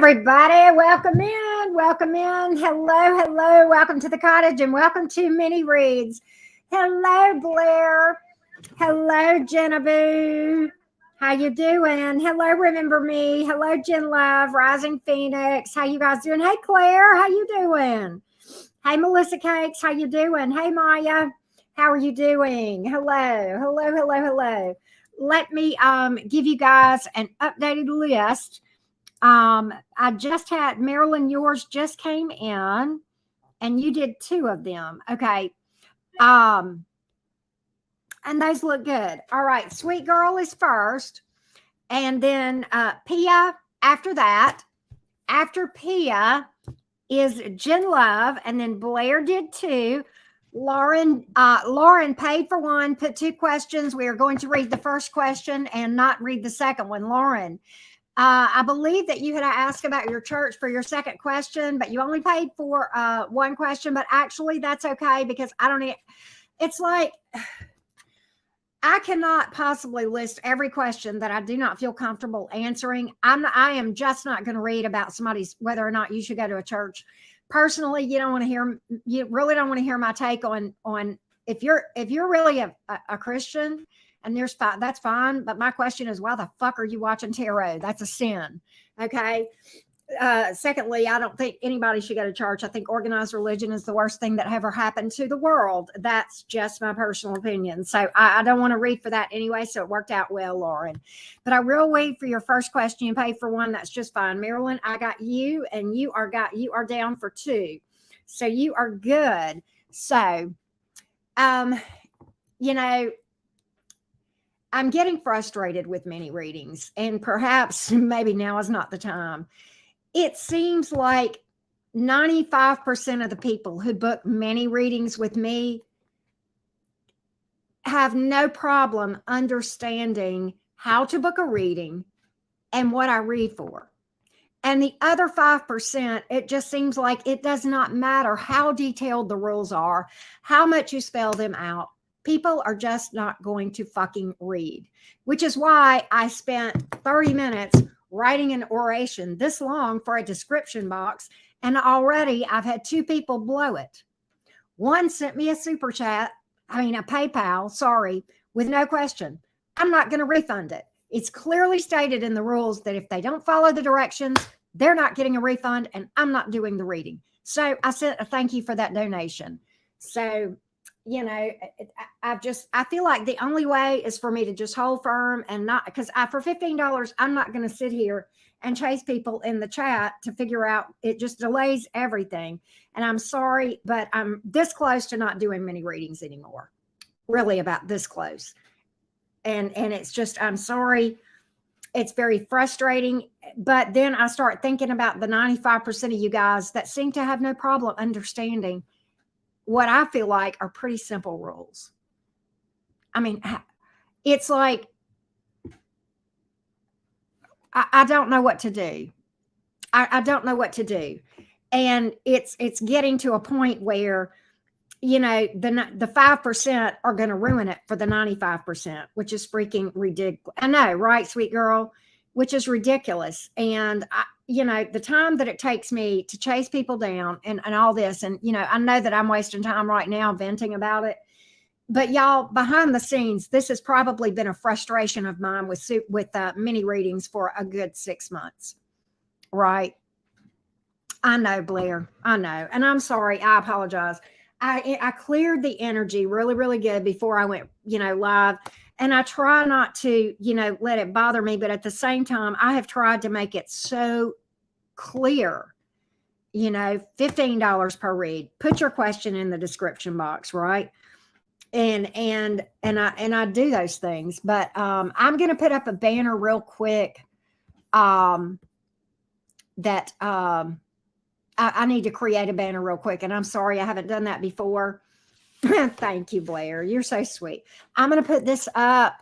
everybody. Welcome in. Welcome in. Hello, hello. Welcome to the cottage and welcome to Mini Reads. Hello, Blair. Hello, Jenna. How you doing? Hello, Remember Me. Hello, Jen Love, Rising Phoenix. How you guys doing? Hey, Claire. How you doing? Hey, Melissa Cakes. How you doing? Hey, Maya. How are you doing? Hello. Let me give you guys an updated list. I just had Marilyn, yours just came in and you did 2 of them. Okay. And those look good. All right. Sweet Girl is first. And then Pia after that. After Pia is Jen Love. And then Blair did 2. Lauren paid for 1, put 2 questions. We are going to read the first question and not read the second one. Lauren, I believe that you had asked about your church for your second question, but you only paid for 1 question. But actually, that's okay because I don't need. It's like I cannot possibly list every question that I do not feel comfortable answering. I am just not going to read about somebody's whether or not you should go to a church. Personally, you really don't want to hear my take on if you're really a Christian. And that's fine. But my question is, why the fuck are you watching tarot? That's a sin. Okay. Secondly, I don't think anybody should go to church. I think organized religion is the worst thing that ever happened to the world. That's just my personal opinion. So I don't want to read for that anyway. So it worked out well, Lauren. But I will wait for your first question. You pay for 1. That's just fine. Marilyn, I got you, and you are down for 2. So you are good. So, I'm getting frustrated with many readings, and perhaps maybe now is not the time. It seems like 95% of the people who book many readings with me have no problem understanding how to book a reading and what I read for. And the other 5%, it just seems like it does not matter how detailed the rules are, how much you spell them out. People are just not going to fucking read, which is why I spent 30 minutes writing an oration this long for a description box. And already I've had 2 people blow it. One sent me a super chat, a PayPal, with no question. I'm not going to refund it. It's clearly stated in the rules that if they don't follow the directions, they're not getting a refund and I'm not doing the reading. So I sent a thank you for that donation. So I feel like the only way is for me to just hold firm and not, because for $15, I'm not going to sit here and chase people in the chat to figure out. It just delays everything. And I'm sorry, but I'm this close to not doing many readings anymore. Really about this close. And it's just, I'm sorry. It's very frustrating. But then I start thinking about the 95% of you guys that seem to have no problem understanding what I feel like are pretty simple rules. It's like, I don't know what to do. I don't know what to do. And it's getting to a point where, the 5% are going to ruin it for the 95%, which is freaking ridiculous. I know, right, sweet girl, which is ridiculous. And the time that it takes me to chase people down and all this, and I know that I'm wasting time right now venting about it, but y'all, behind the scenes, this has probably been a frustration of mine with mini readings for a good 6 months, right? I know, Blair, I know, and I'm sorry. I apologize. I cleared the energy really, really good before I went, live. And I try not to, let it bother me. But at the same time, I have tried to make it so clear, $15 per read. Put your question in the description box, right? And I do those things. But I'm going to put up a banner real quick that I need to create a banner real quick. And I'm sorry, I haven't done that before. Thank you, Blair. You're so sweet. I'm going to put this up.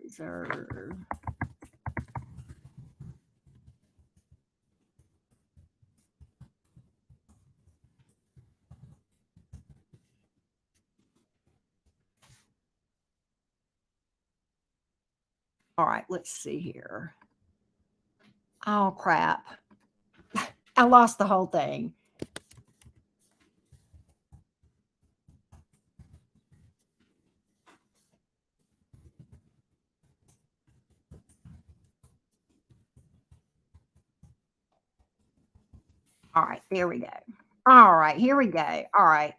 Reserve. All right, let's see here. Oh, crap. I lost the whole thing. All right, there we go. All right, here we go. All right.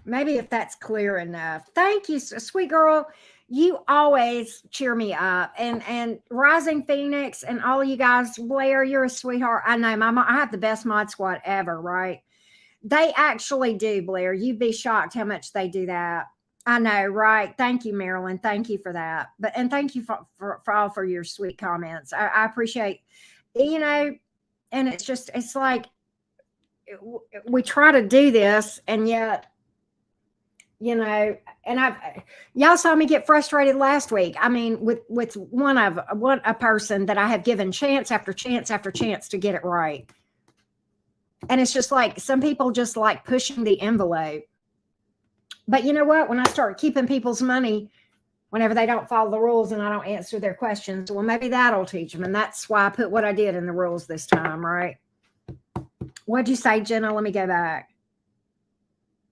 Maybe if that's clear enough. Thank you, sweet girl. You always cheer me up. And Rising Phoenix and all of you guys, Blair, you're a sweetheart. I know I have the best mod squad ever, right? They actually do, Blair. You'd be shocked how much they do that. I know, right? Thank you, Marilyn. Thank you for that. And thank you for your sweet comments. I appreciate, and it's like we try to do this, and yet, and y'all saw me get frustrated last week. I mean, with a person that I have given chance after chance after chance to get it right. And it's just like some people just like pushing the envelope. But you know what? When I start keeping people's money whenever they don't follow the rules and I don't answer their questions, well, maybe that'll teach them. And that's why I put what I did in the rules this time, right? What'd you say, Jenna? Let me go back.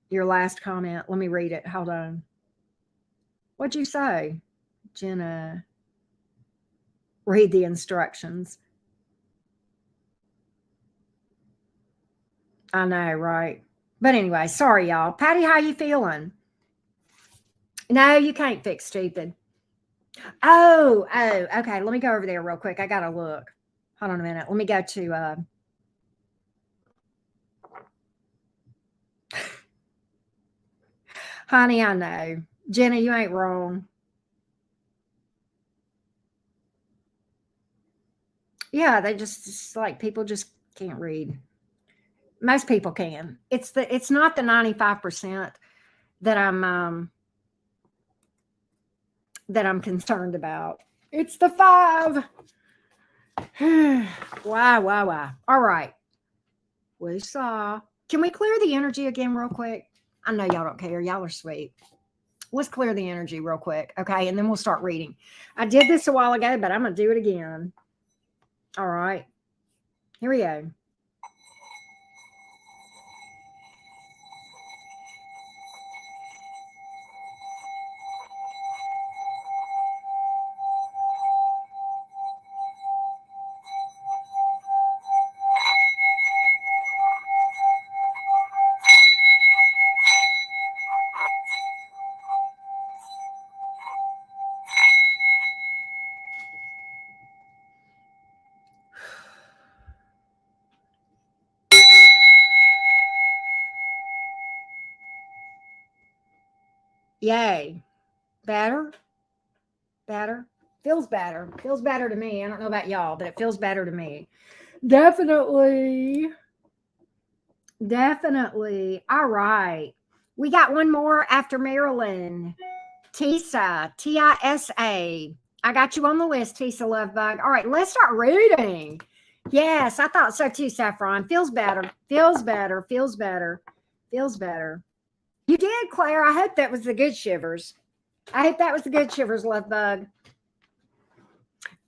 Your last comment. Let me read it. Hold on. What'd you say, Jenna? Read the instructions. I know, right? But anyway, sorry, y'all. Patty, how you feeling? No, you can't fix stupid. Oh, okay. Let me go over there real quick. I gotta look. Hold on a minute. Let me go to honey, I know. Jenna, you ain't wrong. Yeah, it's like people just can't read. Most people can. It's not the 95% that I'm concerned about. It's the 5. Why? All right. We saw. Can we clear the energy again real quick? I know y'all don't care. Y'all are sweet. Let's clear the energy real quick. Okay. And then we'll start reading. I did this a while ago, but I'm going to do it again. All right. Here we go. Yay. Better? Feels better to me. I don't know about y'all, but it feels better to me. Definitely. All right. We got one more after Marilyn. Tisa, Tisa. I got you on the list, Tisa Lovebug. All right, let's start reading. Yes, I thought so too, Saffron. Feels better. You did, Claire. I hope that was the good shivers. Lovebug.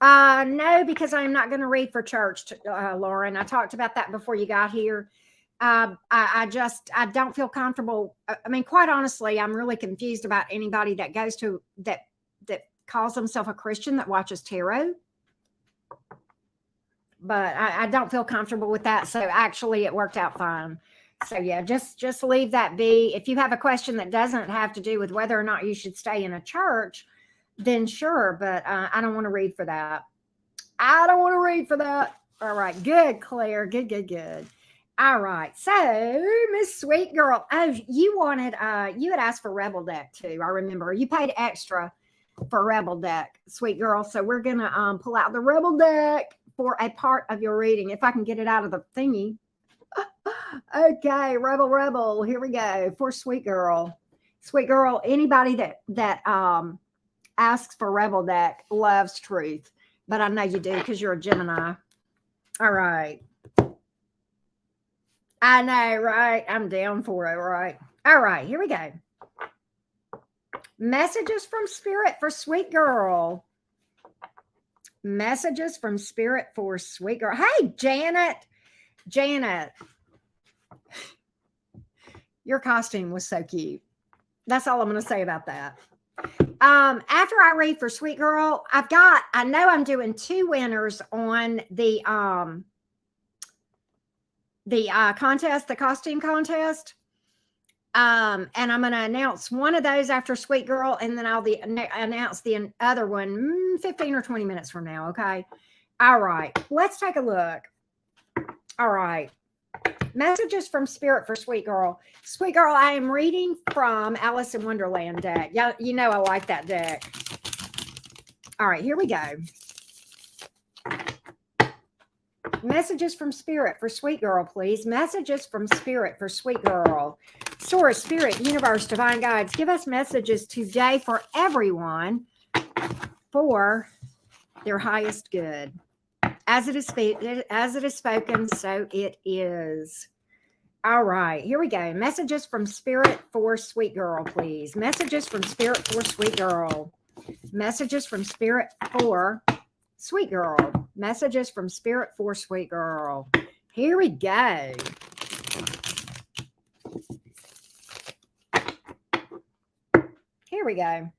No, because I'm not going to read for church, Lauren. I talked about that before you got here. I don't feel comfortable. I mean, quite honestly, I'm really confused about anybody that goes to that calls himself a Christian that watches tarot. But I don't feel comfortable with that. So actually it worked out fine. So yeah, just leave that be. If you have a question that doesn't have to do with whether or not you should stay in a church, then sure. But I don't want to read for that. All right. Good, Claire. Good. All right. So, Miss Sweet Girl. Oh, you had asked for Rebel Deck too. I remember you paid extra for Rebel Deck, Sweet Girl. So we're going to pull out the Rebel Deck for a part of your reading. If I can get it out of the thingy. Okay. Rebel. Here we go for Sweet Girl. Sweet girl, anybody that asks for Rebel deck loves truth, but I know you do because you're a Gemini. All right. I know, right? I'm down for it, right? All right, here we go. Messages from Spirit for Sweet Girl. Messages from Spirit for Sweet Girl. Hey, Janet. Janet, your costume was so cute. That's all I'm going to say about that. After I read for Sweet Girl, I know I'm doing 2 winners on the contest, the costume contest. And I'm going to announce one of those after Sweet Girl, and then I'll announce the other one 15 or 20 minutes from now. Okay. All right. Let's take a look. All right. Messages from Spirit for Sweet Girl. Sweet Girl, I am reading from Alice in Wonderland deck. Yeah, you know I like that deck. All right, here we go. Messages from Spirit for Sweet Girl, please. Messages from Spirit for Sweet Girl. Source, Spirit, Universe, Divine Guides, give us messages today for everyone for their highest good. As it is spoken, so it is. All right, here we go. Messages from Spirit for Sweet Girl, please. Messages from Spirit for Sweet Girl. Messages from Spirit for Sweet Girl. Messages from Spirit for Sweet Girl. Here we go. Here we go.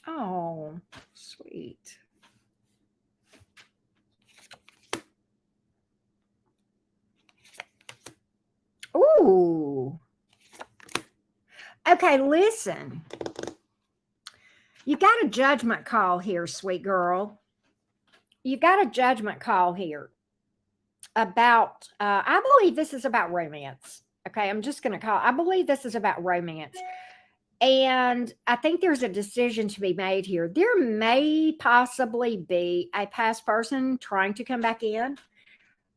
Oh, sweet. Ooh. Okay, listen. You got a judgment call here, sweet girl. You got a judgment call here about, I believe this is about romance. Okay, I'm just going to I believe this is about romance. And I think there's a decision to be made here. There may possibly be a past person trying to come back in.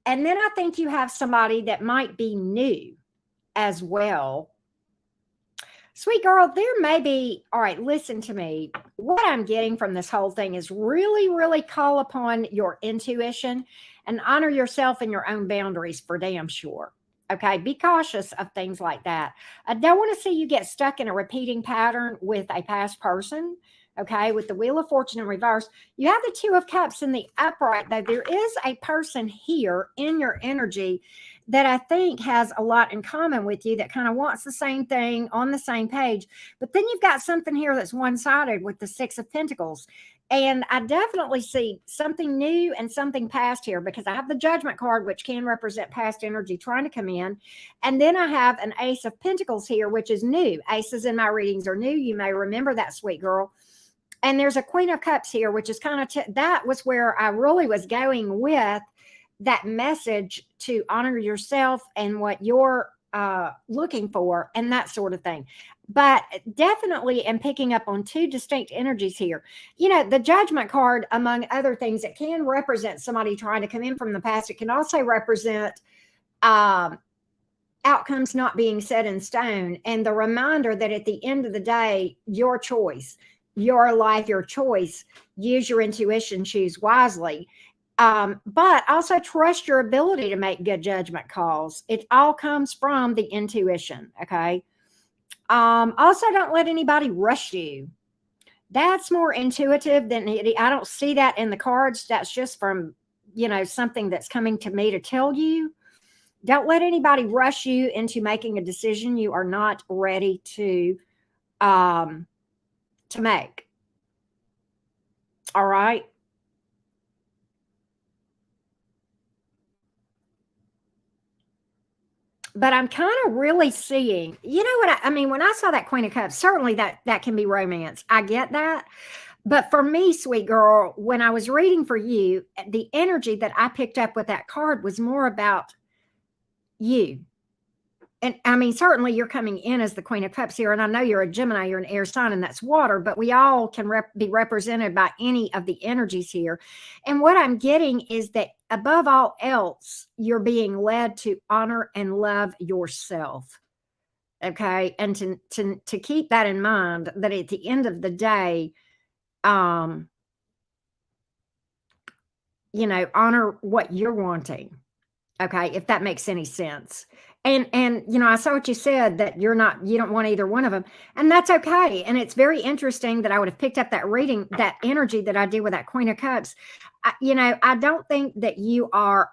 And then I think you have somebody that might be new as well. Sweet girl, there may be, all right, listen to me. What I'm getting from this whole thing is really, really call upon your intuition and honor yourself and your own boundaries for damn sure. Okay, be cautious of things like that. I don't want to see you get stuck in a repeating pattern with a past person. Okay, with the Wheel of Fortune in reverse, you have the Two of Cups in the upright, though there is a person here in your energy that I think has a lot in common with you, that kind of wants the same thing, on the same page. But then you've got something here that's one-sided with the Six of Pentacles. And I definitely see something new and something past here, because I have the Judgment card, which can represent past energy trying to come in. And then I have an Ace of Pentacles here, which is new. Aces in my readings are new. You may remember that, sweet girl. And there's a Queen of Cups here, which is kind of, that was where I really was going with that message to honor yourself and what you're looking for and that sort of thing. But definitely am picking up on two distinct energies here. You know, the Judgment card, among other things, it can represent somebody trying to come in from the past. It can also represent outcomes not being set in stone, and the reminder that at the end of the day, your choice, your life, your choice. Use your intuition, choose wisely. But also trust your ability to make good judgment calls. It all comes from the intuition. Okay. Also, don't let anybody rush you. That's more intuitive than I don't see that in the cards. That's just from, you know, something that's coming to me to tell you. Don't let anybody rush you into making a decision you are not ready to make. All right. But I'm kind of really seeing, you know what I mean? When I saw that Queen of Cups, certainly that can be romance. I get that. But for me, sweet girl, when I was reading for you, the energy that I picked up with that card was more about you. and I mean, certainly you're coming in as the Queen of Cups here, and I know you're a Gemini, you're an air sign, and that's water, but we all can be represented by any of the energies here. And what I'm getting is that above all else, you're being led to honor and love yourself. Okay. And to keep that in mind, that at the end of the day, honor what you're wanting. Okay, if that makes any sense. And I saw what you said, that you don't want either one of them, and that's okay. And it's very interesting that I would have picked up that reading, that energy that I did with that Queen of Cups. I don't think that you are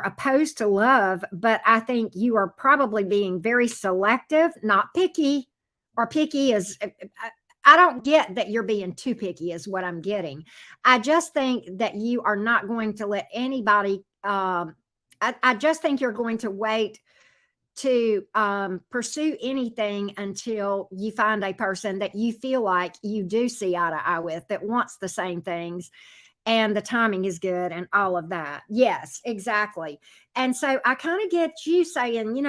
opposed to love, but I think you are probably being very selective, not picky. Or picky is, I don't get that you're being too picky, is what I'm getting. I just think that you are not going to let anybody, I just think you're going to wait to pursue anything until you find a person that you feel like you do see eye to eye with, that wants the same things, and the timing is good and all of that. Yes, exactly. And so I kind of get you saying,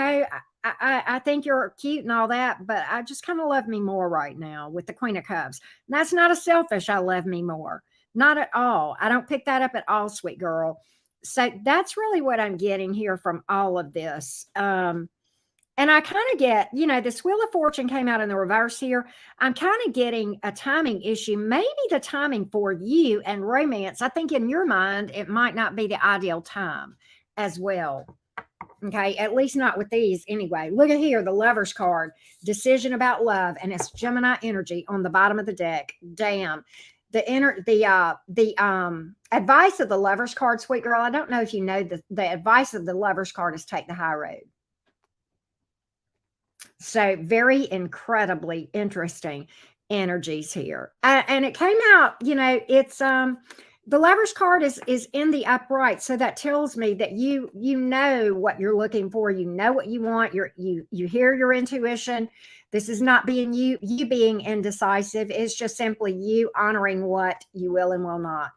I think you're cute and all that, but I just kind of love me more right now with the Queen of Cups. And that's not a selfish, I love me more. Not at all. I don't pick that up at all, sweet girl. So that's really what I'm getting here from all of this. And I kind of get, this Wheel of Fortune came out in the reverse here. I'm kind of getting a timing issue. Maybe the timing for you and romance, I think in your mind, it might not be the ideal time as well. Okay, at least not with these anyway. Look at here, the Lover's card, decision about love, and it's Gemini energy on the bottom of the deck. Damn. The advice of the Lover's card, sweet girl, I don't know if you know, the advice of the Lover's card is take the high road. So very incredibly interesting energies here. And it came out, it's the Lover's card is in the upright. So that tells me that you know what you're looking for, you know what you want, you hear your intuition. This is not being you being indecisive. It's just simply you honoring what you will and will not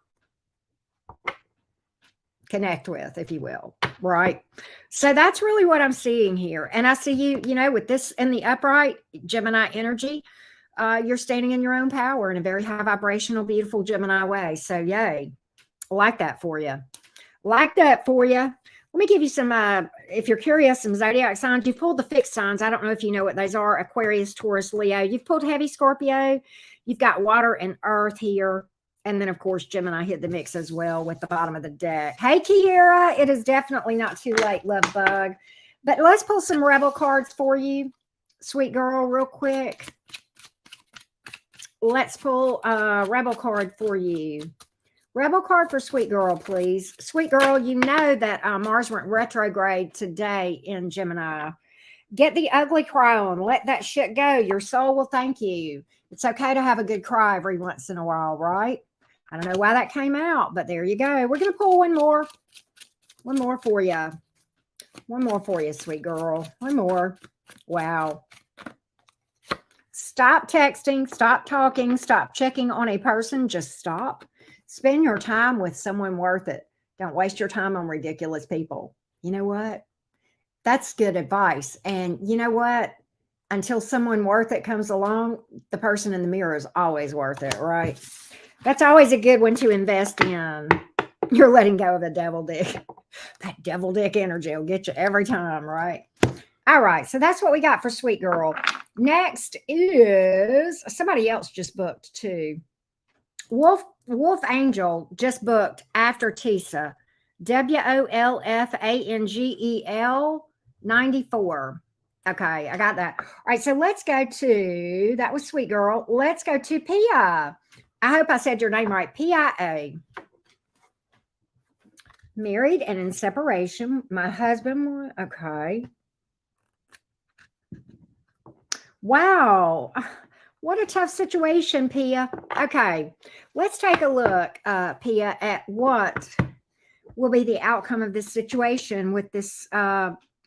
connect with, if you will. Right. So that's really what I'm seeing here. And I see you, with this in the upright, Gemini energy, you're standing in your own power in a very high vibrational, beautiful Gemini way. So yay. Like that for you. Like that for you. Let me give you some, if you're curious, some zodiac signs. You've pulled the fixed signs. I don't know if you know what those are. Aquarius, Taurus, Leo. You've pulled heavy Scorpio. You've got water and earth here. And then, of course, Gemini hit the mix as well with the bottom of the deck. Hey, Kiera, it is definitely not too late, love bug. But let's pull some Rebel cards for you, sweet girl, real quick. Let's pull a Rebel card for you. Rebel card for sweet girl, please. Sweet girl, you know that Mars went retrograde today in Gemini. Get the ugly cry on. Let that shit go. Your soul will thank you. It's okay to have a good cry every once in a while, right? I don't know why that came out, but there you go. We're going to pull one more. One more for you. One more for you, sweet girl. One more. Wow. Stop texting. Stop talking. Stop checking on a person. Just stop. Spend your time with someone worth it. Don't waste your time on ridiculous people. You know what? That's good advice. And you know what? Until someone worth it comes along, the person in the mirror is always worth it, right? That's always a good one to invest in. You're letting go of the devil dick. That devil dick energy will get you every time, right? All right. So that's what we got for sweet girl. Next is somebody else just booked too. Wolf Angel just booked after Tisa. WOLFANGEL 94. Okay, I got that. All right, so let's go to, that was sweet girl. Let's go to Pia. I hope I said your name right. PIA. Married and in separation. My husband, okay. Wow. What a tough situation, Pia. Okay, let's take a look, Pia, at what will be the outcome of this situation with this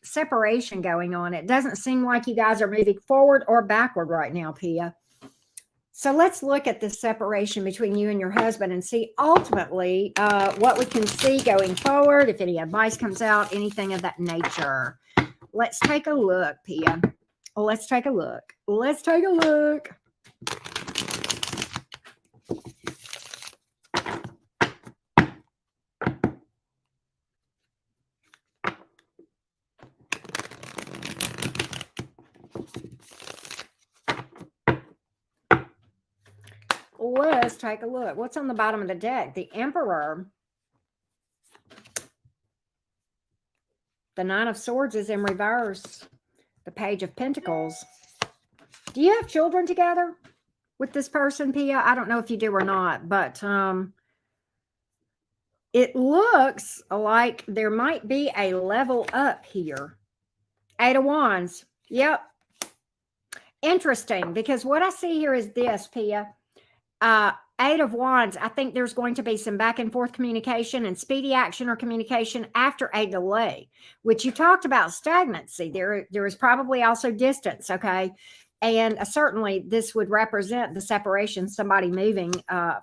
separation going on. It doesn't seem like you guys are moving forward or backward right now, Pia. So let's look at the separation between you and your husband and see ultimately what we can see going forward, if any advice comes out, anything of that nature. Let's take a look, Pia. Let's take a look. Let's take a look. Let's take a look. What's on the bottom of the deck? The Emperor. The Nine of Swords is in reverse. The Page of Pentacles. Do you have children together with this person, Pia? I don't know if you do or not, but it looks like there might be a level up here. Eight of Wands. Yep. Interesting, because what I see here is this, Pia. Eight of Wands, I think there's going to be some back and forth communication and speedy action or communication after a delay, which you talked about stagnancy. There is probably also distance, okay? And certainly this would represent the separation, somebody moving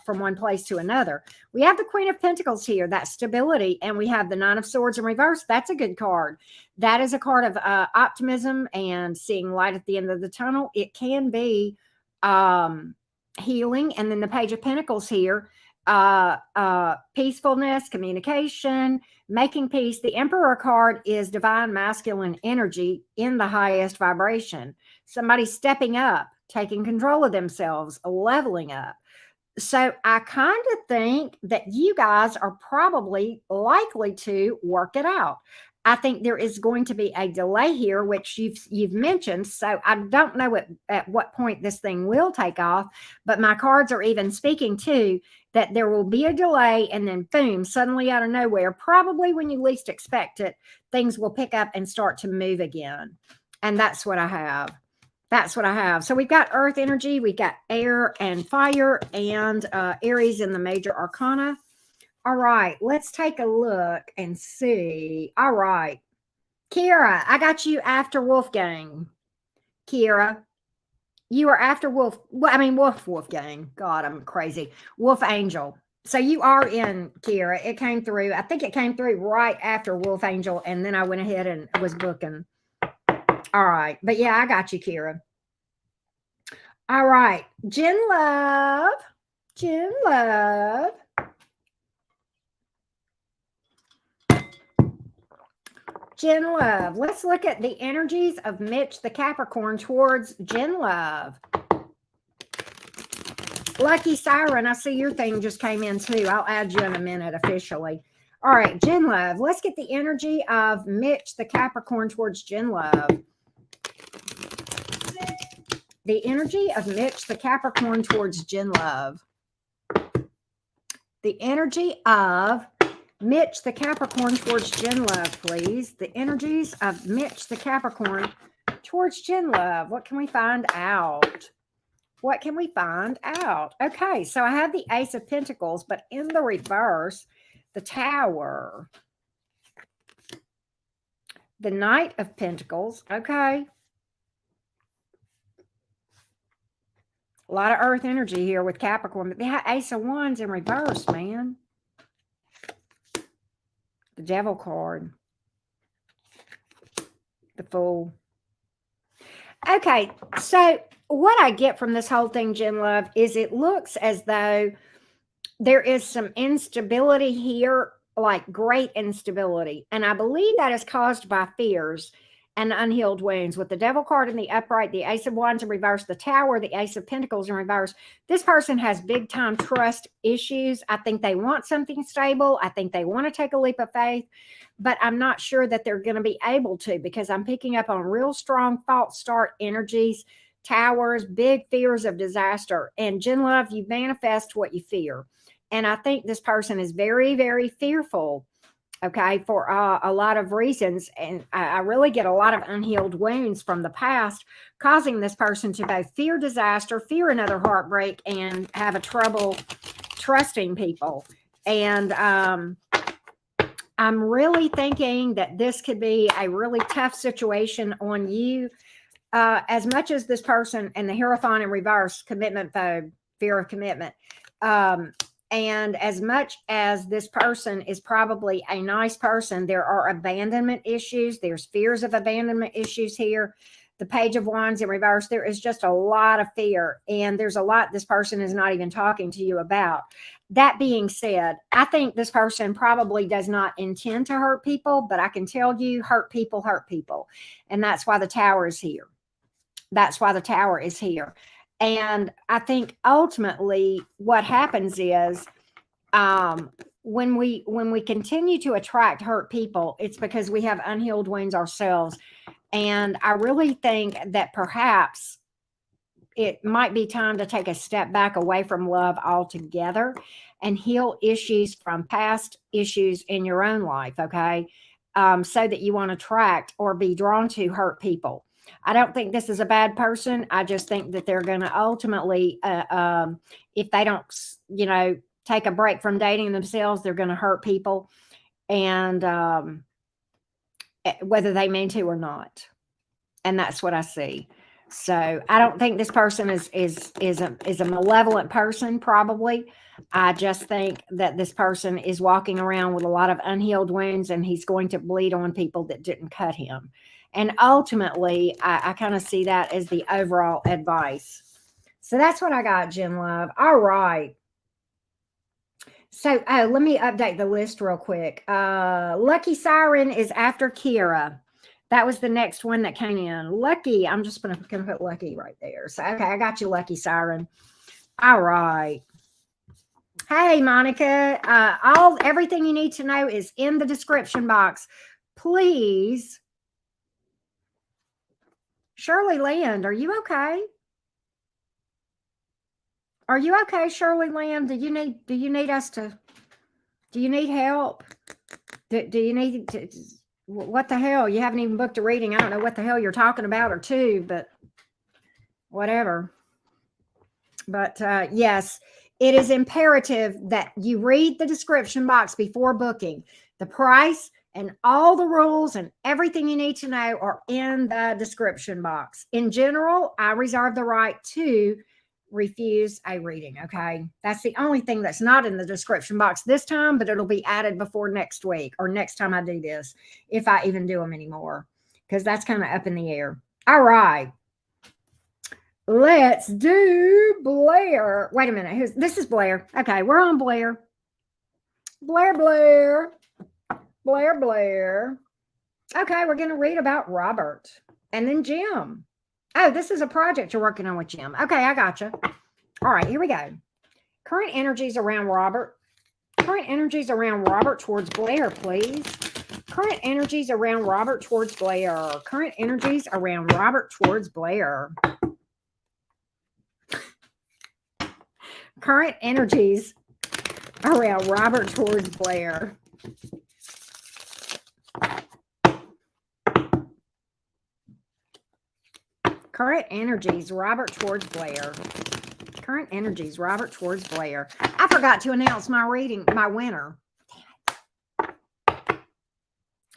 from one place to another. We have the Queen of Pentacles here, that stability, and we have the Nine of Swords in reverse. That's a good card. That is a card of optimism and seeing light at the end of the tunnel. It can be healing. And then the Page of Pentacles here, peacefulness, communication, making peace. The Emperor card is divine masculine energy in the highest vibration. Somebody stepping up, taking control of themselves, leveling up. So I kind of think that you guys are probably likely to work it out. I think there is going to be a delay here, which you've mentioned. So I don't know at what point this thing will take off, but my cards are even speaking to that there will be a delay, and then boom, suddenly out of nowhere, probably when you least expect it, things will pick up and start to move again. And that's what I have. That's what I have. So we've got earth energy, we've got air and fire, and Aries in the major arcana. All right, let's take a look and see. All right, Kiera, I got you after Wolfgang. Kiera, you are after Wolfgang. God, I'm crazy. Wolf Angel. So you are in, Kiera. It came through. I think it came through right after Wolf Angel, and then I went ahead and was booking. All right, but yeah, I got you, Kiera. All right, Jen Love. Jen Love. Jen Love. Let's look at the energies of Mitch the Capricorn towards Jen Love. Lucky Siren, I see your thing just came in too. I'll add you in a minute officially. All right, Jen Love. Let's get the energy of Mitch the Capricorn towards Jen Love. The energy of Mitch the Capricorn towards Jen Love. The energy of Mitch the Capricorn towards Jen Love, please. The energies of Mitch the Capricorn towards Jen Love. What can we find out? What can we find out? Okay, so I have the Ace of Pentacles, but in the reverse, the Tower. The Knight of Pentacles. Okay. A lot of earth energy here with Capricorn, but the Ace of Wands in reverse, man. The Devil card. The Fool. Okay, so what I get from this whole thing, Jen Love, is it looks as though there is some instability here, like great instability. And I believe that is caused by fears and unhealed wounds. With the Devil card in the upright, the Ace of Wands in reverse, the Tower, the Ace of Pentacles in reverse. This person has big time trust issues. I think they want something stable. I think they want to take a leap of faith, but I'm not sure that they're going to be able to, because I'm picking up on real strong false start energies, towers, big fears of disaster. And Jen Love, you manifest what you fear. And I think this person is very, very fearful, okay, for a lot of reasons. And I really get a lot of unhealed wounds from the past, causing this person to both fear disaster, fear another heartbreak, and have a trouble trusting people. And I'm really thinking that this could be a really tough situation on you. as much as this person, and the Hierophant in reverse, commitment phobe, fear of commitment. And as much as this person is probably a nice person, there are abandonment issues. There's fears of abandonment issues here. The Page of Wands in reverse, there is just a lot of fear. And there's a lot this person is not even talking to you about. That being said, I think this person probably does not intend to hurt people, but I can tell you, hurt people hurt people. And that's why the Tower is here. That's why the Tower is here. And I think ultimately what happens is when we continue to attract hurt people, it's because we have unhealed wounds ourselves. And I really think that perhaps it might be time to take a step back away from love altogether and heal issues from past issues in your own life, okay? So that you won't attract or be drawn to hurt people. I don't think this is a bad person. I just think that they're going to ultimately, if they don't, take a break from dating themselves, they're going to hurt people, and whether they mean to or not. And that's what I see. So I don't think this person is a malevolent person, probably. I just think that this person is walking around with a lot of unhealed wounds, and he's going to bleed on people that didn't cut him. And ultimately, I kind of see that as the overall advice. So that's what I got, Jim Love. All right. So let me update the list real quick. Lucky Siren is after Kiera. That was the next one that came in. Lucky, I'm just going to put Lucky right there. So, okay, I got you, Lucky Siren. All right. Hey, Monica, everything you need to know is in the description box. Please. Shirley Land, are you okay? Are you okay, Shirley Land? Do you need help? Do you need to, what the hell? You haven't even booked a reading. I don't know what the hell you're talking about or two, but whatever. But yes, it is imperative that you read the description box before booking. The price and all the rules and everything you need to know are in the description box. In general, I reserve the right to refuse a reading. Okay. That's the only thing that's not in the description box this time, but it'll be added before next week or next time I do this, if I even do them anymore, because that's kind of up in the air. All right. Let's do Blair. Wait a minute. This is Blair. Okay. We're on Blair. Blair. Okay. We're going to read about Robert and then Jim. Oh, this is a project you're working on with Jim. Okay, I gotcha. All right, here we go. Current energies around Robert. Current energies around Robert towards Blair, please. Current energies around Robert towards Blair. Current energies around Robert towards Blair. Current energies around Robert towards Blair. Current energies, Robert towards Blair. Current energies, Robert towards Blair. I forgot to announce my winner.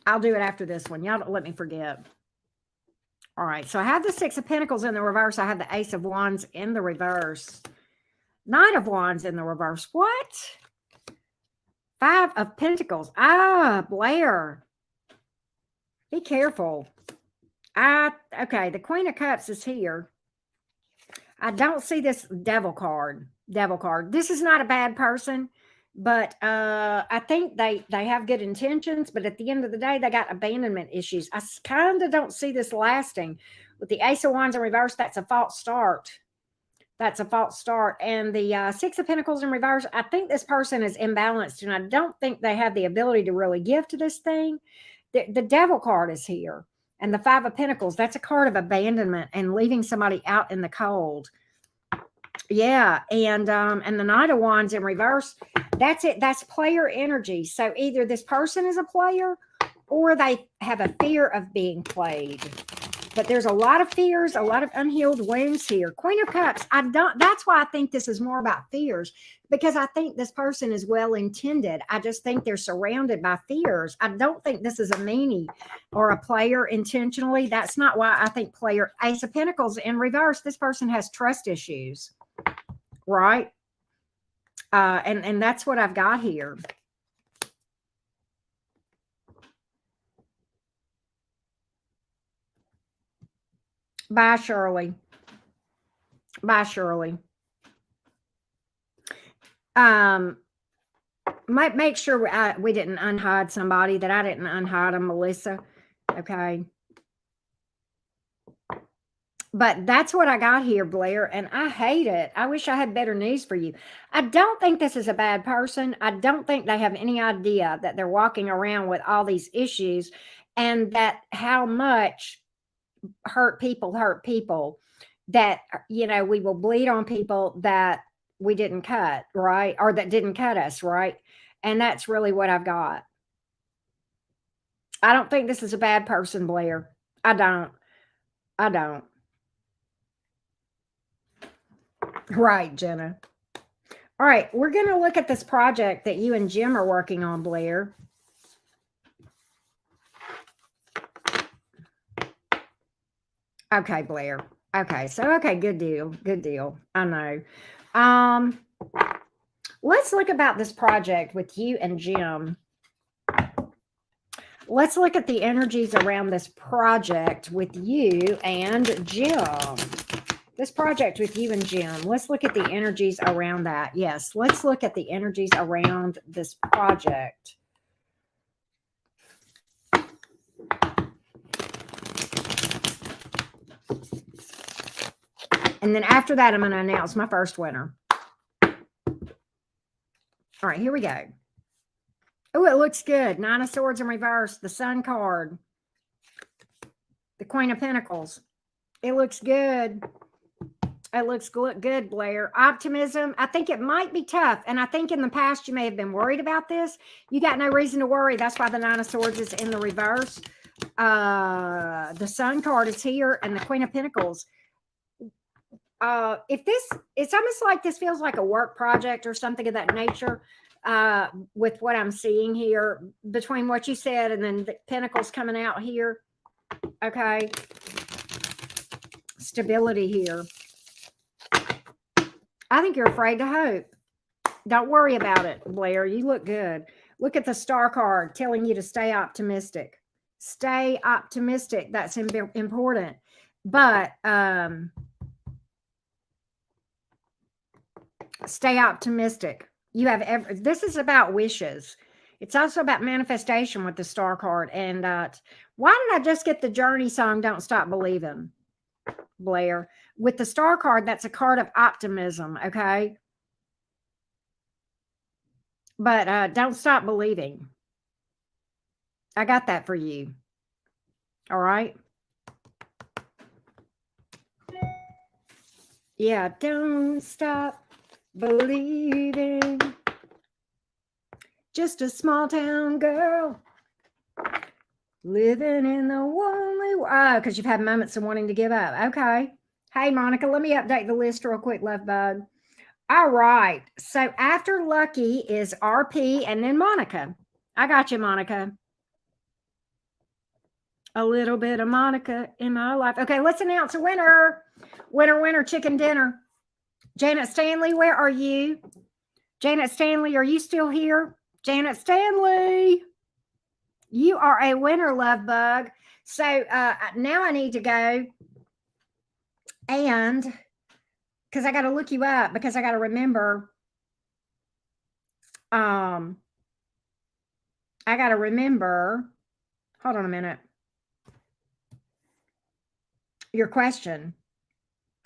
I'll do it after this one. Y'all don't let me forget. All right. So I have the Six of Pentacles in the reverse. I have the Ace of Wands in the reverse. Knight of Wands in the reverse. What? Five of Pentacles. Blair. Be careful. Okay, the Queen of Cups is here. I don't see this Devil card. This is not a bad person, but I think they have good intentions, but at the end of the day, they got abandonment issues. I kind of don't see this lasting. With the Ace of Wands in reverse, that's a false start. And the Six of Pentacles in reverse, I think this person is imbalanced, and I don't think they have the ability to really give to this thing. The Devil card is here. And the Five of Pentacles, that's a card of abandonment and leaving somebody out in the cold. Yeah, and the Knight of Wands in reverse, that's it. That's player energy. So either this person is a player or they have a fear of being played. But there's a lot of fears, a lot of unhealed wounds here. Queen of Cups. That's why I think this is more about fears, because I think this person is well intended. I just think they're surrounded by fears. I don't think this is a meanie or a player intentionally. That's not why I think player. Ace of Pentacles in reverse. This person has trust issues, right? And that's what I've got here. Bye, Shirley. Bye, Shirley. Might make sure we didn't unhide somebody, that I didn't unhide them, Melissa. Okay. But that's what I got here, Blair, and I hate it. I wish I had better news for you. I don't think this is a bad person. I don't think they have any idea that they're walking around with all these issues, and that how much hurt people, that, you know, we will bleed on people that we didn't cut, right? Or that didn't cut us, right? And that's really what I've got. I don't think this is a bad person, Blair. I don't. Right, Jenna. All right, we're going to look at this project that you and Jim are working on, Blair. Okay, Blair. Okay, so good deal. Good deal. I know. Let's look about this project with you and Jim. Let's look at the energies around this project with you and Jim. This project with you and Jim. Let's look at the energies around that. Yes, let's look at the energies around this project. And then after that, I'm going to announce my first winner. All right, here we go. Oh, it looks good. Nine of Swords in reverse. The Sun card. The Queen of Pentacles. It looks good. It looks good, Blair. Optimism. I think it might be tough. And I think in the past you may have been worried about this. You got no reason to worry. That's why the Nine of Swords is in the reverse. The Sun card is here and the Queen of Pentacles. It's almost like this feels like a work project or something of that nature, with what I'm seeing here between what you said and then the Pentacles coming out here. Okay. Stability here. I think you're afraid to hope. Don't worry about it, Blair. You look good. Look at the Star card telling you to stay optimistic. Stay optimistic. That's important. But, stay optimistic. You have this is about wishes. It's also about manifestation with the Star card. And why did I just get the Journey song, Don't Stop Believing, Blair? With the Star card, that's a card of optimism, okay? But don't stop believing. I got that for you. All right? Yeah, don't stop believing. Just a small town girl living in the lonely world. Because you've had moments of wanting to give up. Okay. Hey, Monica, let me update the list real quick, love bug. All right. So after Lucky is RP and then Monica. I got you, Monica. A little bit of Monica in my life. Okay, let's announce a winner. Winner, chicken dinner. Janet Stanley, where are you? Janet Stanley, are you still here? Janet Stanley, you are a winner, love bug. So now I need to go and, because I got to look you up, because I got to remember, I got to remember, hold on a minute, your question.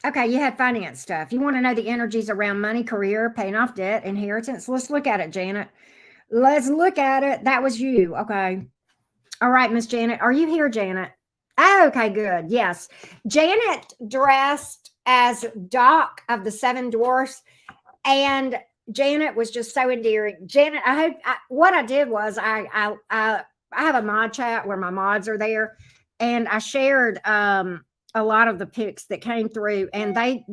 Okay, you had finance stuff. You want to know the energies around money, career, paying off debt, inheritance. Let's look at it, Janet. Let's look at it. That was you. Okay. All right, Miss Janet. Are you here, Janet? Oh, okay, good. Yes. Janet dressed as Doc of the Seven Dwarfs, and Janet was just so endearing. Janet, what I did was I have a mod chat where my mods are there. and I shared a lot of the pics that came through, and they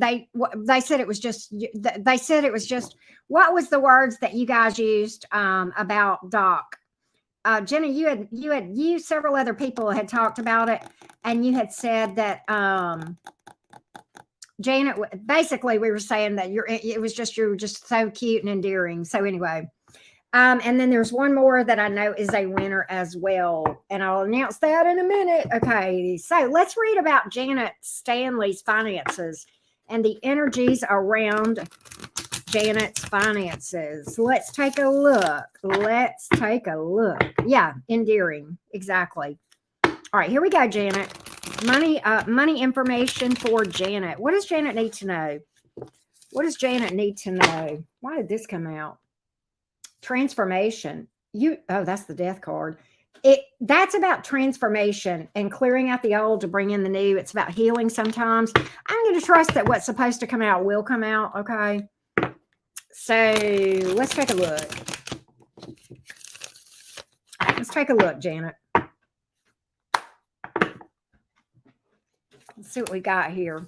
said it was just, they said it was just, what was the words that you guys used about Doc? Jenna, you several other people had talked about it, and you had said that Janet, basically we were saying that you were just so cute and endearing. So anyway, and then there's one more that I know is a winner as well, and I'll announce that in a minute. Okay, so let's read about Janet Stanley's finances and the energies around Janet's finances. Let's take a look. Yeah, endearing. Exactly. All right, here we go, Janet. Money information for Janet. What does Janet need to know? What does Janet need to know? Why did this come out? Transformation. That's the death card. That's about transformation and clearing out the old to bring in the new. It's about healing sometimes. I'm going to trust that what's supposed to come out will come out, okay? So let's take a look. Let's take a look, Janet. Let's see what we got here.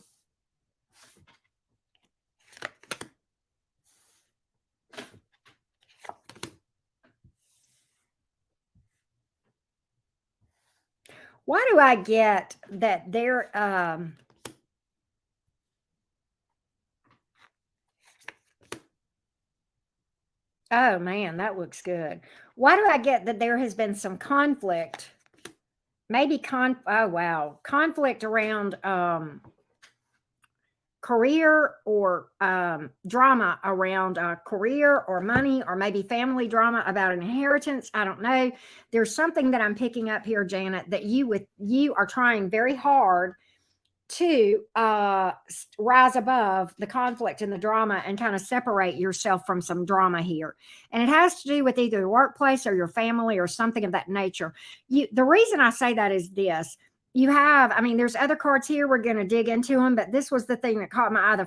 Why do I get that there oh man, that looks good. Why do I get that there has been some conflict? Maybe conflict around career or drama around career or money, or maybe family drama about an inheritance. I don't know. There's something that I'm picking up here, Janet, that you are trying very hard to rise above the conflict and the drama and kind of separate yourself from some drama here. And it has to do with either the workplace or your family or something of that nature. The reason I say that is this. There's other cards here. We're going to dig into them, but this was the thing that caught my eye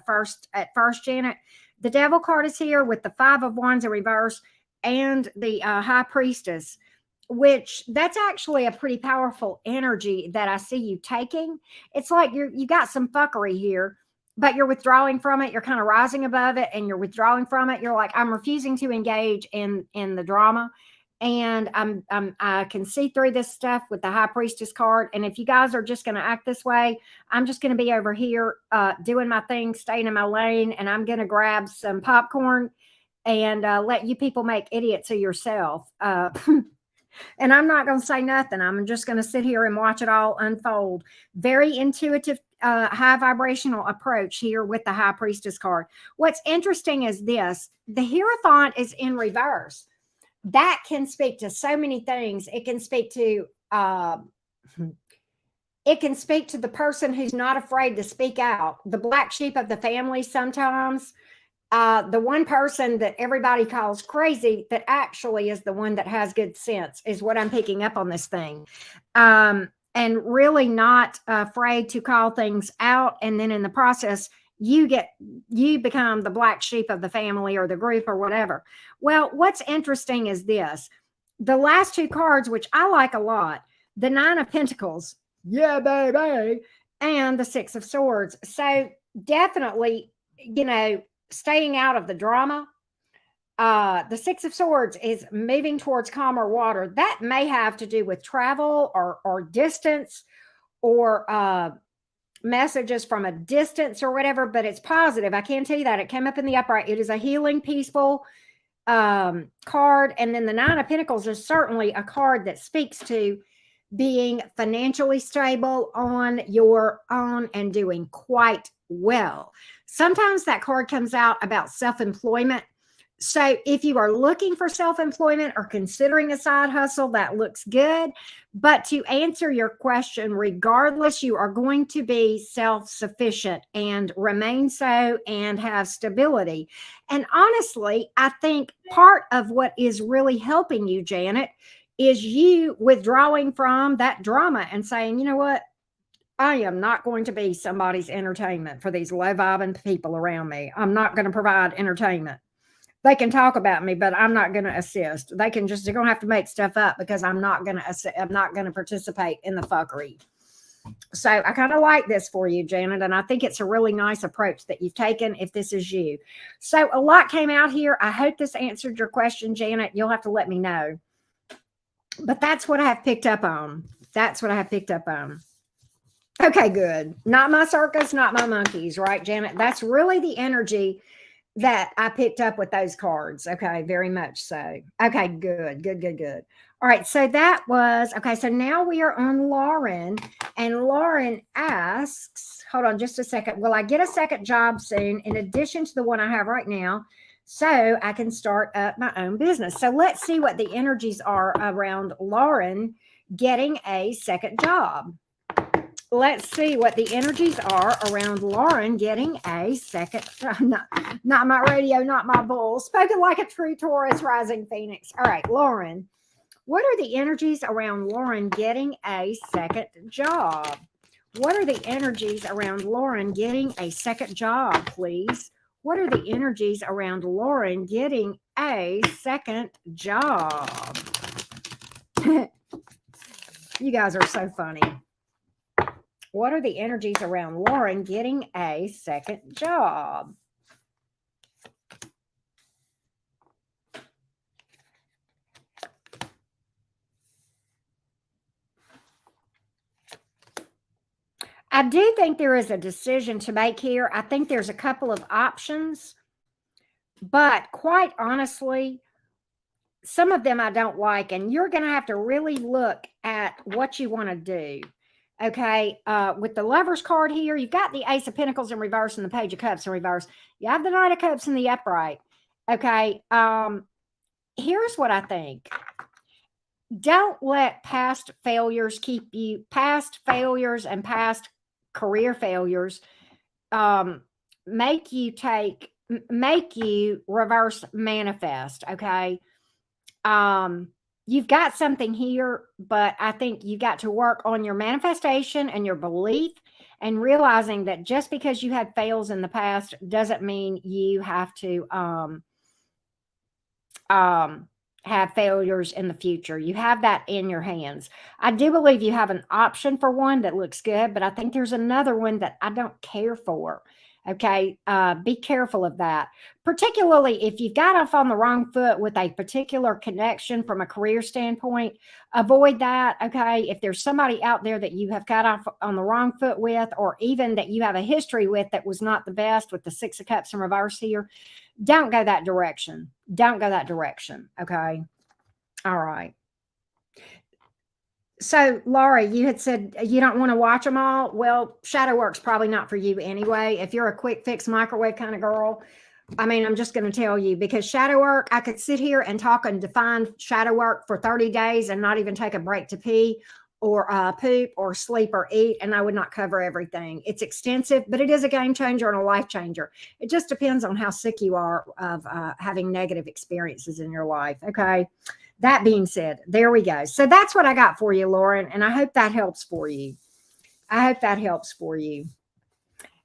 at first, Janet. The Devil card is here with the 5 of Wands in reverse and the High Priestess, which that's actually a pretty powerful energy that I see you taking. It's like you got some fuckery here, but you're withdrawing from it. You're kind of rising above it and you're withdrawing from it. You're like, I'm refusing to engage in the drama. And I can see through this stuff with the High Priestess card. And if you guys are just going to act this way, I'm just going to be over here doing my thing, staying in my lane, and I'm going to grab some popcorn and let you people make idiots of yourself. And I'm not going to say nothing. I'm just going to sit here and watch it all unfold. Very intuitive, high vibrational approach here with the High Priestess card. What's interesting is this. The Hierophant is in reverse. That can speak to so many things. It can speak to the person who's not afraid to speak out, the black sheep of the family sometimes. The one person that everybody calls crazy that actually is the one that has good sense is what I'm picking up on this thing. And really not afraid to call things out. And then in the process, you become the black sheep of the family or the group or whatever. Well, what's interesting is this. The last 2 cards, which I like a lot, the 9 of Pentacles, yeah, baby, and the 6 of Swords. So definitely, staying out of the drama. The 6 of Swords is moving towards calmer water. That may have to do with travel or distance or messages from a distance or whatever, but it's positive. I can tell you that. It came up in the upright. It is a healing, peaceful card. And then the 9 of Pentacles is certainly a card that speaks to being financially stable on your own and doing quite well. Sometimes that card comes out about self-employment. So if you are looking for self-employment or considering a side hustle, that looks good. But to answer your question, regardless, you are going to be self-sufficient and remain so and have stability. And honestly, I think part of what is really helping you, Janet, is you withdrawing from that drama and saying, you know what? I am not going to be somebody's entertainment for these low-vibing people around me. I'm not going to provide entertainment. They can talk about me, but I'm not going to assist. They're going to have to make stuff up because I'm not going to participate in the fuckery. So I kind of like this for you, Janet, and I think it's a really nice approach that you've taken if this is you. So a lot came out here. I hope this answered your question, Janet. You'll have to let me know. But that's what I have picked up on. That's what I have picked up on. Okay, good. Not my circus, not my monkeys, right, Janet? That's really the energy that I picked up with those cards. Okay, very much so. Okay, good, good, good, good. All right, so that was okay. So now we are on Lauren, and Lauren asks, hold on just a second. Will I get a second job soon in addition to the one I have right now so I can start up my own business? So let's see what the energies are around Lauren getting a second job. Let's see what the energies are around Lauren getting a second. Not my radio, not my bull. Spoken like a true Taurus rising Phoenix. All right, Lauren. What are the energies around Lauren getting a second job? What are the energies around Lauren getting a second job, please? What are the energies around Lauren getting a second job? You guys are so funny. What are the energies around Lauren getting a second job? I do think there is a decision to make here. I think there's a couple of options, but quite honestly, some of them I don't like, and you're going to have to really look at what you want to do. Okay, with the Lovers card here, you've got the Ace of Pentacles in reverse and the Page of Cups in reverse. You have the Knight of Cups in the upright. Okay, here's what I think. Don't let past failures keep you, past failures and past career failures make you reverse manifest. Okay, you've got something here, but I think you got to work on your manifestation and your belief, and realizing that just because you had fails in the past doesn't mean you have to have failures in the future. You have that in your hands. I do believe you have an option for one that looks good, but I think there's another one that I don't care for. Okay, be careful of that, particularly if you've got off on the wrong foot with a particular connection from a career standpoint. Avoid that. Okay, if there's somebody out there that you have got off on the wrong foot with, or even that you have a history with that was not the best, with the Six of Cups in reverse here, don't go that direction. Don't go that direction. Okay, all right. So, Laura, you had said you don't want to watch them all. Well, shadow work's probably not for you anyway. If you're a quick fix microwave kind of girl, I mean, I'm just going to tell you, because shadow work, I could sit here and talk and define shadow work for 30 days and not even take a break to pee or poop or sleep or eat, and I would not cover everything. It's extensive, but it is a game changer and a life changer. It just depends on how sick you are of having negative experiences in your life. Okay. That being said, there we go. So that's what I got for you, Lauren, and I hope that helps for you. I hope that helps for you.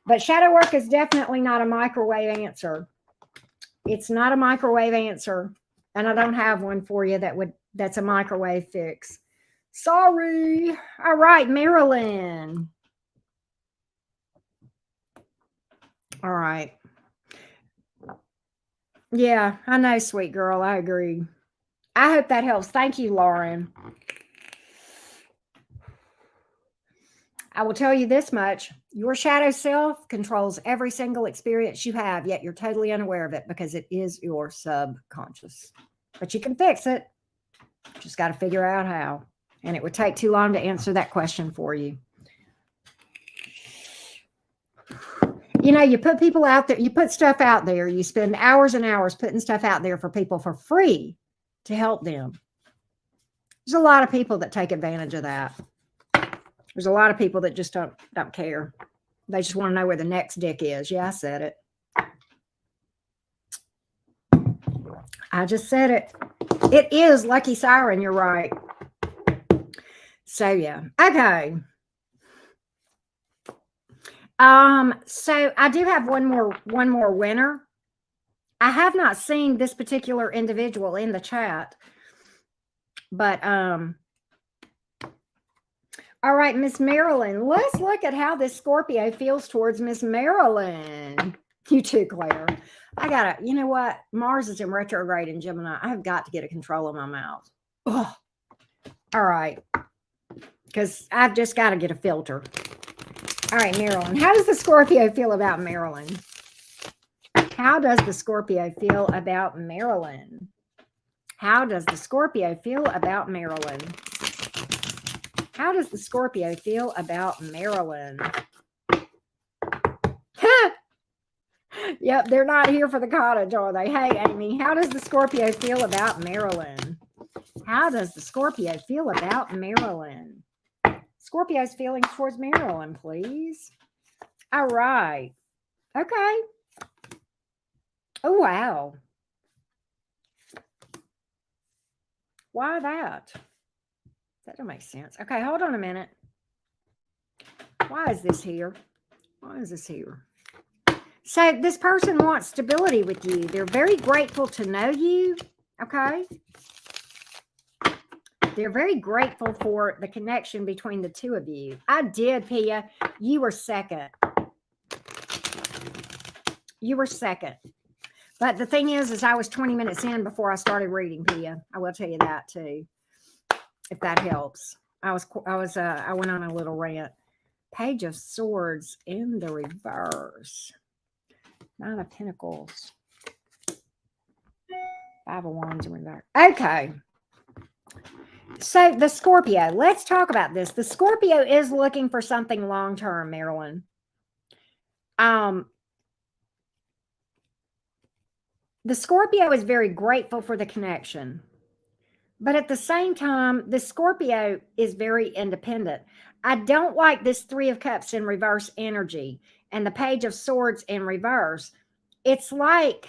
But shadow work is definitely not a microwave answer. It's not a microwave answer, and I don't have one for you that's a microwave fix. Sorry. All right, Marilyn. All right. Yeah, I know, sweet girl. I agree. I hope that helps. Thank you, Lauren. I will tell you this much. Your shadow self controls every single experience you have, yet you're totally unaware of it because it is your subconscious. But you can fix it. Just got to figure out how. And it would take too long to answer that question for you. You know, you put people out there, you put stuff out there, you spend hours and hours putting stuff out there for people for free to help them. There's a lot of people that take advantage of that. There's a lot of people that just don't care. They just want to know where the next dick is. Yeah, I said it. I just said it. It is Lucky Siren. You're right. So yeah. Okay. So I do have one more winner. I have not seen this particular individual in the chat, but all All right, Miss Marilyn. Let's look at how this Scorpio feels towards Miss Marilyn. You too, Claire. I gotta, you know what? Mars is in retrograde in Gemini. I've got to get a control of my mouth. Ugh. All right. Because I've just got to get a filter. All right, Marilyn. How does the Scorpio feel about Marilyn? How does the Scorpio feel about Marilyn? How does the Scorpio feel about Marilyn? How does the Scorpio feel about Marilyn? Yep, they're not here for the cottage, are they? Hey, Amy, how does the Scorpio feel about Marilyn? How does the Scorpio feel about Marilyn? Scorpio's feelings towards Marilyn, please. All right. Okay. Oh, wow. Why that? That don't make sense. Okay, hold on a minute. Why is this here? Why is this here? So this person wants stability with you. They're very grateful to know you. Okay. They're very grateful for the connection between the two of you. I did, Pia. You were second. You were second. But the thing is I was 20 minutes in before I started reading, Pia. I will tell you that too, if that helps. I went on a little rant. Page of Swords in the reverse. Nine of Pentacles. Five of Wands in reverse. Okay. So the Scorpio, let's talk about this. The Scorpio is looking for something long-term, Marilyn. The Scorpio is very grateful for the connection. But at the same time, the Scorpio is very independent. I don't like this Three of Cups in reverse energy and the Page of Swords in reverse. It's like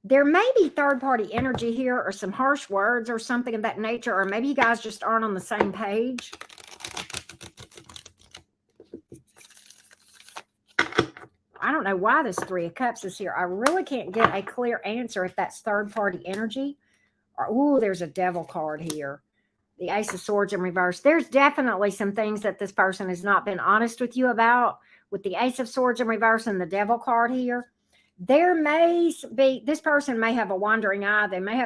there may be third-party energy here or some harsh words or something of that nature, or maybe you guys just aren't on the same page. I don't know why this Three of Cups is here. I really can't get a clear answer if that's third-party energy. Oh, there's a Devil card here. The Ace of Swords in reverse. There's definitely some things that this person has not been honest with you about. With the Ace of Swords in reverse and the Devil card here, there may be, this person may have a wandering eye. They may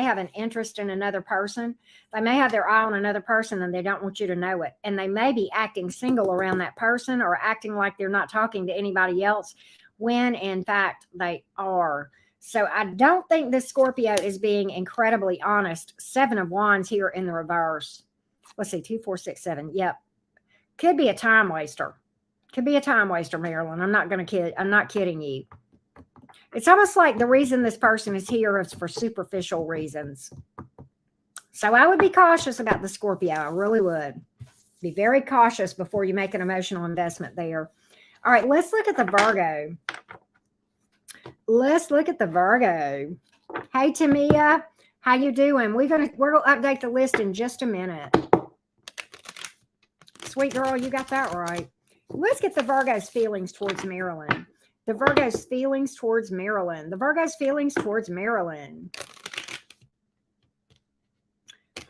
have an interest in another person. They may have their eye on another person and they don't want you to know it. And they may be acting single around that person or acting like they're not talking to anybody else when in fact they are. So I don't think this Scorpio is being incredibly honest. Seven of Wands here in the reverse. Let's see, 2, 4, 6, 7. Yep. Could be a time waster. Could be a time waster, Marilyn. I'm not kidding you. It's almost like the reason this person is here is for superficial reasons. So I would be cautious about the Scorpio. I really would. Be very cautious before you make an emotional investment there. All right, let's look at the Virgo. Let's look at the Virgo. Hey, Timia, how you doing? We're gonna update the list in just a minute. Sweet girl, you got that right. Let's get the Virgo's feelings towards Marilyn. The Virgo's feelings towards Marilyn. The Virgo's feelings towards Marilyn.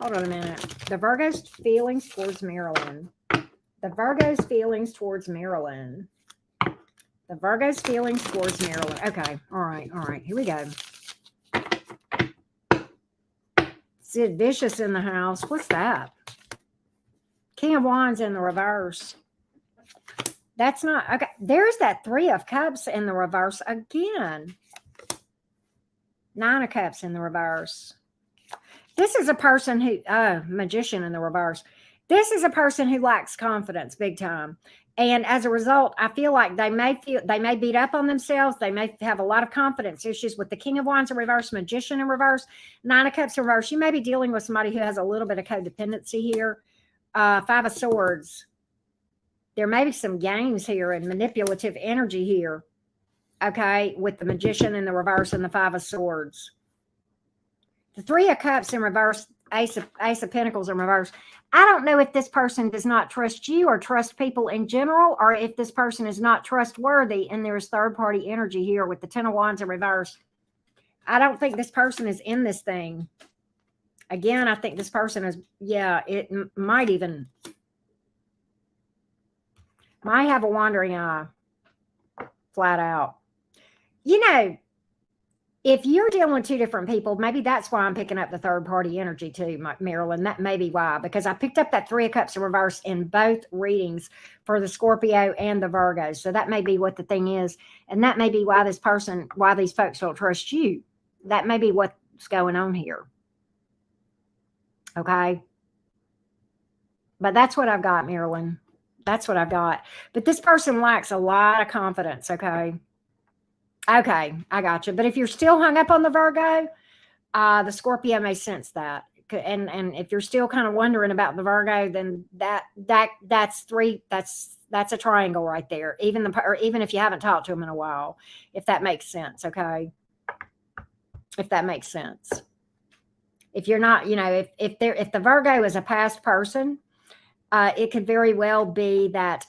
Hold on a minute. The Virgo's feelings towards Marilyn. The Virgo's feelings towards Marilyn. The Virgo's feelings towards Marilyn. Okay. All right. All right. Here we go. Sid Vicious in the house. What's that? King of Wands in the reverse. That's not okay. There's that Three of Cups in the reverse again. Nine of Cups in the reverse. This is a person who, Magician in the reverse. This is a person who lacks confidence big time. And as a result, I feel like they may beat up on themselves. They may have a lot of confidence issues with the King of Wands in reverse, Magician in reverse, Nine of Cups in reverse. You may be dealing with somebody who has a little bit of codependency here. Five of Swords. There may be some games here and manipulative energy here. Okay, with the Magician in the reverse and the Five of Swords. The Three of Cups in reverse, Ace of Pentacles in reverse. I don't know if this person does not trust you or trust people in general, or if this person is not trustworthy and there's third-party energy here with the Ten of Wands in reverse. I don't think this person is in this thing. Again, I think this person is, yeah, it might have a wandering eye, flat out. You know, if you're dealing with two different people, maybe that's why I'm picking up the third party energy too, Marilyn. That may be why, because I picked up that Three of Cups in reverse in both readings for the Scorpio and the Virgo. So that may be what the thing is. And that may be why why these folks don't trust you. That may be what's going on here. Okay. But that's what I've got, Marilyn. That's what I've got. But this person lacks a lot of confidence. Okay. Okay, I got you. But if you're still hung up on the Virgo, the Scorpio may sense that. And if you're still kind of wondering about the Virgo, then that's a triangle right there. Even if you haven't talked to them in a while, if that makes sense. Okay, if that makes sense. If you're not, if the Virgo is a past person, it could very well be that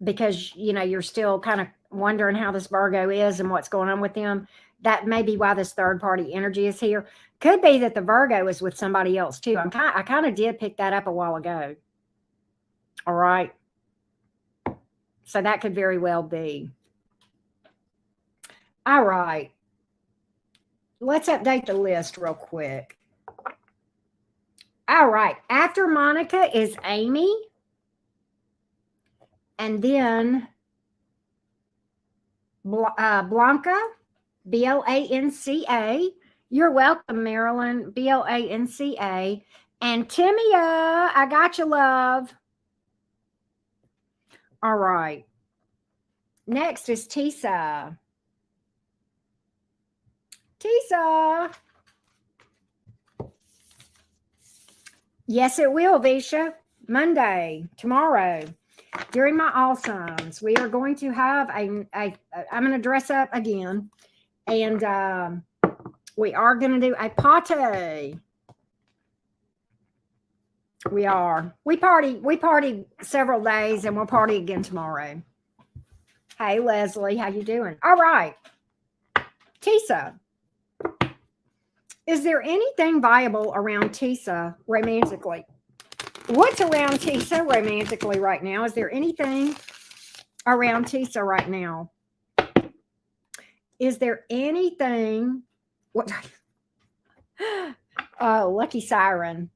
because you're still kind of wondering how this Virgo is and what's going on with them. That may be why this third party energy is here. Could be that the Virgo is with somebody else too. I kind of did pick that up a while ago. All right. So that could very well be. All right. Let's update the list real quick. All right. After Monica is Amy. And then Blanca, Blanca. You're welcome, Marilyn, Blanca. And Timia, I got you, love. All right. Next is Tisa. Tisa. Yes, it will, Visha. Monday, tomorrow. During my awesomes, we are going to have I'm going to dress up again, and we are going to do a party. We party several days, and we'll party again tomorrow. Hey, Leslie, how you doing? All right, Tisa. Is there anything viable around Tisa romantically? What's around Tisa romantically right now? Is there anything around Tisa right now? Is there anything? What? Oh, lucky Siren.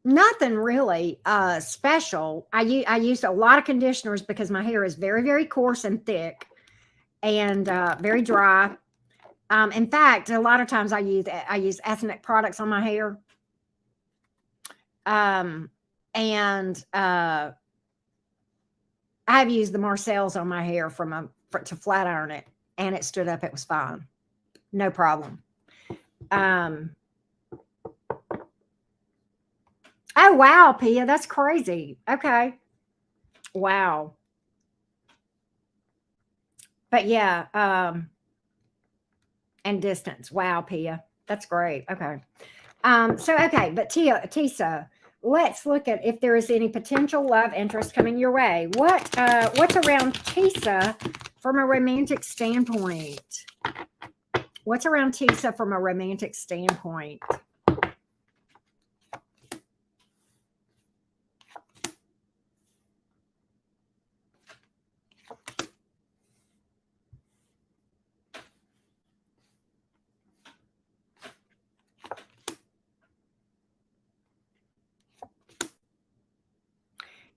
Nothing really special. I use a lot of conditioners because my hair is very, very coarse and thick and very dry. In fact, a lot of times I use ethnic products on my hair. And I've used the Marcells on my hair to flat iron it, and it stood up. It was fine. No problem. Oh, wow, Pia, that's crazy. Okay. Wow. But yeah, and distance. Wow, Pia. That's great. Okay. Okay, but Tisa, let's look at if there is any potential love interest coming your way. What's around Tisa from a romantic standpoint? What's around Tisa from a romantic standpoint?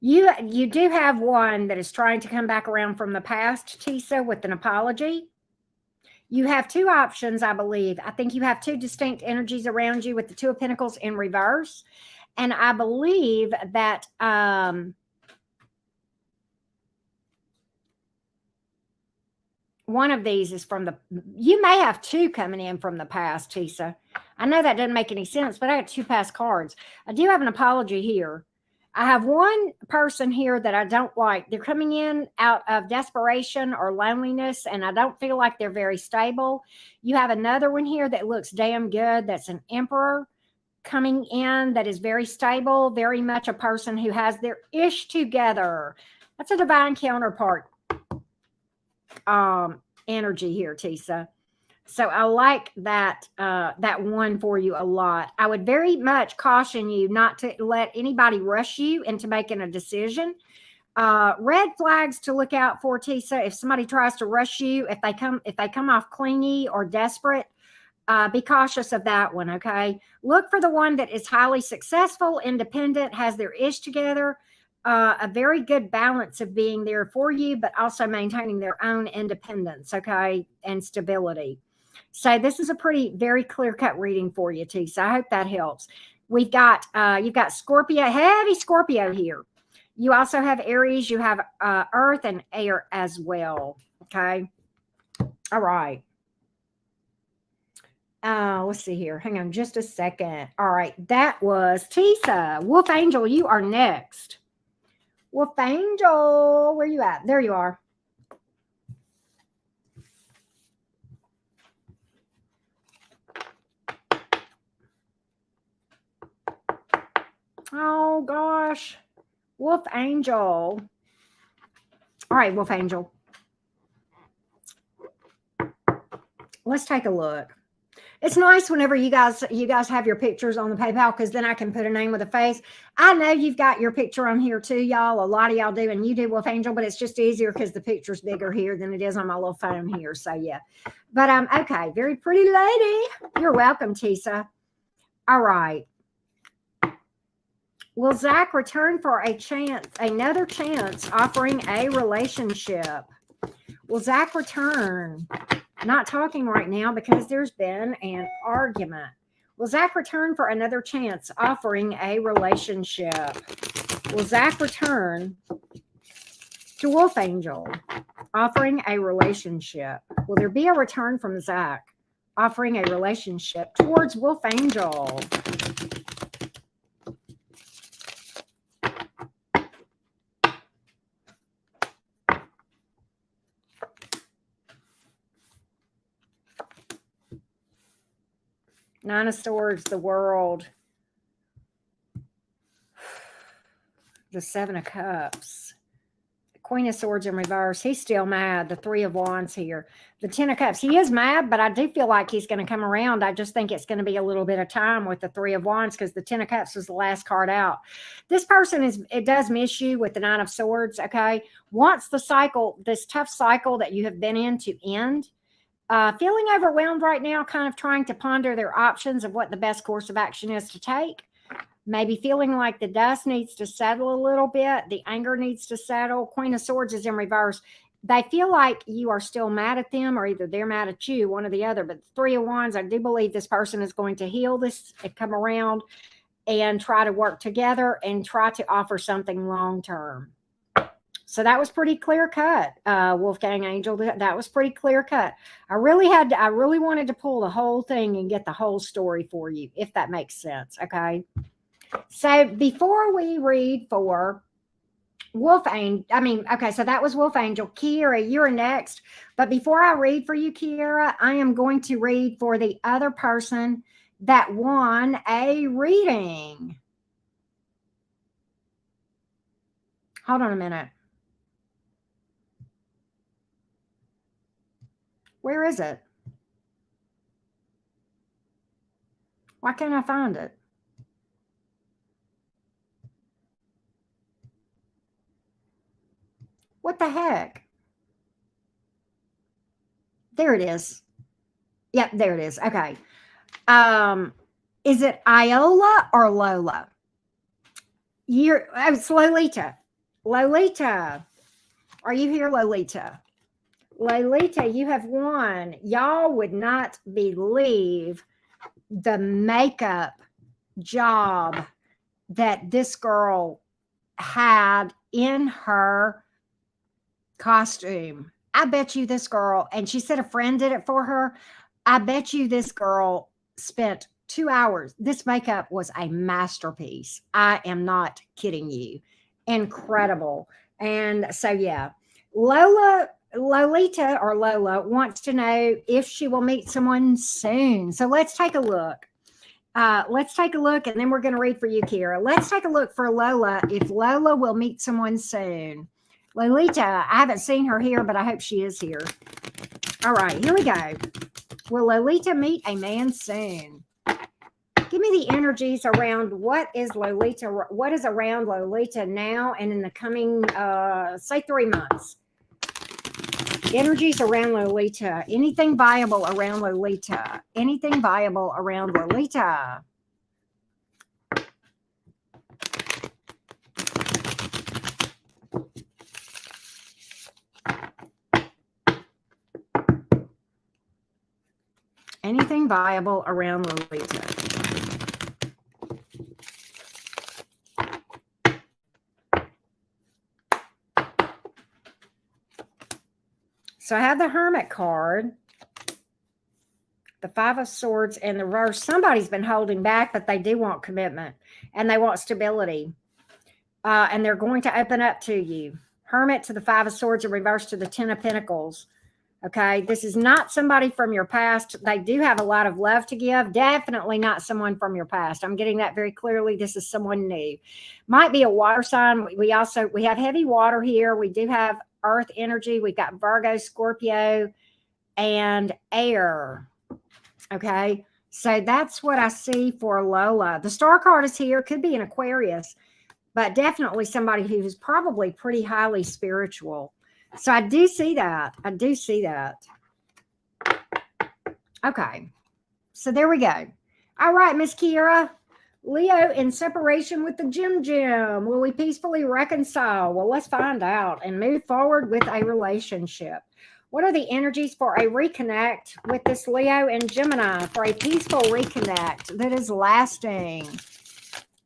You do have one that is trying to come back around from the past, Tisa, with an apology. You have two options, I believe. I think you have two distinct energies around you with the Two of Pentacles in reverse. And I believe that one of these is you may have two coming in from the past, Tisa. I know that doesn't make any sense, but I got two past cards. I do have an apology here. I have one person here that I don't like. They're coming in out of desperation or loneliness, and I don't feel like they're very stable. You have another one here that looks damn good. That's an Emperor coming in that is very stable, very much a person who has their ish together. That's a divine counterpart. energy here, Tisa. So I like that that one for you a lot. I would very much caution you not to let anybody rush you into making a decision. Red flags to look out for, Tisa. If somebody tries to rush you, if they come off clingy or desperate, be cautious of that one. Okay, look for the one that is highly successful, independent, has their ish together, a very good balance of being there for you, but also maintaining their own independence. Okay, and stability. So this is a very clear cut reading for you, Tisa. I hope that helps. We've got you've got Scorpio, heavy Scorpio here. You also have Aries. You have Earth and Air as well. Okay. All right. Let's see here. Hang on just a second. All right. That was Tisa. Wolf Angel, you are next. Wolf Angel, where you at? There you are. Oh, gosh. Wolf Angel. All right, Wolf Angel. Let's take a look. It's nice whenever you guys have your pictures on the PayPal, because then I can put a name with a face. I know you've got your picture on here too, y'all. A lot of y'all do, and you do, Wolf Angel, but it's just easier because the picture's bigger here than it is on my little phone here. So yeah. But okay, very pretty lady. You're welcome, Tisa. All right. Will Zach return for another chance, offering a relationship? Will Zach return? Not talking right now because there's been an argument. Will Zach return for another chance, offering a relationship? Will Zach return to Wolf Angel, offering a relationship? Will there be a return from Zach, offering a relationship towards Wolf Angel? Nine of Swords, the World, the Seven of Cups, the Queen of Swords in reverse. He's still mad. The Three of Wands here, the Ten of Cups. He is mad, but I do feel like he's going to come around. I just think it's going to be a little bit of time with the Three of Wands, because the Ten of Cups was the last card out. This person does miss you with the Nine of Swords. Okay, wants the cycle, this tough cycle that you have been in, to end. Feeling overwhelmed right now, kind of trying to ponder their options of what the best course of action is to take. Maybe feeling like the dust needs to settle a little bit. The anger needs to settle. Queen of Swords is in reverse. They feel like you are still mad at them, or either they're mad at you, one or the other. But the Three of Wands, I do believe this person is going to heal this and come around and try to work together and try to offer something long-term. So that was pretty clear cut, Wolfgang Angel. That was pretty clear cut. I really wanted to pull the whole thing and get the whole story for you, if that makes sense. Okay. So before we read for Wolf Angel, okay, so that was Wolf Angel. Kiera, you're next. But before I read for you, Kiera, I am going to read for the other person that won a reading. Hold on a minute. Where is it? Why can't I find it? What the heck? There it is. Yep, there it is. Okay. Is it Iola or Lola? It's Lolita. Lolita. Are you here, Lolita? Lolita, you have won. Y'all would not believe the makeup job that this girl had in her costume. I bet you this girl, and she said a friend did it for her. I bet you this girl spent 2 hours. This makeup was a masterpiece. I am not kidding you. Incredible. And so, yeah, Lolita or Lola wants to know if she will meet someone soon. So let's take a look. And then we're going to read for you, Kiera. Let's take a look for Lola, if Lola will meet someone soon. Lolita, I haven't seen her here, but I hope she is here. All right, here we go. Will Lolita meet a man soon? Give me the energies around what is around Lolita now and in the coming, say 3 months. Energies around Lolita. Anything viable around Lolita? Anything viable around Lolita? Anything viable around Lolita? So I have the Hermit card, the Five of Swords, and the reverse. Somebody's been holding back, but they do want commitment and they want stability. And they're going to open up to you. Hermit to the Five of Swords and reverse to the Ten of Pentacles. Okay, this is not somebody from your past. They do have a lot of love to give. Definitely not someone from your past. I'm getting that very clearly. This is someone new. Might be a water sign. We have heavy water here. We do have earth energy. We've got Virgo, Scorpio, and air. Okay, so that's what I see for Lola. The star card is here. Could be an Aquarius, but definitely somebody who's probably pretty highly spiritual. So I do see that. I do see that. Okay. So there we go. All right, Miss Kiera. Leo in separation with the Jim. Will we peacefully reconcile? Well, let's find out and move forward with a relationship. What are the energies for a reconnect with this Leo and Gemini, for a peaceful reconnect that is lasting?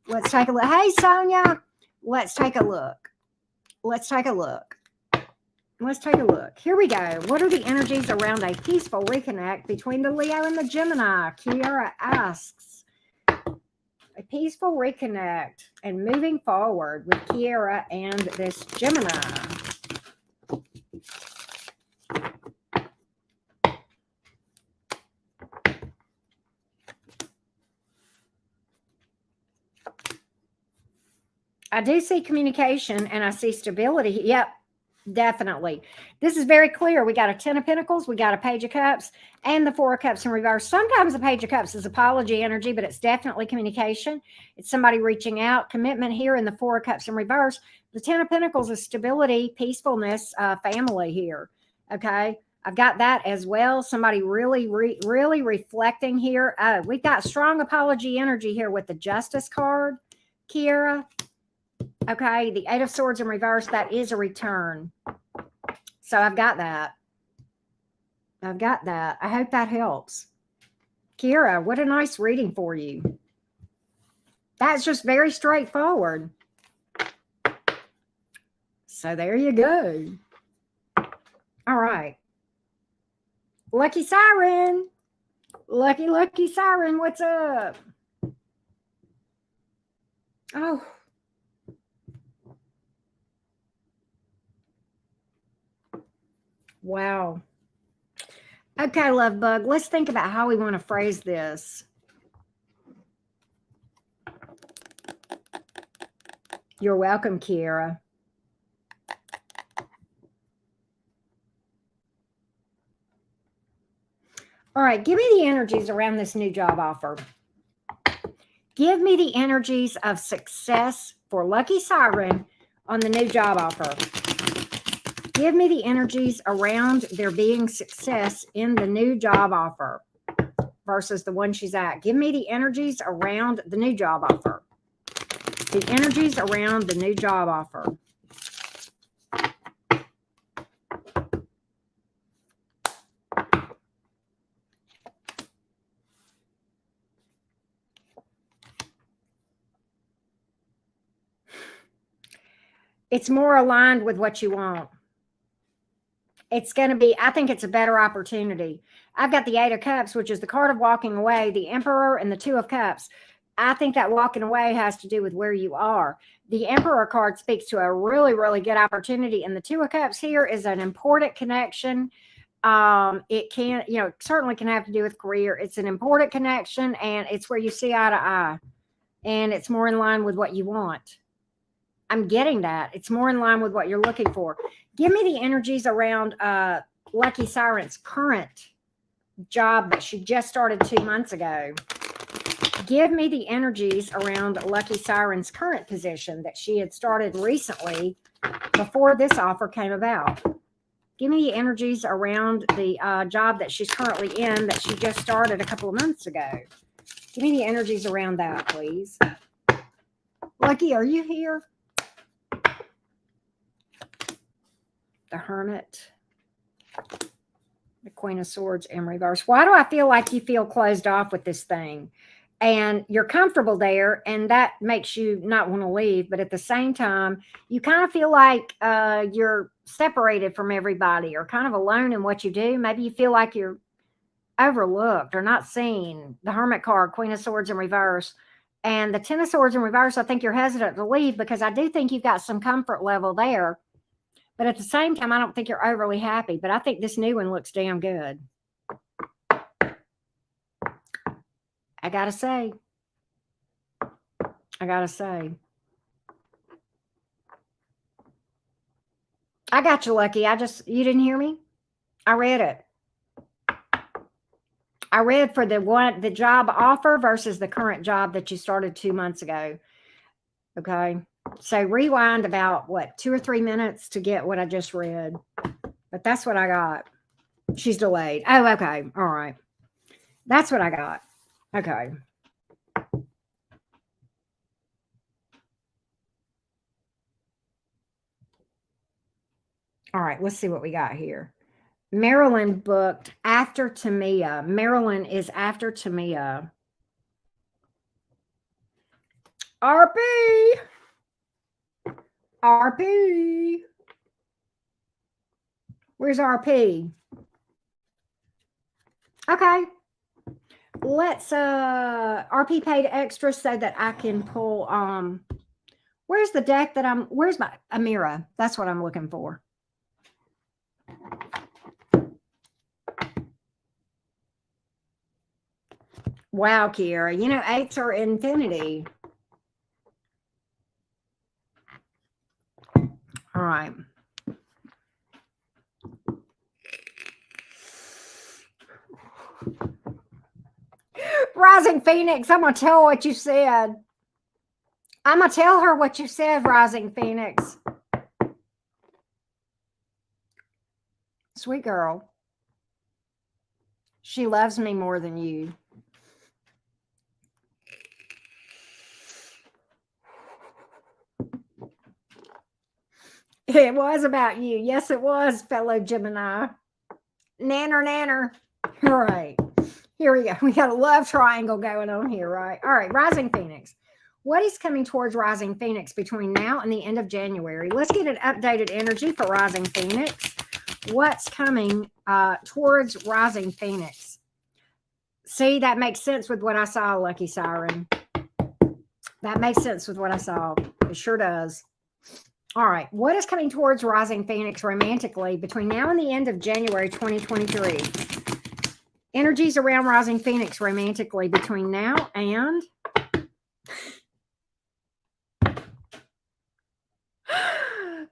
Let's take a look. Hey, Sonia. Let's take a look. Let's take a look. Let's take a look. Here we go. What are the energies around a peaceful reconnect between the Leo and the Gemini? Kiera asks. A peaceful reconnect and moving forward with Kiera and this Gemini. I do see communication and I see stability. Yep. Definitely. This is very clear. We got a 10 of Pentacles, we got a Page of Cups, and the 4 of Cups in reverse. Sometimes the Page of Cups is apology energy, but it's definitely communication. It's somebody reaching out. Commitment here in the 4 of Cups in reverse. The 10 of Pentacles is stability, peacefulness, family here. Okay. I've got that as well. Somebody really reflecting here. We've got strong apology energy here with the Justice card, Kiera. Okay, the 8 of Swords in reverse, that is a return. So I've got that. I've got that. I hope that helps. Kiera, what a nice reading for you. That's just very straightforward. So there you go. All right. Lucky Siren. Lucky Siren, what's up? Oh. Wow. Okay, love bug. Let's think about how we want to phrase this. You're welcome, Kiera. All right, give me the energies around this new job offer. Give me the energies of success for Lucky Siren on the new job offer. Give me the energies around there being success in the new job offer versus the one she's at. Give me the energies around the new job offer. The energies around the new job offer. It's more aligned with what you want. It's going to be, I think it's a better opportunity. I've got the 8 of Cups, which is the card of walking away, the Emperor, and the 2 of Cups. I think that walking away has to do with where you are. The Emperor card speaks to a really good opportunity. And the 2 of Cups here is an important connection. It can, certainly can have to do with career. It's an important connection and it's where you see eye to eye. And it's more in line with what you want. I'm getting that. It's more in line with what you're looking for. Give me the energies around Lucky Siren's current job that she just started 2 months ago. Give me the energies around Lucky Siren's current position that she had started recently before this offer came about. Give me the energies around the job that she's currently in that she just started a couple of months ago. Give me the energies around that, please. Lucky, are you here? The Hermit. The Queen of Swords in reverse. Why do I feel like you feel closed off with this thing? And you're comfortable there, and that makes you not want to leave. But at the same time, you kind of feel like you're separated from everybody or kind of alone in what you do. Maybe you feel like you're overlooked or not seen. The Hermit card, Queen of Swords in reverse. And the Ten of Swords in reverse, I think you're hesitant to leave because I do think you've got some comfort level there. But at the same time, I don't think you're overly happy. But I think this new one looks damn good. I gotta say. I got you, Lucky. You didn't hear me? I read it. I read for the job offer versus the current job that you started 2 months ago. Okay. So rewind about 2 or 3 minutes to get what I just read. But that's what I got. She's delayed. Oh, okay. All right. That's what I got. Okay. All right, let's see what we got here. Marilyn booked after Timia. Marilyn is after Timia. RP. Where's RP? Okay. Let's RP paid extra so that I can pull where's the deck that where's my Amira? That's what I'm looking for. Wow, Kiera. You know, 8s are infinity. All right. Rising Phoenix, I'm going to tell what you said. I'm going to tell her what you said, Rising Phoenix. Sweet girl. She loves me more than you. It was about you. Yes, it was, fellow Gemini. Nanner. All right. Here we go. We got a love triangle going on here, right? All right. Rising Phoenix. What is coming towards Rising Phoenix between now and the end of January? Let's get an updated energy for Rising Phoenix. What's coming towards Rising Phoenix? See, that makes sense with what I saw, Lucky Siren. That makes sense with what I saw. It sure does. All right. What is coming towards Rising Phoenix romantically between now and the end of January 2023? Energies around Rising Phoenix romantically between now and...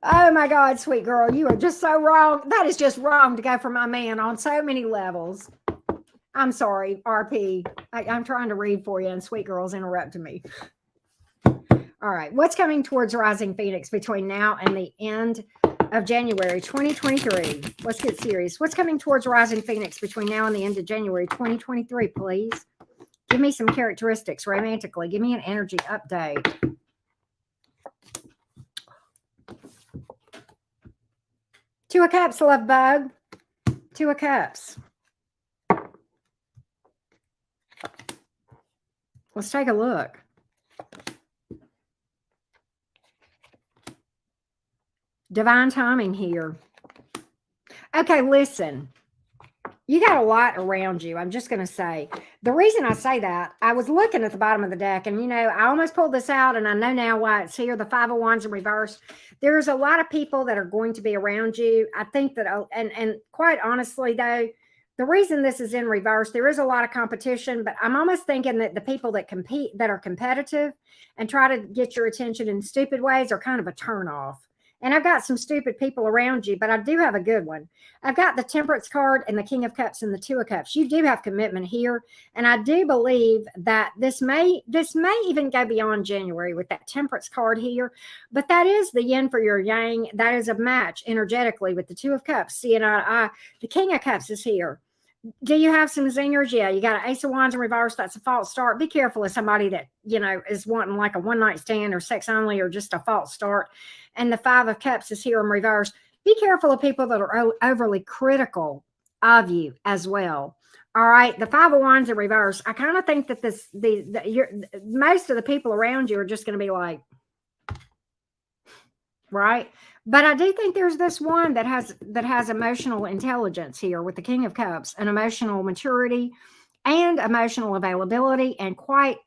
Oh my God, sweet girl. You are just so wrong. That is just wrong to go for my man on so many levels. I'm sorry, RP. I'm trying to read for you and sweet girl's interrupting me. All right. What's coming towards Rising Phoenix between now and the end of January 2023? Let's get serious. What's coming towards Rising Phoenix between now and the end of January 2023, please? Give me some characteristics romantically. Give me an energy update. Two of Cups, love bug. Two of Cups. Let's take a look. Divine timing here. Okay, listen. You got a lot around you. I'm just going to say. The reason I say that, I was looking at the bottom of the deck, and, you know, I almost pulled this out, and I know now why it's here, the Five of Wands in reverse. There's a lot of people that are going to be around you. I think that, and quite honestly, though, the reason this is in reverse, there is a lot of competition, but I'm almost thinking that the people that compete, that are competitive and try to get your attention in stupid ways, are kind of a turnoff. And I've got some stupid people around you, but I do have a good one. I've got the Temperance card and the King of Cups and the Two of Cups. You do have commitment here. And I do believe that this may even go beyond January with that Temperance card here. But that is the yin for your yang. That is a match energetically with the Two of Cups. Seeing eye to eye. The King of Cups is here. Do you have some zingers? Yeah, you got an Ace of Wands in reverse. That's a false start. Be careful of somebody that, is wanting like a one-night stand or sex only or just a false start. And the Five of Cups is here in reverse. Be careful of people that are overly critical of you as well. All right, the Five of Wands in reverse. I kind of think that most of the people around you are just going to be like, right? But I do think there's this one that has emotional intelligence here with the King of Cups, and emotional maturity and emotional availability, and quite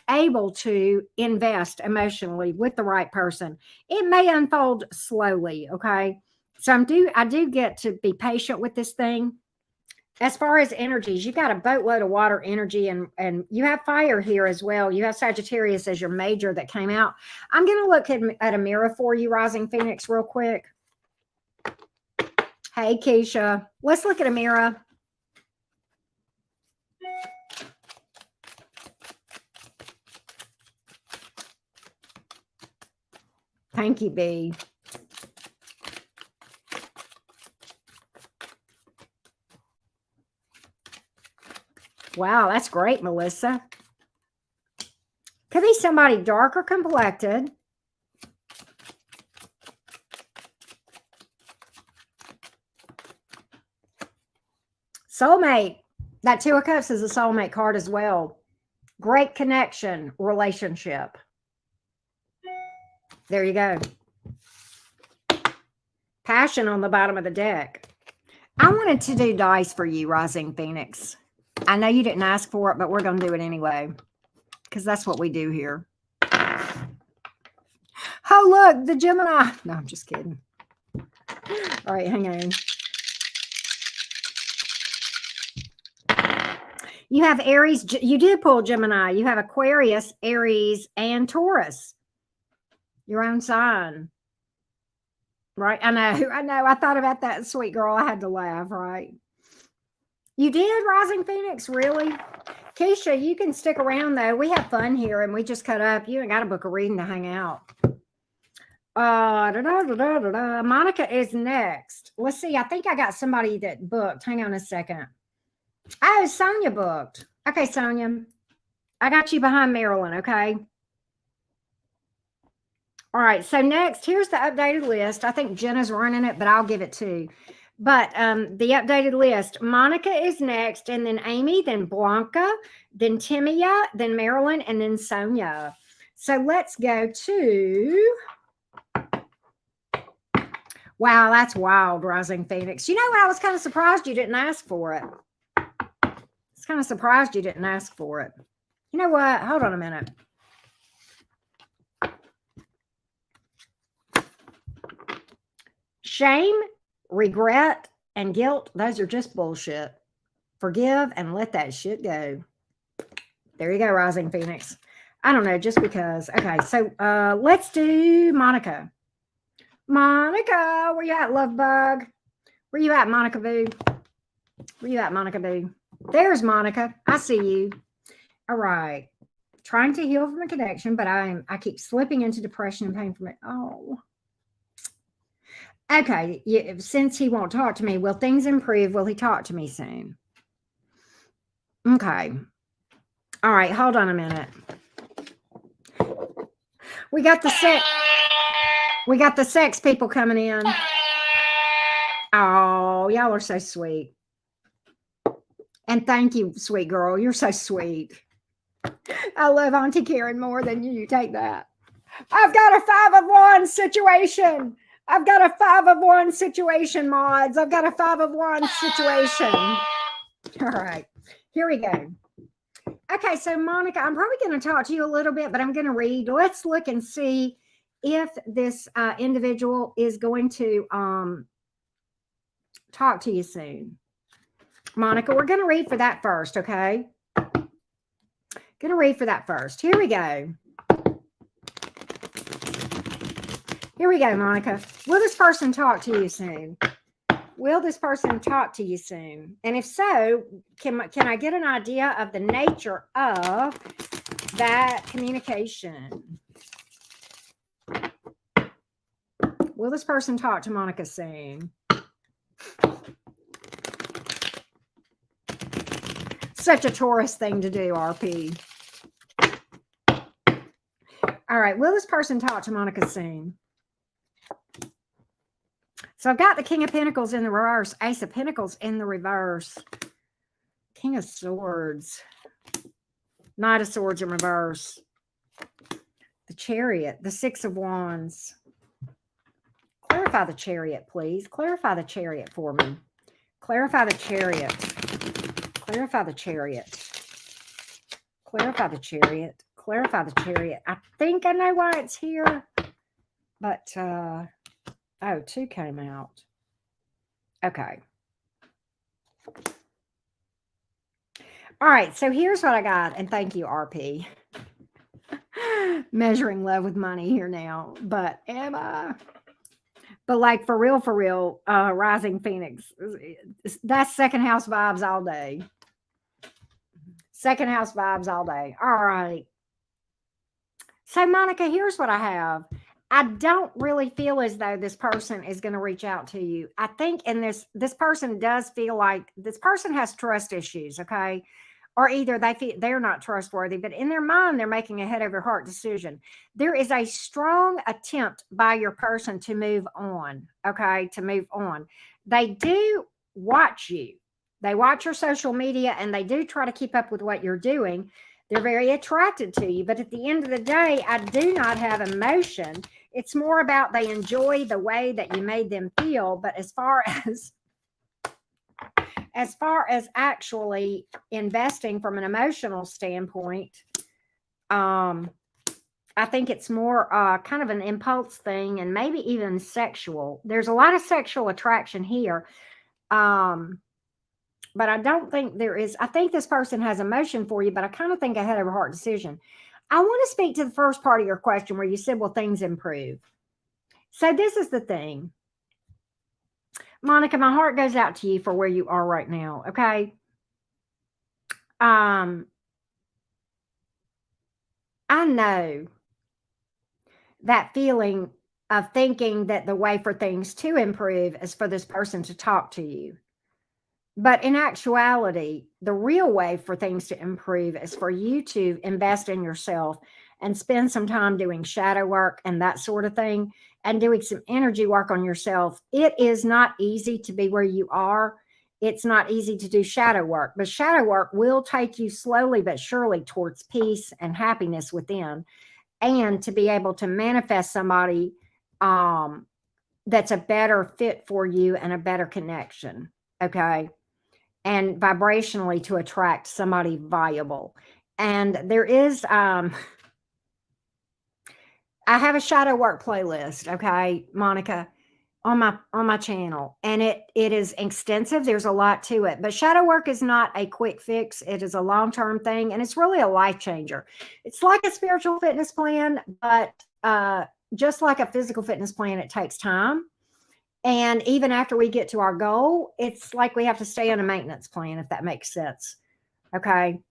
able to invest emotionally with the right person. It may unfold slowly, okay? So I do get to be patient with this thing. As far as energies, you got a boatload of water energy, and you have fire here as well. You have Sagittarius as your major that came out. I'm going to look at a mirror for you, Rising Phoenix, real quick. Hey, Keisha. Let's look at a mirror. Thank you, B. Wow, that's great, Melissa. Could be somebody darker complected. Soulmate. That Two of Cups is a soulmate card as well. Great connection, relationship. There you go. Passion on the bottom of the deck. I wanted to do dice for you, Rising Phoenix. I know you didn't ask for it, but we're going to do it anyway, because that's what we do here. Oh, look, the Gemini. No, I'm just kidding. All right, hang on. You have Aries. You did pull Gemini. You have Aquarius, Aries, and Taurus. Your own sign. Right? I know. I thought about that, sweet girl. I had to laugh, right? You did, Rising Phoenix? Really? Keisha, you can stick around, though. We have fun here, and we just cut up. You ain't got to book a reading to hang out. Monica is next. Let's see. I think I got somebody that booked. Hang on a second. Oh, Sonia booked. Okay, Sonia. I got you behind Marilyn, okay? All right, so next, here's the updated list. I think Jenna's running it, but I'll give it to. But the updated list, Monica is next, and then Amy, then Blanca, then Timia, then Marilyn, and then Sonia. So let's go to... Wow, that's wild, Rising Phoenix. You know what? I was kind of surprised you didn't ask for it. It's kind of surprised you didn't ask for it. You know what? Hold on a minute. Shame, regret, and guilt, those are just bullshit. Forgive and let that shit go. There you go, Rising Phoenix. I don't know, just because. Okay, so let's do Monica. Monica, where you at, love bug? Where you at, Monica Boo? Where you at, Monica Boo? There's Monica. I see you. All right. Trying to heal from a connection, but I keep slipping into depression and pain from it. Oh. Okay, since he won't talk to me, will things improve? Will he talk to me soon? Okay. All right, hold on a minute. We got the sex people coming in. Oh, y'all are so sweet. And thank you, sweet girl. You're so sweet. I love Auntie Karen more than you. Take that. I've got a 5 of Wands situation. I've got a 5 of Wands situation, mods. I've got a 5 of Wands situation. All right, here we go. Okay, so Monica, I'm probably going to talk to you a little bit, but I'm going to read. Let's look and see if this individual is going to talk to you soon. Monica, we're going to read for that first, okay? Going to read for that first. Here we go. Here we go, Monica. Will this person talk to you soon? Will this person talk to you soon? And if so, can I get an idea of the nature of that communication? Will this person talk to Monica soon? Such a Taurus thing to do, RP. All right. Will this person talk to Monica soon? So I've got the King of Pentacles in the reverse, Ace of Pentacles in the reverse, King of Swords, Knight of Swords in reverse, the Chariot, the Six of Wands. Clarify the Chariot, please. Clarify the Chariot for me. Clarify the Chariot. Clarify the Chariot. Clarify the Chariot. Clarify the Chariot. I think I know why it's here, but oh, 2 came out. Okay. All right. So here's what I got. And thank you, RP. Measuring love with money here now. But Emma. But like for real, Rising Phoenix. That's second house vibes all day. Second house vibes all day. All right. So Monica, here's what I have. I don't really feel as though this person is going to reach out to you. I think in this person does feel like this person has trust issues, okay? Or either they feel they're not trustworthy, but in their mind, they're making a head over heart decision. There is a strong attempt by your person to move on, okay? To move on. They do watch you. They watch your social media and they do try to keep up with what you're doing. They're very attracted to you, but at the end of the day, I do not have emotion. It's more about they enjoy the way that you made them feel. But as far as actually investing from an emotional standpoint, I think it's more kind of an impulse thing and maybe even sexual. There's a lot of sexual attraction here. But I don't think there is. I think this person has emotion for you, but I kind of think a head over heart decision. I want to speak to the first part of your question where you said, will things improve? So this is the thing. Monica, my heart goes out to you for where you are right now, okay? I know that feeling of thinking that the way for things to improve is for this person to talk to you. But in actuality, the real way for things to improve is for you to invest in yourself and spend some time doing shadow work and that sort of thing and doing some energy work on yourself. It is not easy to be where you are. It's not easy to do shadow work, but shadow work will take you slowly but surely towards peace and happiness within, and to be able to manifest somebody that's a better fit for you and a better connection. Okay. And vibrationally to attract somebody viable. And there is, I have a shadow work playlist, okay, Monica, on my channel, and it is extensive. There's a lot to it, but shadow work is not a quick fix. It is a long-term thing, and it's really a life changer. It's like a spiritual fitness plan, but just like a physical fitness plan, it takes time. And even after we get to our goal, it's like we have to stay on a maintenance plan, if that makes sense. Okay.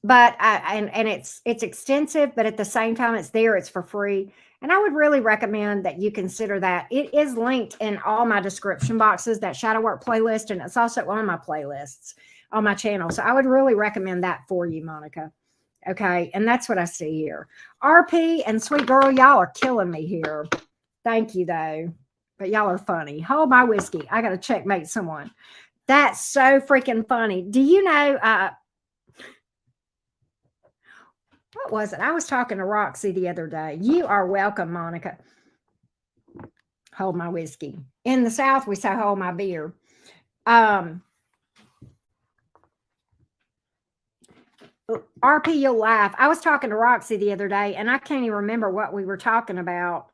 But it's extensive, but at the same time, it's there, it's for free. And I would really recommend that you consider that. It is linked in all my description boxes, that shadow work playlist, and it's also on my playlists on my channel. So I would really recommend that for you, Monica. Okay. And that's what I see here. RP and Sweet Girl, y'all are killing me here. Thank you, though. But y'all are funny. Hold my whiskey. I got to checkmate someone. That's so freaking funny. Do you know, what was it? I was talking to Roxy the other day. You are welcome, Monica. Hold my whiskey. In the South, we say hold my beer. RP, you'll laugh. I was talking to Roxy the other day, and I can't even remember what we were talking about.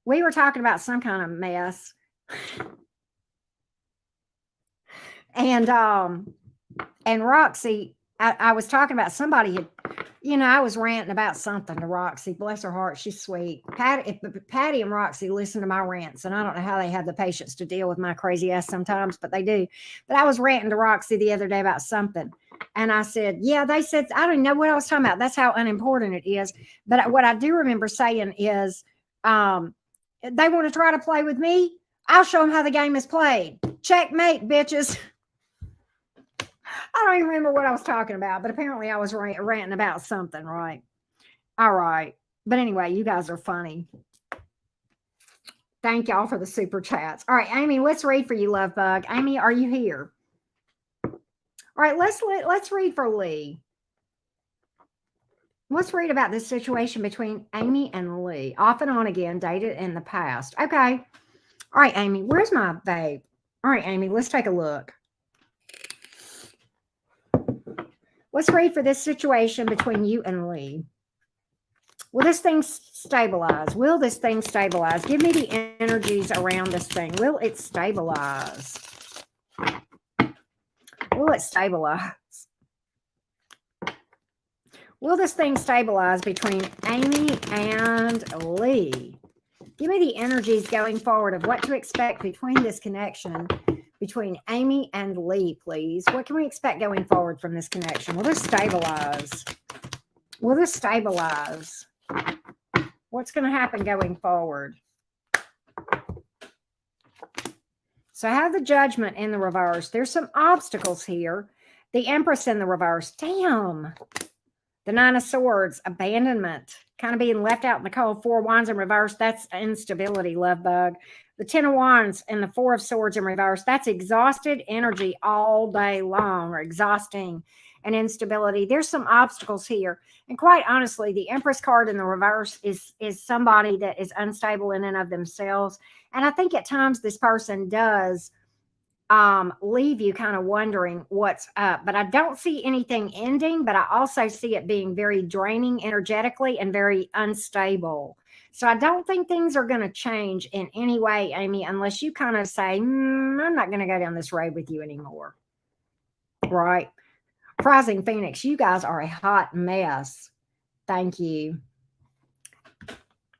We were talking about some kind of mess. And Roxy, I was talking about somebody had, I was ranting about something to Roxy. Bless her heart, she's sweet. Patty and Roxy listen to my rants, and I don't know how they have the patience to deal with my crazy ass sometimes, but they do. But I was ranting to Roxy the other day about something, and I said, "Yeah," they said, "I don't know what I was talking about. That's how unimportant it is." But what I do remember saying is, they want to try to play with me. I'll show them how the game is played. Checkmate, bitches. I don't even remember what I was talking about, but apparently I was ranting about something, right? All right. But anyway, you guys are funny. Thank y'all for the super chats. All right, Amy, let's read for you, love bug. Amy, are you here? All right, let's read for Lee. Let's read about this situation between Amy and Lee. Off and on again, dated in the past. Okay. All right, Amy, where's my babe? All right, Amy, let's take a look. Let's read for this situation between you and Lee. Will this thing stabilize? Will this thing stabilize? Give me the energies around this thing. Will it stabilize? Will it stabilize? Will this thing stabilize between Amy and Lee? Give me the energies going forward of what to expect between this connection between Amy and Lee, please. What can we expect going forward from this connection? Will this stabilize? Will this stabilize? What's going to happen going forward? So I have the Judgment in the reverse. There's some obstacles here. The Empress in the reverse. Damn. The Nine of Swords, abandonment, kind of being left out in the cold. Four of Wands in reverse. That's instability, love bug. The Ten of Wands and the Four of Swords in reverse. That's exhausted energy all day long, or exhausting and instability. There's some obstacles here. And quite honestly, the Empress card in the reverse is somebody that is unstable in and of themselves. And I think at times this person does leave you kind of wondering what's up. But I don't see anything ending, but I also see it being very draining energetically and very unstable. So I don't think things are going to change in any way, Amy, unless you kind of say, I'm not going to go down this road with you anymore. Right? Rising Phoenix, you guys are a hot mess. Thank you.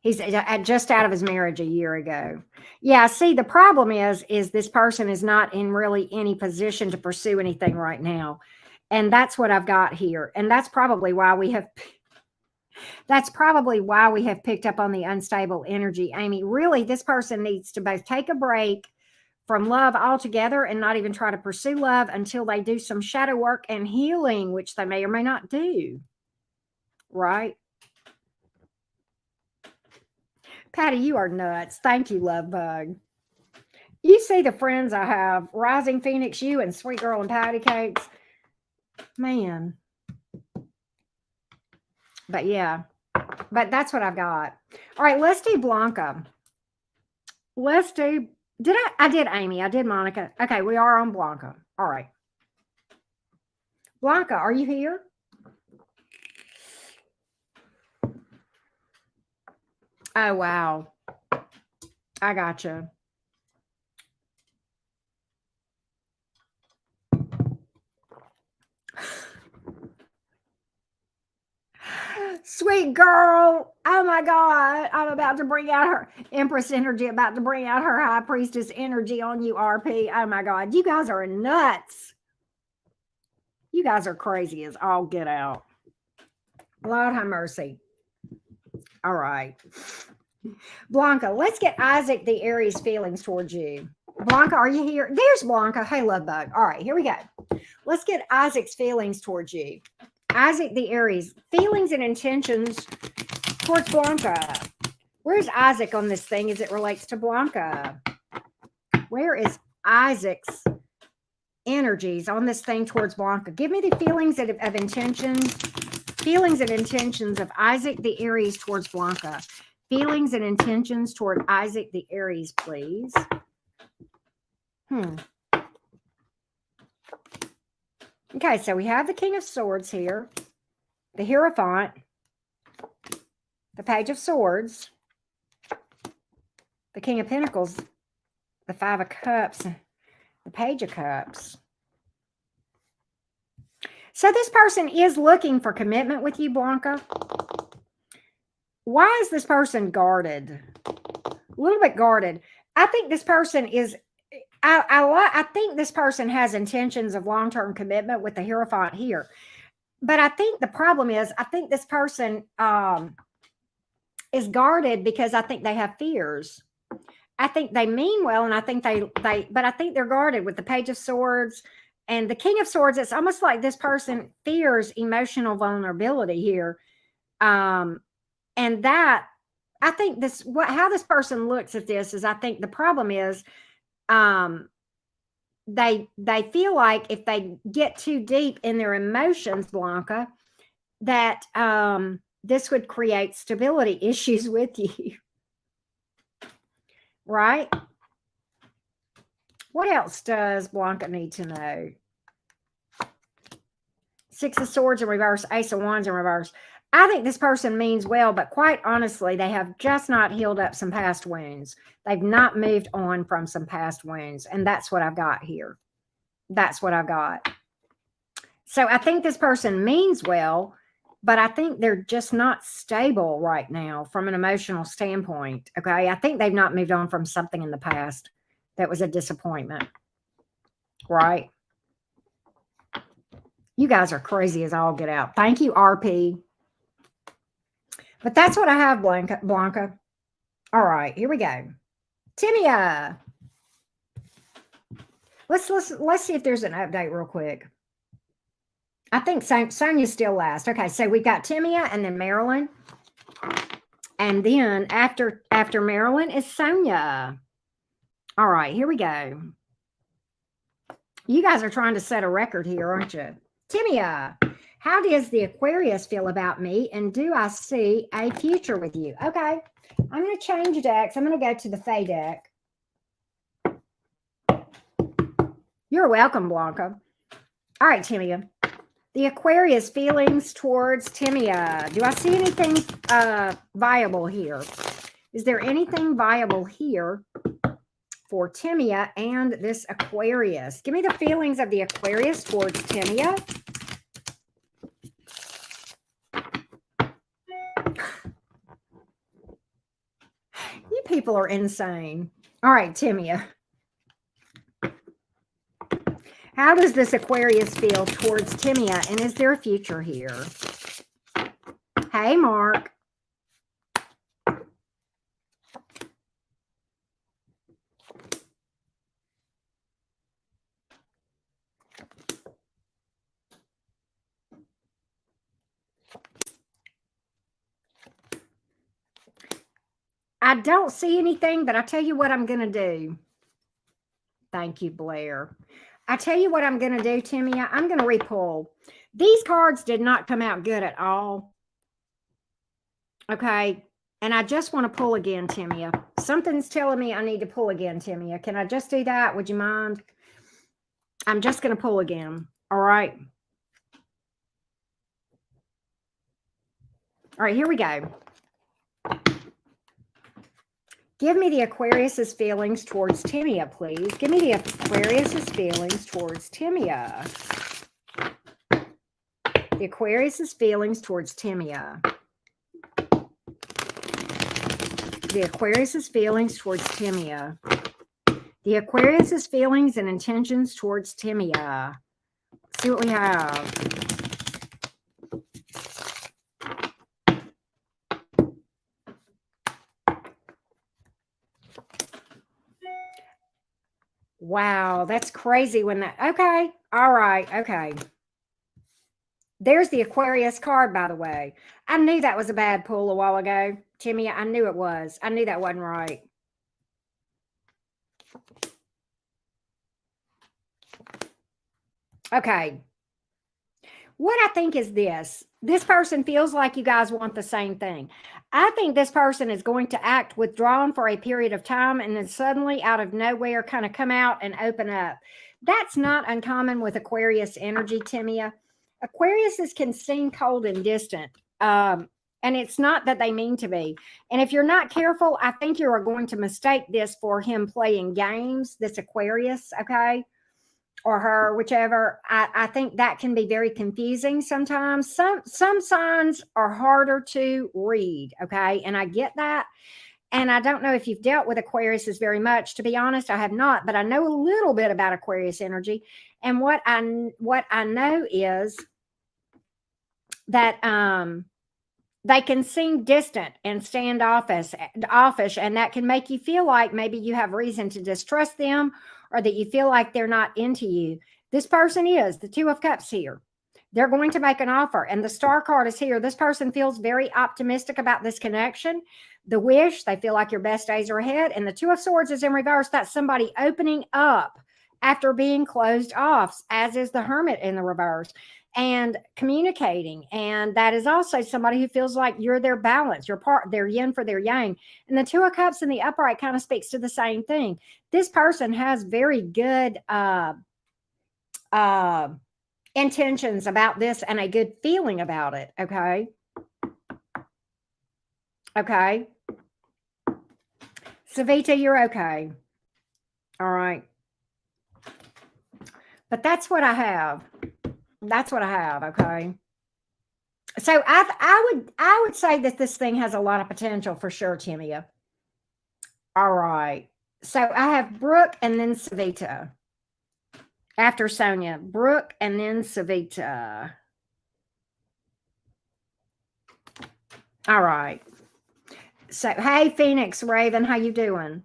He's just out of his marriage a year ago. Yeah, see, the problem is this person is not in really any position to pursue anything right now. And that's what I've got here. And that's probably why we have picked up on the unstable energy. Amy, really, this person needs to both take a break from love altogether and not even try to pursue love until they do some shadow work and healing, which they may or may not do. Right? Patty, you are nuts. Thank you, love bug. You see the friends I have, Rising Phoenix, you and Sweet Girl and Patty Cakes. Man. But yeah, but that's what I've got. All right, let's do Blanca. I did Amy. I did Monica. Okay, we are on Blanca. All right. Blanca, are you here? Oh, wow. I gotcha. Sweet girl. Oh my God. I'm about to bring out her Empress energy, about to bring out her High Priestess energy on you, RP. Oh my God. You guys are nuts. You guys are crazy as all get out. Lord have mercy. All right. Blanca, let's get Isaac the Aries feelings towards you. Blanca, are you here? There's Blanca. Hey, love bug. All right, here we go. Let's get Isaac's feelings towards you. Isaac the Aries, feelings and intentions towards Blanca. Where's Isaac on this thing as it relates to Blanca? Where is Isaac's energies on this thing towards Blanca? Give me the feelings of intentions, feelings and intentions of Isaac the Aries towards Blanca. Feelings and intentions toward Isaac the Aries, please. Okay, so we have the King of Swords here, the Hierophant, the Page of Swords, the King of Pentacles, the Five of Cups, the Page of Cups. So this person is looking for commitment with you, Blanca. Why is this person guarded? A little bit guarded. I think this person is, I think this person has intentions of long-term commitment with the Hierophant here. But I think the problem is, I think this person is guarded because I think they have fears. I think they mean well, and I think but I think they're guarded with the Page of Swords and the King of Swords. It's almost like this person fears emotional vulnerability here. And that, I think how this person looks at this is, I think the problem is, they feel like if they get too deep in their emotions, Blanca, that this would create stability issues with you. Right? What else does Blanca need to know? Six of Swords in reverse, Ace of Wands in reverse. I think this person means well, but quite honestly, they have just not healed up some past wounds. They've not moved on from some past wounds. And that's what I've got here. That's what I've got. So I think this person means well, but I think they're just not stable right now from an emotional standpoint. Okay. I think they've not moved on from something in the past that was a disappointment. Right. You guys are crazy as all get out. Thank you, RP. But that's what I have, Blanca. All right, here we go. Timia. Let's see if there's an update real quick. I think Sonia's still last. Okay, so we've got Timia and then Marilyn. And then after Marilyn is Sonia. All right, here we go. You guys are trying to set a record here, aren't you? Timia, how does the Aquarius feel about me? And do I see a future with you? Okay, I'm going to change decks. I'm going to go to the Fae deck. You're welcome, Blanca. All right, Timia. The Aquarius feelings towards Timia. Do I see anything viable here? Is there anything viable here for Timia and this Aquarius? Give me the feelings of the Aquarius towards Timia. You people are insane. All right, Timia. How does this Aquarius feel towards Timia, and is there a future here? Hey, Mark. I don't see anything, but I tell you what I'm going to do. Thank you, Blair. I tell you what I'm going to do, Timia. I'm going to repull. These cards did not come out good at all. Okay. And I just want to pull again, Timia. Something's telling me I need to pull again, Timia. Can I just do that? Would you mind? I'm just going to pull again. All right. All right, here we go. Give me the Aquarius's feelings towards Timia, please. Give me the Aquarius's feelings towards Timia. The Aquarius's feelings towards Timia. The Aquarius's feelings towards Timia. The Aquarius's feelings and intentions towards Timia. Let's see what we have. Wow, that's crazy when that, okay, all right, okay. There's the Aquarius card, by the way. I knew that was a bad pull a while ago, Timmy. I knew it was. I knew that wasn't right. Okay. What I think is this. This person feels like you guys want the same thing. I think this person is going to act withdrawn for a period of time and then suddenly out of nowhere kind of come out and open up. That's not uncommon with Aquarius energy, Timia. Aquariuses can seem cold and distant. And it's not that they mean to be. And if you're not careful, I think you are going to mistake this for him playing games, this Aquarius, okay? or her, whichever. I think that can be very confusing sometimes. Some signs are harder to read, okay? And I get that. And I don't know if you've dealt with Aquariuses very much. To be honest, I have not, but I know a little bit about Aquarius energy. And what I know is that they can seem distant and standoffish, and that can make you feel like maybe you have reason to distrust them, or that you feel like they're not into you. This person is the Two of Cups here. They're going to make an offer, and the Star card is here. This person feels very optimistic about this connection. The Wish, they feel like your best days are ahead, and the Two of Swords is in reverse. That's somebody opening up after being closed off, as is the Hermit in the reverse, and communicating. And that is also somebody who feels like you're their balance, your part, their yin for their yang. And the Two of Cups in the upright kind of speaks to the same thing. This person has very good intentions about this and a good feeling about it. Okay. Okay. Savita, you're okay. All right. But that's what I have. That's what I have. Okay. So I would say that this thing has a lot of potential for sure, Timia. All right. So I have Brooke and then Savita. After Sonia, Brooke and then Savita. All right. So hey, Phoenix Raven, how you doing?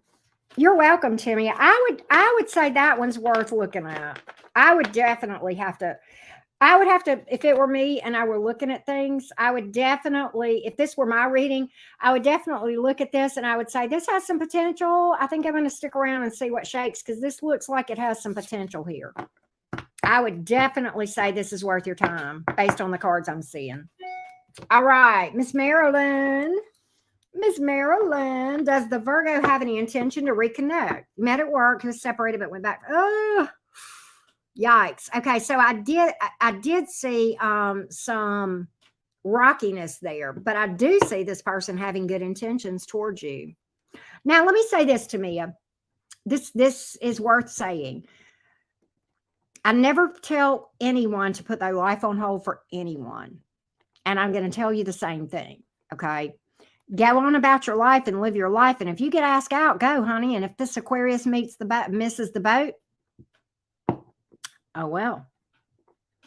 You're welcome, Timmy. I would say that one's worth looking at. I would definitely have to. I would have to, if it were me and I were looking at things, I would definitely, if this were my reading, I would definitely look at this and I would say, this has some potential. I think I'm going to stick around and see what shakes, because this looks like it has some potential here. I would definitely say this is worth your time based on the cards I'm seeing. All right, Miss Marilyn. Miss Marilyn, does the Virgo have any intention to reconnect? Met at work, has separated, but went back. Oh, yikes. Okay, so I did see some rockiness there, but I do see this person having good intentions towards you. Now, let me say this to Mia. This is worth saying. I never tell anyone to put their life on hold for anyone. And I'm going to tell you the same thing. Okay. Go on about your life and live your life. And if you get asked out, go, honey. And if this Aquarius misses the boat, oh, well.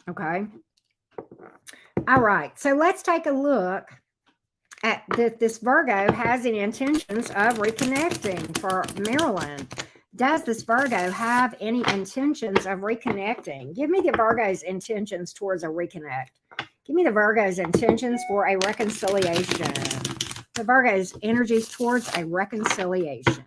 Okay. All right. So let's take a look at this Virgo has any intentions of reconnecting for Marilyn. Does this Virgo have any intentions of reconnecting? Give me the Virgo's intentions towards a reconnect. Give me the Virgo's intentions for a reconciliation. The Virgo's energies towards a reconciliation.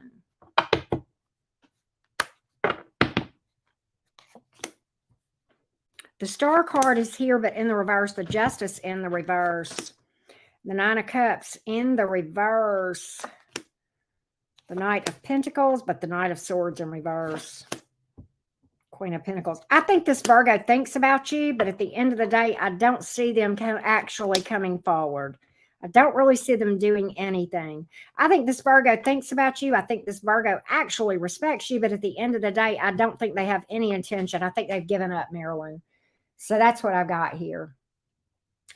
The Star card is here, but in the reverse. The Justice in the reverse. The Nine of Cups in the reverse. The Knight of Pentacles, but the Knight of Swords in reverse. Queen of Pentacles. I think this Virgo thinks about you, but at the end of the day, I don't see them actually coming forward. I don't really see them doing anything. I think this Virgo thinks about you. I think this Virgo actually respects you, but at the end of the day, I don't think they have any intention. I think they've given up, Marilyn. So that's what I've got here.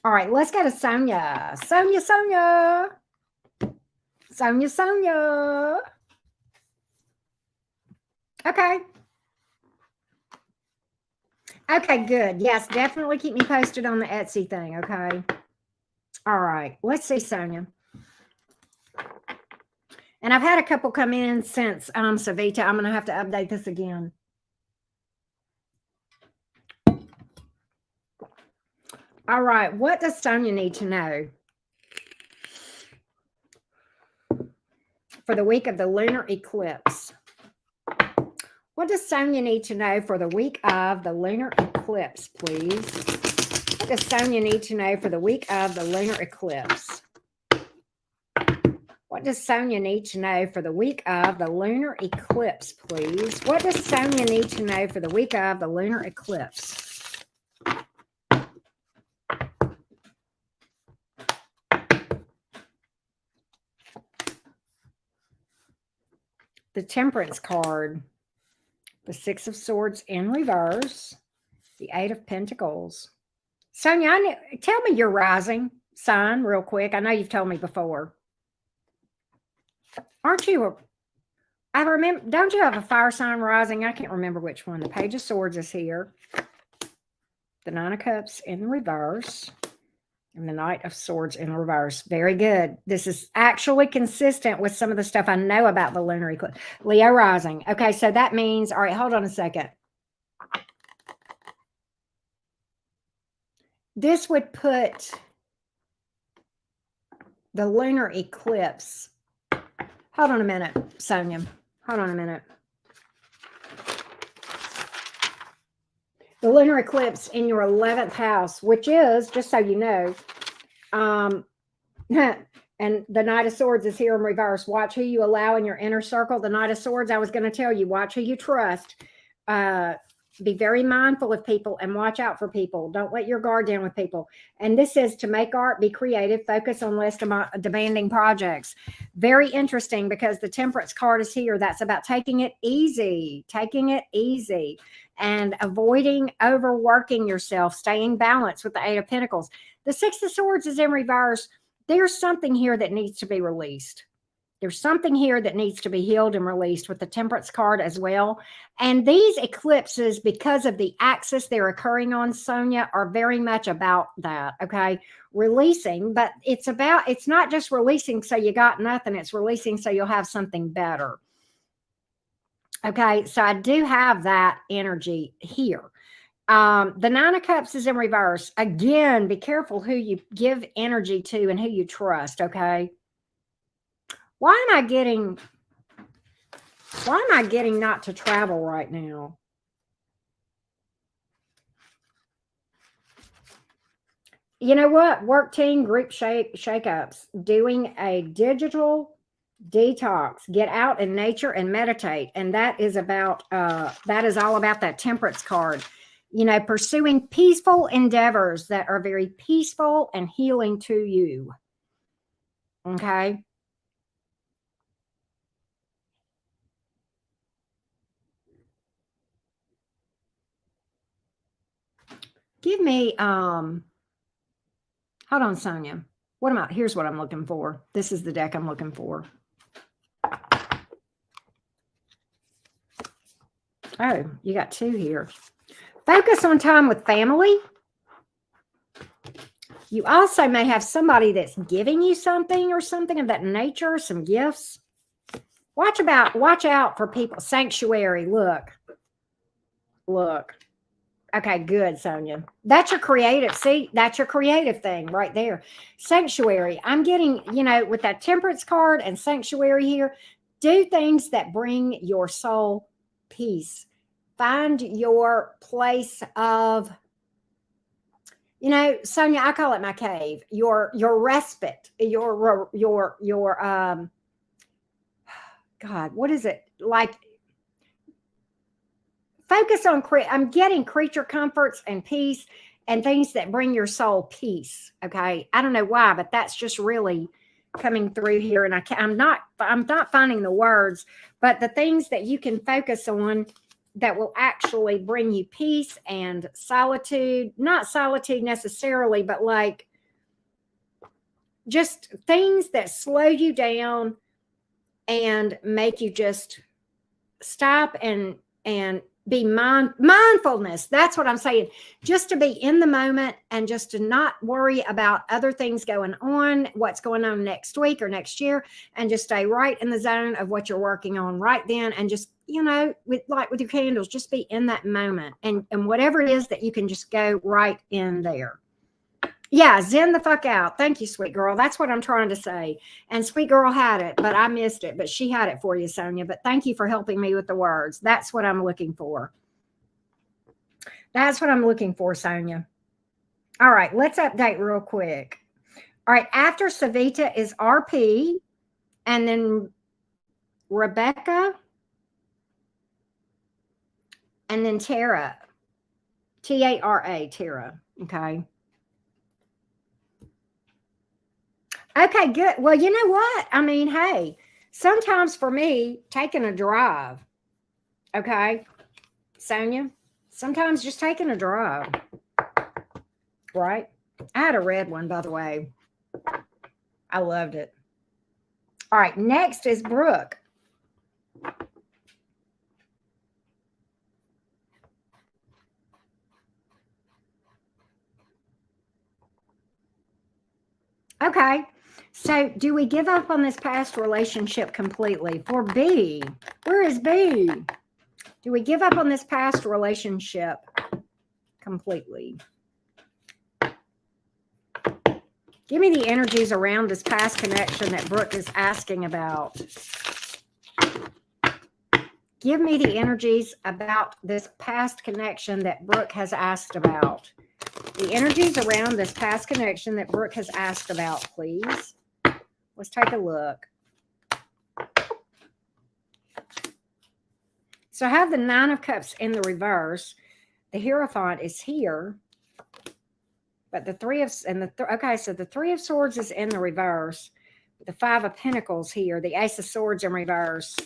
All right, let's go to Sonia. Sonia. Sonia. Okay. Okay, good. Yes, definitely keep me posted on the Etsy thing, okay? All right, let's see, Sonia. And I've had a couple come in since Savita. I'm going to have to update this again. All right, what does Sonia need to know for the week of the lunar eclipse? What does Sonia need to know for the week of the lunar eclipse, please? What does Sonia need to know for the week of the lunar eclipse? What does Sonia need to know for the week of the lunar eclipse, please? What does Sonia need to know for the week of the lunar eclipse? The Temperance card. the Six of Swords in reverse, the Eight of Pentacles. Sonia, tell me your rising sign real quick. I know you've told me before. Aren't you I remember, don't you have a fire sign rising? I can't remember which one. The Page of Swords is here. The Nine of Cups in reverse. And the Knight of Swords in reverse. Very good. This is actually consistent with some of the stuff I know about the lunar eclipse. Leo rising. Okay, so that means, all right, hold on a second. This would put the lunar eclipse. Hold on a minute, Sonia. Hold on a minute. The lunar eclipse in your 11th house, which is, just so you know, and the Knight of Swords is here in reverse. Watch who you allow in your inner circle. The Knight of Swords, I was going to tell you, watch who you trust. Be very mindful of people and watch out for people. Don't let your guard down with people. And this is to make art, be creative, focus on less demanding projects. Very interesting because the Temperance card is here. That's about taking it easy, and avoiding overworking yourself, staying balanced with the Eight of Pentacles. The Six of Swords is in reverse. There's something here that needs to be released. There's something here that needs to be healed and released with the Temperance card as well. And these eclipses, because of the axis they're occurring on, Sonia, are very much about that, okay? Releasing, but it's not just releasing so you got nothing. It's releasing so you'll have something better. Okay, so I do have that energy here. The Nine of Cups is in reverse. Again, be careful who you give energy to and who you trust, okay? Why am I getting not to travel right now? You know what? Work team, group shakeups, doing a digital detox, get out in nature and meditate. And that is about, that is all about that Temperance card. You know, pursuing peaceful endeavors that are very peaceful and healing to you. Okay. Give me, hold on, Sonia. Here's what I'm looking for. This is the deck I'm looking for. Oh, you got two here. Focus on time with family. You also may have somebody that's giving you something or something of that nature, some gifts. Watch out for people. Sanctuary, look. Okay, good, Sonia. That's your creative. See, that's your creative thing right there. Sanctuary. I'm getting, you know, with that Temperance card and Sanctuary here, do things that bring your soul peace. Find your place of, you know, Sonia, I call it my cave. Your respite. God, what is it? Like, focus on, I'm getting creature comforts and peace and things that bring your soul peace. Okay. I don't know why, but that's just really coming through here. And I'm not finding the words, but the things that you can focus on that will actually bring you peace and solitude, not solitude necessarily, but like just things that slow you down and make you just stop and be mindfulness. That's what I'm saying. Just to be in the moment and just to not worry about other things going on, what's going on next week or next year, and just stay right in the zone of what you're working on right then. And just, you know, with your candles, just be in that moment and whatever it is that you can just go right in there. Yeah, zen the fuck out. Thank you, sweet girl. That's what I'm trying to say. And sweet girl had it, but I missed it. But she had it for you, Sonia. But thank you for helping me with the words. That's what I'm looking for. That's what I'm looking for, Sonia. All right, let's update real quick. All right, after Savita is RP, and then Rebecca, and then Tara, Tara, Tara. Okay. Okay, good. Well, you know what? I mean, hey, sometimes for me, taking a drive, okay, Sonia, sometimes just taking a drive, right? I had a red one, by the way. I loved it. All right, next is Brooke. Okay, so do we give up on this past relationship completely? For B, where is B? Do we give up on this past relationship completely? Give me the energies around this past connection that Brooke is asking about. Give me the energies about this past connection that Brooke has asked about. The energies around this past connection that Brooke has asked about, please. Let's take a look. So I have the Nine of Cups in the reverse. The Hierophant is here. But the Three of, okay, so the Three of Swords is in the reverse. The Five of Pentacles here. The Ace of Swords in reverse.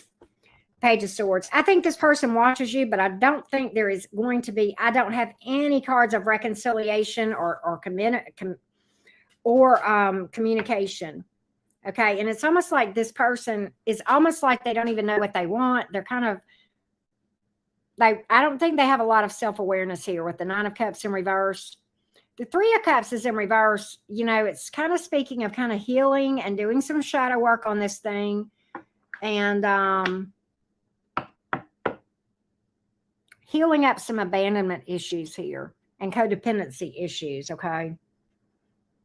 Page of Swords. I think this person watches you, but I don't think there is going to be, I don't have any cards of reconciliation or communication. Okay. And it's almost like this person is almost like they don't even know what they want. They're kind of, I don't think they have a lot of self-awareness here with the Nine of Cups in reverse. The Three of Cups is in reverse. You know, it's kind of speaking of kind of healing and doing some shadow work on this thing. And, healing up some abandonment issues here and codependency issues, okay?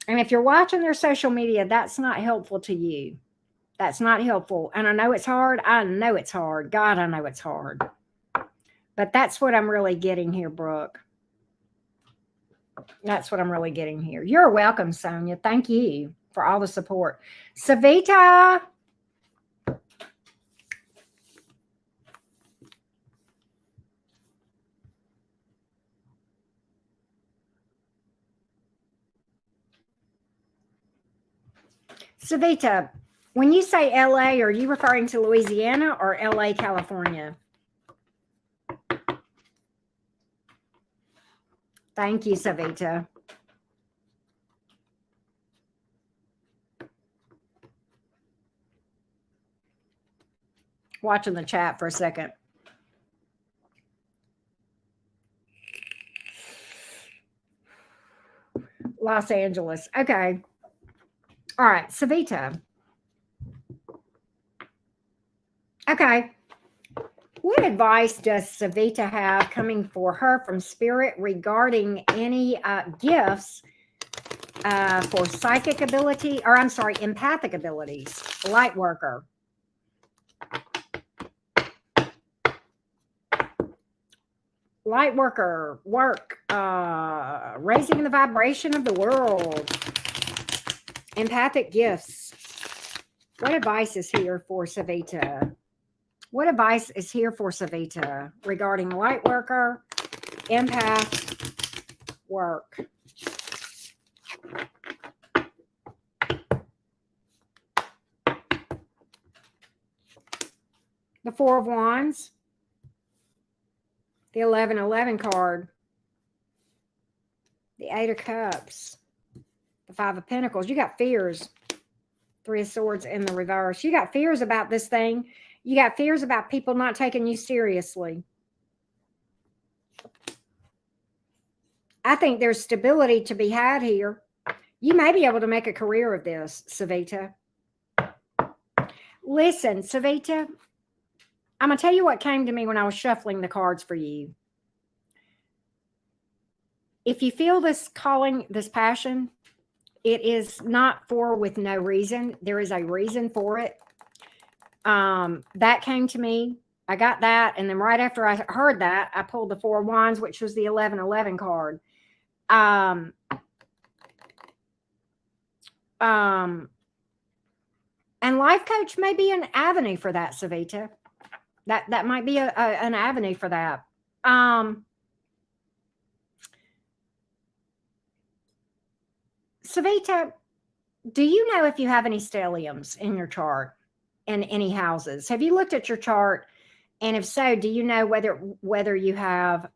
And if you're watching their social media, that's not helpful to you. That's not helpful. And I know it's hard. I know it's hard. God, I know it's hard. But that's what I'm really getting here, Brooke. That's what I'm really getting here. You're welcome, Sonia. Thank you for all the support. Savita. Savita, when you say LA, are you referring to Louisiana or LA, California? Thank you, Savita. Watching the chat for a second. Los Angeles. Okay. All right, Savita. Okay. What advice does Savita have coming for her from Spirit regarding any gifts for psychic ability, or I'm sorry, empathic abilities, light worker? Light worker, work, raising the vibration of the world, empathic gifts. What advice is here for Savita? What advice is here for Savita regarding light worker, empath, work? The Four of Wands. The 1111 card. The Eight of Cups. The Five of Pentacles. You got fears. Three of Swords in the reverse. You got fears about this thing. You got fears about people not taking you seriously. I think there's stability to be had here. You may be able to make a career of this, Savita. Listen, Savita, I'm going to tell you what came to me when I was shuffling the cards for you. If you feel this calling, this passion, it is not for with no reason. There is a reason for it. That came to me. I got that. And then right after I heard that, I pulled the Four of Wands, which was the 1111 card. And life coach may be an avenue for that, Savita. That might be an avenue for that. Savita, do you know if you have any stelliums in your chart, in any houses? Have you looked at your chart And if so, do you know whether you have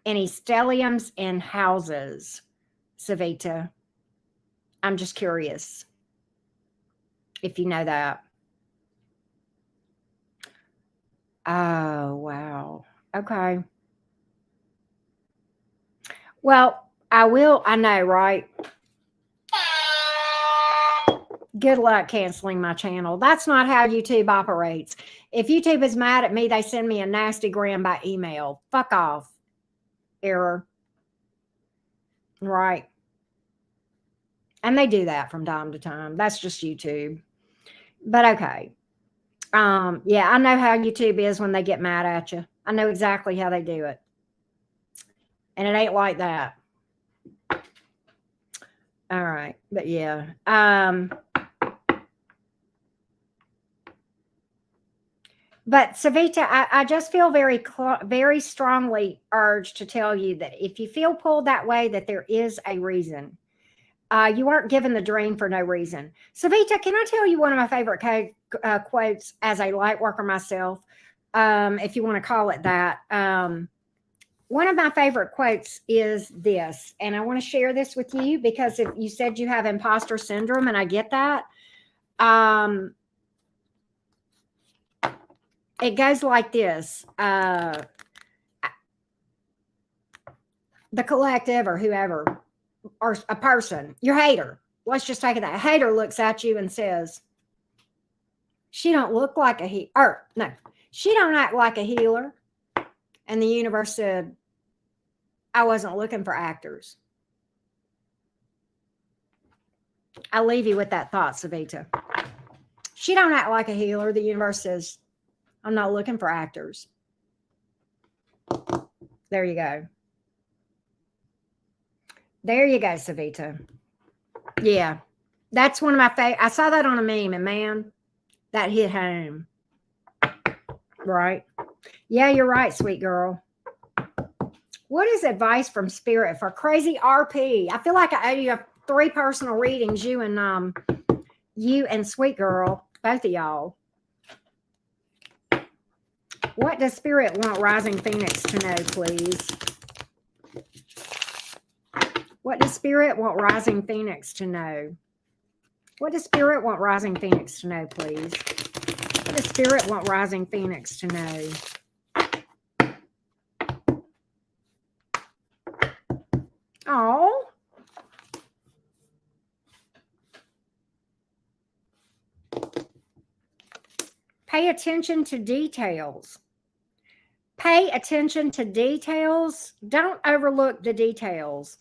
any stelliums in houses, Savita? I'm just curious if you know that. Oh, wow. Okay. Well, I know, right? Good luck canceling my channel. That's not how YouTube operates. If YouTube is mad at me, they send me a nasty gram by email. Fuck off. Error. Right. And they do that from time to time. That's just YouTube. But okay. Yeah, I know how YouTube is when they get mad at you. I know exactly how they do it. And it ain't like that. All right. But yeah. But Savita, I just feel very strongly urged to tell you that if you feel pulled that way, that there is a reason. You weren't given the dream for no reason. Savita, can I tell you one of my favorite quotes as a light worker myself, if you want to call it that? One of my favorite quotes is this, and I want to share this with you because if you said you have imposter syndrome, and I get that. It goes like this. The collective or whoever, or a person, your hater, let's just take it that. A hater looks at you and says, she don't look like a healer. No, she don't act like a healer. And the universe said, I wasn't looking for actors. I'll leave you with that thought, Savita. She don't act like a healer. The universe says, I'm not looking for actors. There you go. There you go, Savita. Yeah. That's one of my favorite. I saw that on a meme, and man, that hit home. Right? Yeah, you're right, sweet girl. What is advice from Spirit for crazy RP? I feel like I owe you 3 personal readings, you and sweet girl, both of y'all. What does Spirit want Rising Phoenix to know, please? What does Spirit want Rising Phoenix to know? What does Spirit want Rising Phoenix to know, please? What does Spirit want Rising Phoenix to know? Oh. Pay attention to details. Pay attention to details. Don't overlook the details.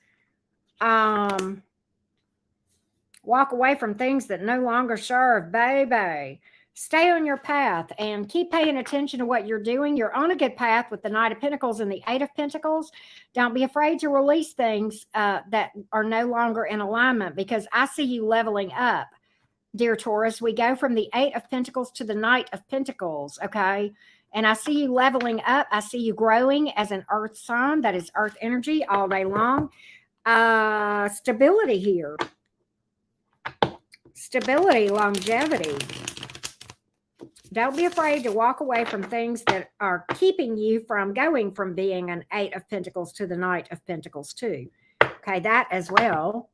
Walk away from things that no longer serve, baby. Stay on your path and keep paying attention to what you're doing. You're on a good path with the Knight of Pentacles and the 8 of Pentacles. Don't be afraid to release things that are no longer in alignment, because I see you leveling up, dear Taurus. We go from the 8 of Pentacles to the Knight of Pentacles, okay? And I see you leveling up. I see you growing as an earth sign. That is earth energy all day long. Stability here. Stability, longevity. Don't be afraid to walk away from things that are keeping you from going from being an 8 of Pentacles to the Knight of Pentacles too. Okay, that as well.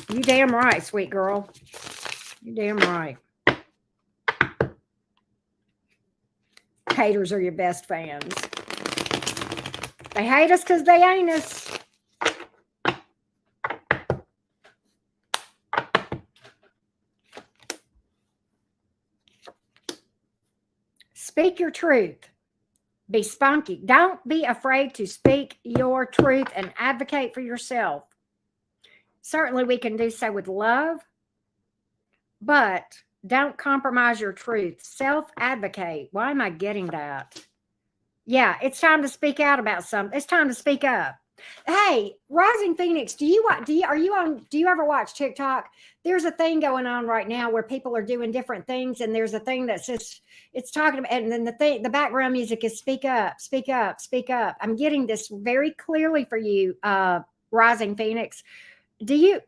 You damn right, sweet girl. You damn right. Haters are your best fans. They hate us because they ain't us. Speak your truth. Be spunky. Don't be afraid to speak your truth and advocate for yourself. Certainly we can do so with love, but don't compromise your truth. Self-advocate. Why am I getting that? Yeah, it's time to speak out about something. It's time to speak up. Hey, Rising Phoenix, do you ever watch TikTok? There's a thing going on right now where people are doing different things, and there's a thing that says it's talking about, and then the background music is speak up, speak up, speak up. I'm getting this very clearly for you, Rising Phoenix. Do you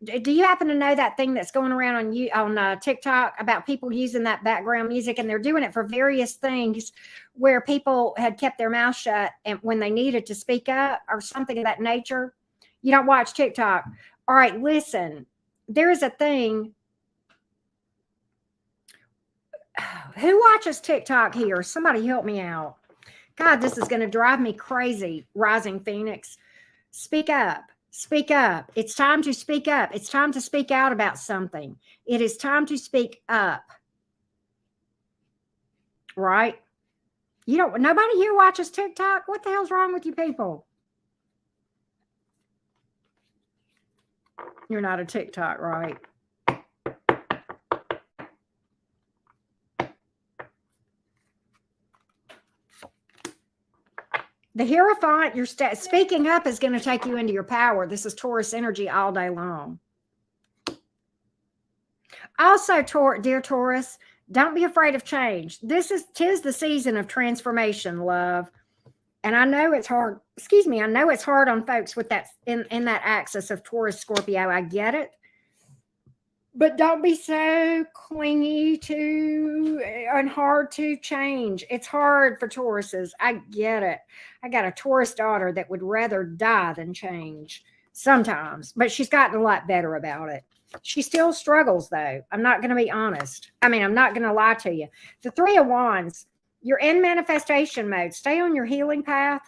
happen to know that thing that's going around on TikTok about people using that background music, and they're doing it for various things where people had kept their mouth shut and when they needed to speak up or something of that nature? You don't watch TikTok. All right, listen. There is a thing. Who watches TikTok here? Somebody help me out. God, this is going to drive me crazy, Rising Phoenix. Speak up. Speak up. It's time to speak up. It's time to speak out about something. It is time to speak up. Right? Nobody here watches TikTok. What the hell's wrong with you people? You're not a TikTok, right? The Hierophant, speaking up is going to take you into your power. This is Taurus energy all day long. Also, dear Taurus, don't be afraid of change. Tis the season of transformation, love. And I know it's hard. Excuse me. I know it's hard on folks with that in that axis of Taurus, Scorpio. I get it. But don't be so clingy to and hard to change. It's hard for Tauruses. I get it. I got a Taurus daughter that would rather die than change sometimes, but she's gotten a lot better about it. She still struggles, though. I'm not going to be honest. I'm not going to lie to you. The Three of Wands, you're in manifestation mode. Stay on your healing path.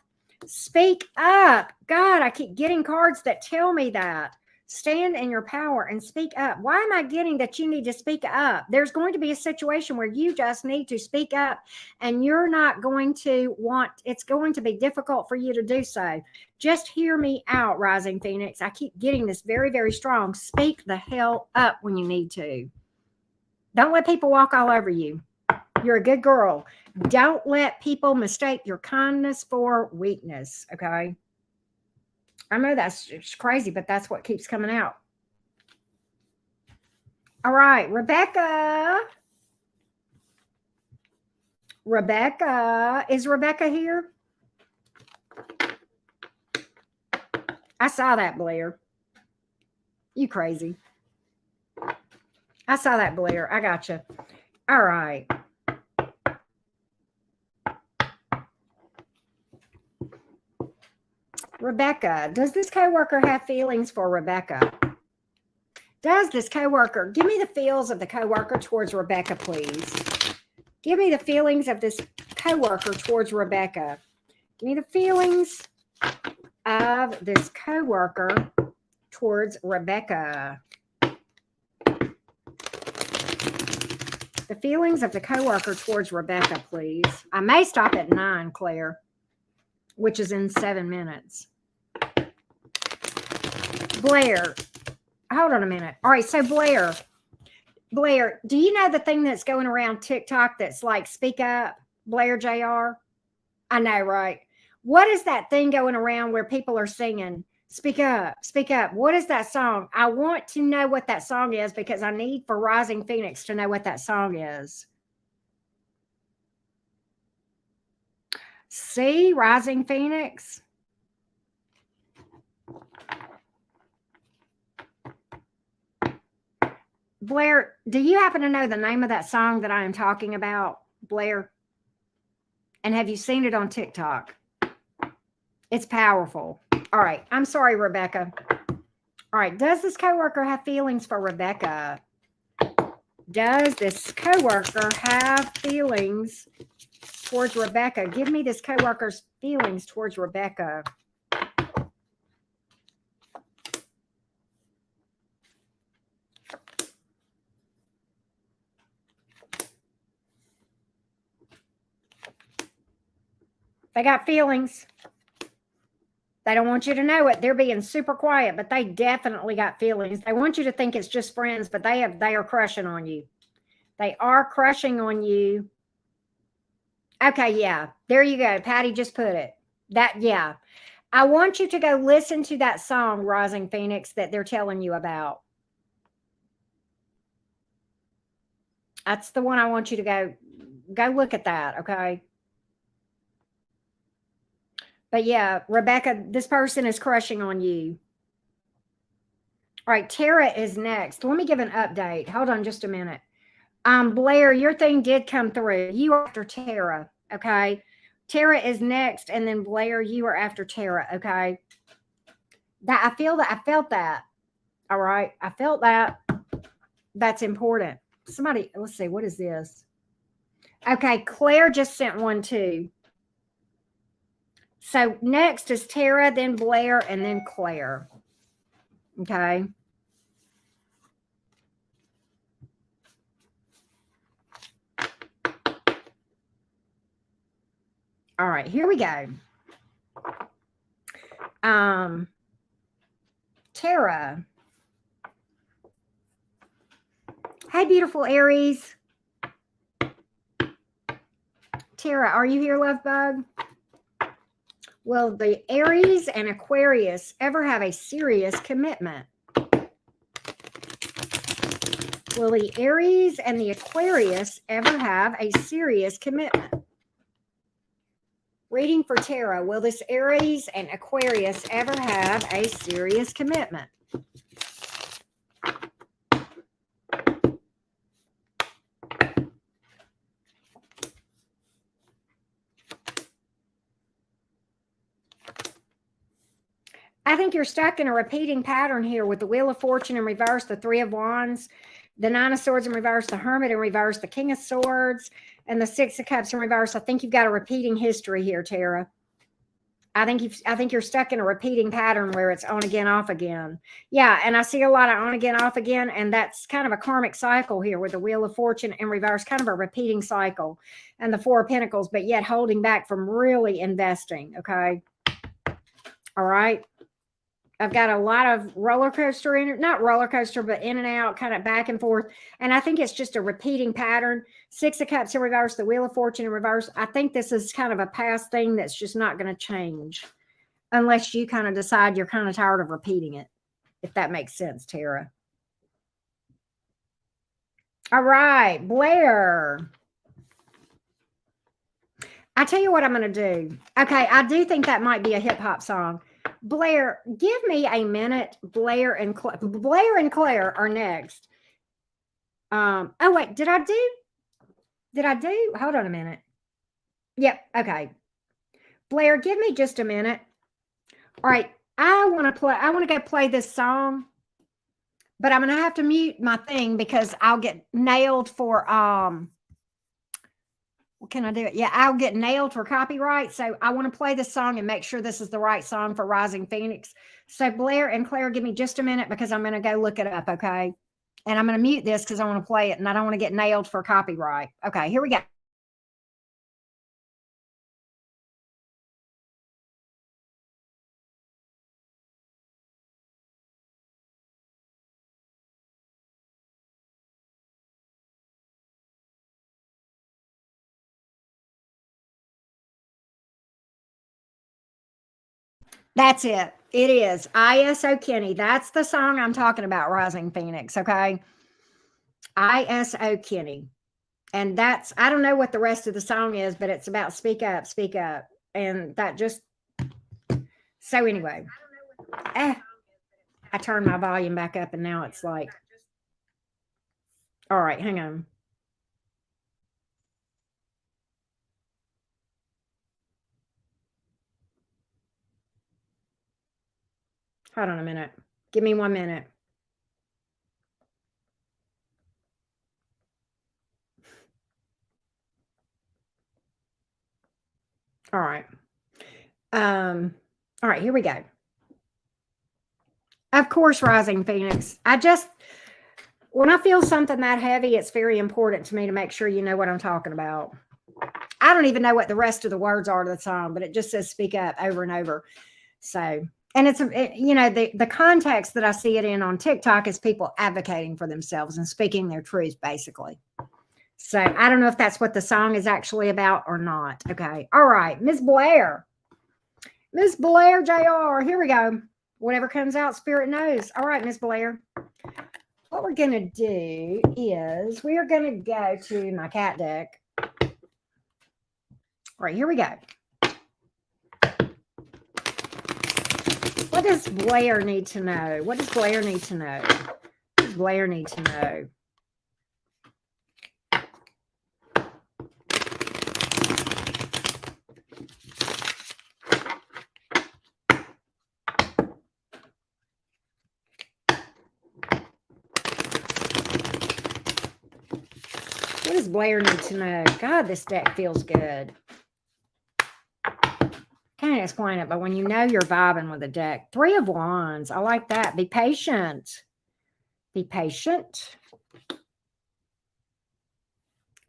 Speak up. God, I keep getting cards that tell me that. Stand in your power and speak up. Why am I getting that you need to speak up? There's going to be a situation where you just need to speak up, and you're not going to it's going to be difficult for you to do so. Just hear me out, Rising Phoenix. I keep getting this very, very strong. Speak the hell up when you need to. Don't let people walk all over you. You're a good girl. Don't let people mistake your kindness for weakness, okay? I know that's crazy, but that's what keeps coming out. All right, Rebecca. Is Rebecca here? I saw that, Blair. You crazy. I saw that, Blair. I got you. All right. Rebecca, does this coworker have feelings for Rebecca? Does this coworker, give me the feels of the coworker towards Rebecca, please. Give me the feelings of this coworker towards Rebecca. Give me the feelings of this coworker towards Rebecca. The feelings of the coworker towards Rebecca, please. I may stop at 9, Claire, which is in 7 minutes. Blair, hold on a minute. All right, so Blair, do you know the thing that's going around TikTok that's like speak up, Blair JR? I know, right? What is that thing going around where people are singing, speak up, speak up? What is that song? I want to know what that song is because I need for Rising Phoenix to know what that song is. See, Rising Phoenix? Blair, do you happen to know the name of that song that I am talking about, Blair? And have you seen it on TikTok? It's powerful. All right. I'm sorry, Rebecca. All right. Does this coworker have feelings for Rebecca? Does this coworker have feelings towards Rebecca? Give me this coworker's feelings towards Rebecca. They got feelings. They don't want you to know it. They're being super quiet, but they definitely got feelings. They want you to think it's just friends, but they are crushing on you. They are crushing on you. Okay, yeah. There you go. Patty just put it. Yeah. I want you to go listen to that song, Rising Phoenix, that they're telling you about. That's the one I want you to go look at that, okay? But yeah, Rebecca, this person is crushing on you. All right, Tara is next. Let me give an update. Hold on just a minute. Blair, your thing did come through. You are after Tara, okay? Tara is next, and then Blair, you are after Tara, okay? I felt that. All right. I felt that. That's important. Somebody, let's see, what is this? Okay, Claire just sent one too. So next is Tara, then Blair, and then Claire. Okay. All right, here we go. Tara. Hey, beautiful Aries. Tara, are you here, love bug? Will the Aries and Aquarius ever have a serious commitment? Will the Aries and the Aquarius ever have a serious commitment? Reading for Tara. Will this Aries and Aquarius ever have a serious commitment? I think you're stuck in a repeating pattern here with the Wheel of Fortune in reverse, the Three of Wands, the Nine of Swords in reverse, the Hermit in reverse, the King of Swords, and the Six of Cups in reverse. I think you've got a repeating history here, Tara. I think you're stuck in a repeating pattern where it's on again, off again. Yeah, and I see a lot of on again, off again, and that's kind of a karmic cycle here with the Wheel of Fortune in reverse, kind of a repeating cycle, and the Four of Pentacles, but yet holding back from really investing, okay? All right. I've got a lot of roller coaster, not roller coaster, but in and out, kind of back and forth. And I think it's just a repeating pattern. Six of Cups in reverse, the Wheel of Fortune in reverse. I think this is kind of a past thing that's just not going to change unless you kind of decide you're kind of tired of repeating it, if that makes sense, Tara. All right, Blair. I tell you what I'm going to do. Okay, I do think that might be a hip hop song. Blair, give me a minute. Blair and Claire are next. Oh wait, did I do? Hold on a minute. Yep, okay. Blair, give me just a minute. All right, I want to go play this song, but I'm going to have to mute my thing because I'll get nailed for can I do it? Yeah, I'll get nailed for copyright. So I want to play this song and make sure this is the right song for Rising Phoenix. So Blair and Claire, give me just a minute because I'm going to go look it up, okay? And I'm going to mute this because I want to play it and I don't want to get nailed for copyright. Okay, here we go. That's it. It is ISO Kenny. That's the song I'm talking about, Rising Phoenix, okay? ISO Kenny. And that's, I don't know what the rest of the song is, but it's about speak up, speak up. And that just, so anyway, I turned my volume back up and now it's like, all right, hang on. Hold on a minute. Give me 1 minute. All right. All right, here we go. Of course, Rising Phoenix. When I feel something that heavy, it's very important to me to make sure you know what I'm talking about. I don't even know what the rest of the words are to the song, but it just says speak up over and over. So, and the context that I see it in on TikTok is people advocating for themselves and speaking their truth, basically. So I don't know if that's what the song is actually about or not. Okay. All right. Ms. Blair. Miss Blair JR. Here we go. Whatever comes out, Spirit knows. All right, Miss Blair. What we're going to do is we are going to go to my cat deck. All right, here we go. What does Blair need to know? What does Blair need to know? What does Blair need to know? What does Blair need to know? God, this deck feels good. Can't explain it, but when you know you're vibing with a deck, 3 of Wands. I like that. Be patient. Be patient.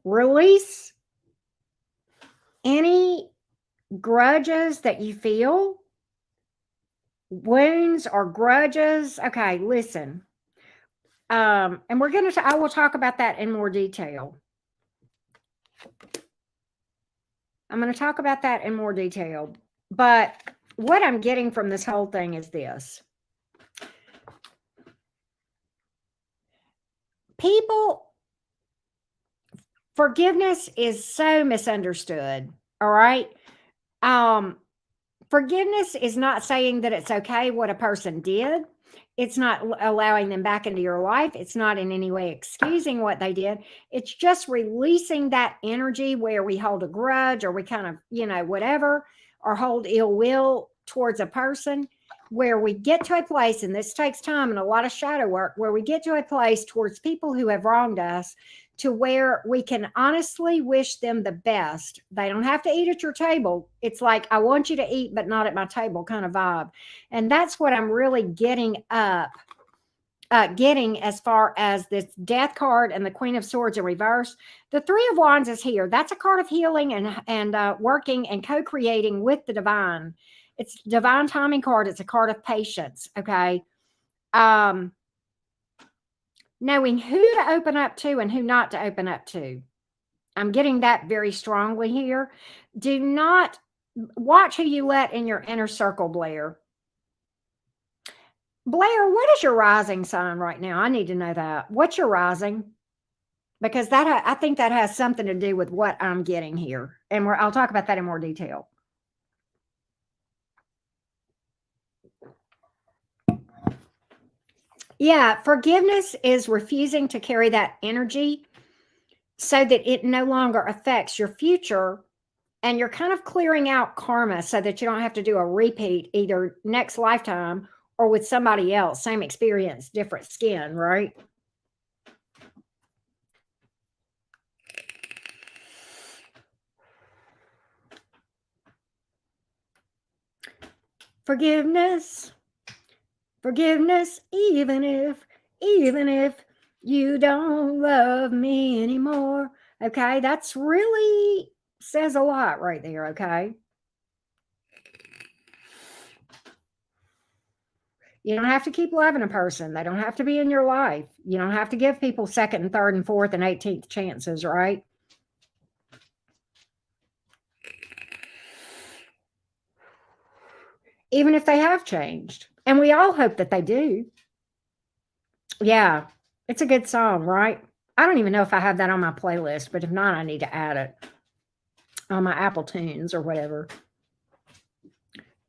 Release any grudges that you feel. Wounds or grudges. Okay, listen. And we're going to, I will talk about that in more detail. I'm going to talk about that in more detail. But what I'm getting from this whole thing is this. People, forgiveness is so misunderstood. All right. Forgiveness is not saying that it's okay what a person did. It's not allowing them back into your life. It's not in any way excusing what they did. It's just releasing that energy where we hold a grudge or we kind of, you know, whatever, or hold ill will towards a person, where we get to a place, and this takes time and a lot of shadow work, where we get to a place towards people who have wronged us to where we can honestly wish them the best. They don't have to eat at your table. It's like, I want you to eat, but not at my table kind of vibe. And that's what I'm really getting as far as this Death card and the Queen of Swords in reverse. The 3 of Wands is here. That's a card of healing and working and co-creating with the divine. It's divine timing card. It's a card of patience. Okay. Knowing who to open up to and who not to open up to. I'm getting that very strongly here. Do not watch who you let in your inner circle, Blair. Blair, what is your rising sign right now? I need to know that. What's your rising? Because that, I think that has something to do with what I'm getting here. And I'll talk about that in more detail. Yeah, forgiveness is refusing to carry that energy so that it no longer affects your future, and you're kind of clearing out karma so that you don't have to do a repeat either next lifetime or with somebody else, same experience, different skin, right? Forgiveness. Forgiveness, even if you don't love me anymore. Okay, that's really says a lot right there, okay? You don't have to keep loving a person. They don't have to be in your life. You don't have to give people 2nd and 3rd and 4th and 18th chances, right? Even if they have changed. And we all hope that they do. Yeah, it's a good song, right? I don't even know if I have that on my playlist, but if not, I need to add it on my Apple Tunes or whatever.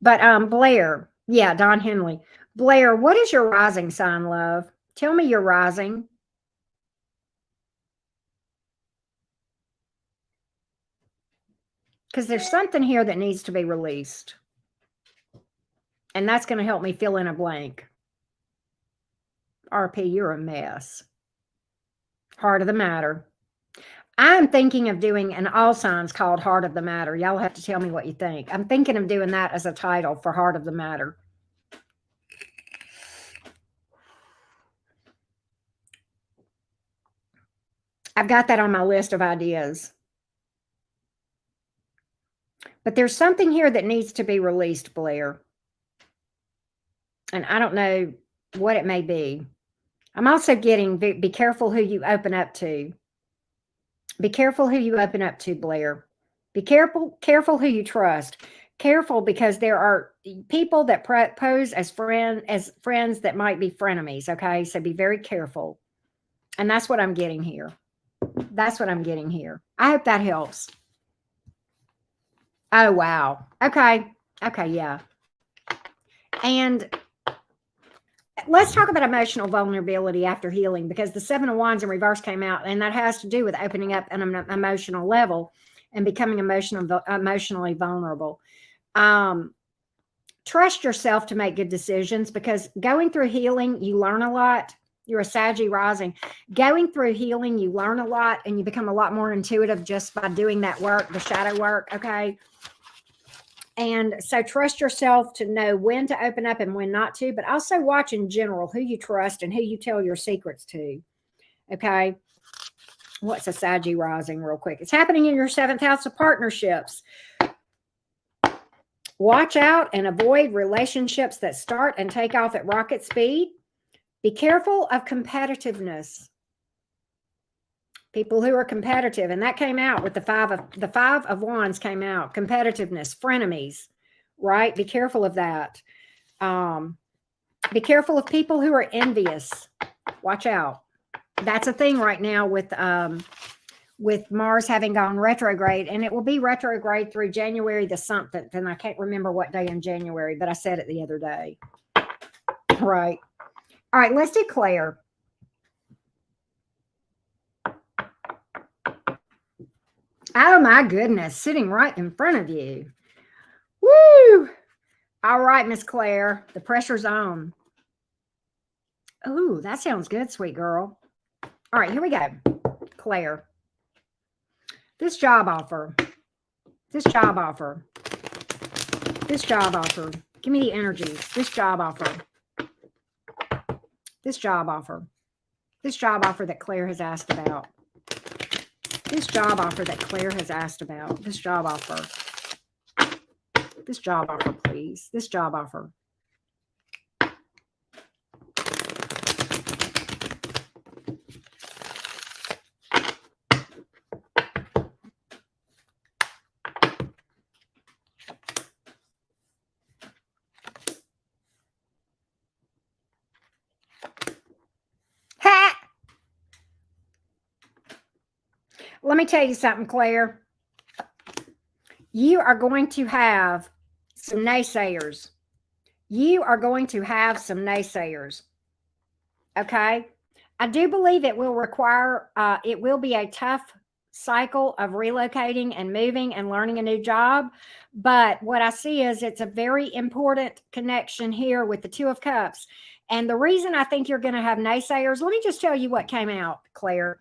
But Blair, yeah, Don Henley. Blair, what is your rising sign, love? Tell me your rising. Because there's something here that needs to be released. And that's going to help me fill in a blank. RP, you're a mess. Heart of the Matter. I'm thinking of doing an all signs called Heart of the Matter. Y'all have to tell me what you think. I'm thinking of doing that as a title for Heart of the Matter. I've got that on my list of ideas. But there's something here that needs to be released, Blair. And I don't know what it may be. I'm also getting, be careful who you open up to. Be careful who you open up to, Blair. Be careful who you trust. Careful, because there are people that pose as friends that might be frenemies. Okay, so be very careful. And that's what I'm getting here. That's what I'm getting here. I hope that helps. Oh, wow. Okay. Okay. Yeah. And let's talk about emotional vulnerability after healing, because the Seven of Wands in reverse came out, and that has to do with opening up on an emotional level and becoming emotionally vulnerable. Trust yourself to make good decisions, because going through healing, you learn a lot. You're a Saggy rising. Going through healing, you learn a lot, and you become a lot more intuitive just by doing that work, the shadow work. Okay. And so trust yourself to know when to open up and when not to, but also watch in general who you trust and who you tell your secrets to. Okay. What's a Saggy rising real quick? It's happening in your 7th house of partnerships. Watch out and avoid relationships that start and take off at rocket speed. Be careful of competitiveness. People who are competitive, and that came out with the five of Wands came out. Competitiveness, frenemies, right? Be careful of that. Be careful of people who are envious. Watch out. That's a thing right now with Mars having gone retrograde, and it will be retrograde through January the something. And I can't remember what day in January, but I said it the other day. Right. All right, let's do Claire. Oh my goodness, sitting right in front of you. Woo! All right, Miss Claire, the pressure's on. Ooh, that sounds good, sweet girl. All right, here we go. Claire. This job offer. This job offer. This job offer. Give me the energies. This job offer. This job offer. This job offer that Claire has asked about. This job offer that Claire has asked about. This job offer. This job offer, please. This job offer. Let me tell you something, Claire. You are going to have some naysayers. You are going to have some naysayers. Okay? I do believe it will require, it will be a tough cycle of relocating and moving and learning a new job. But what I see is it's a very important connection here with the Two of Cups. And the reason I think you're going to have naysayers, let me just tell you what came out, Claire.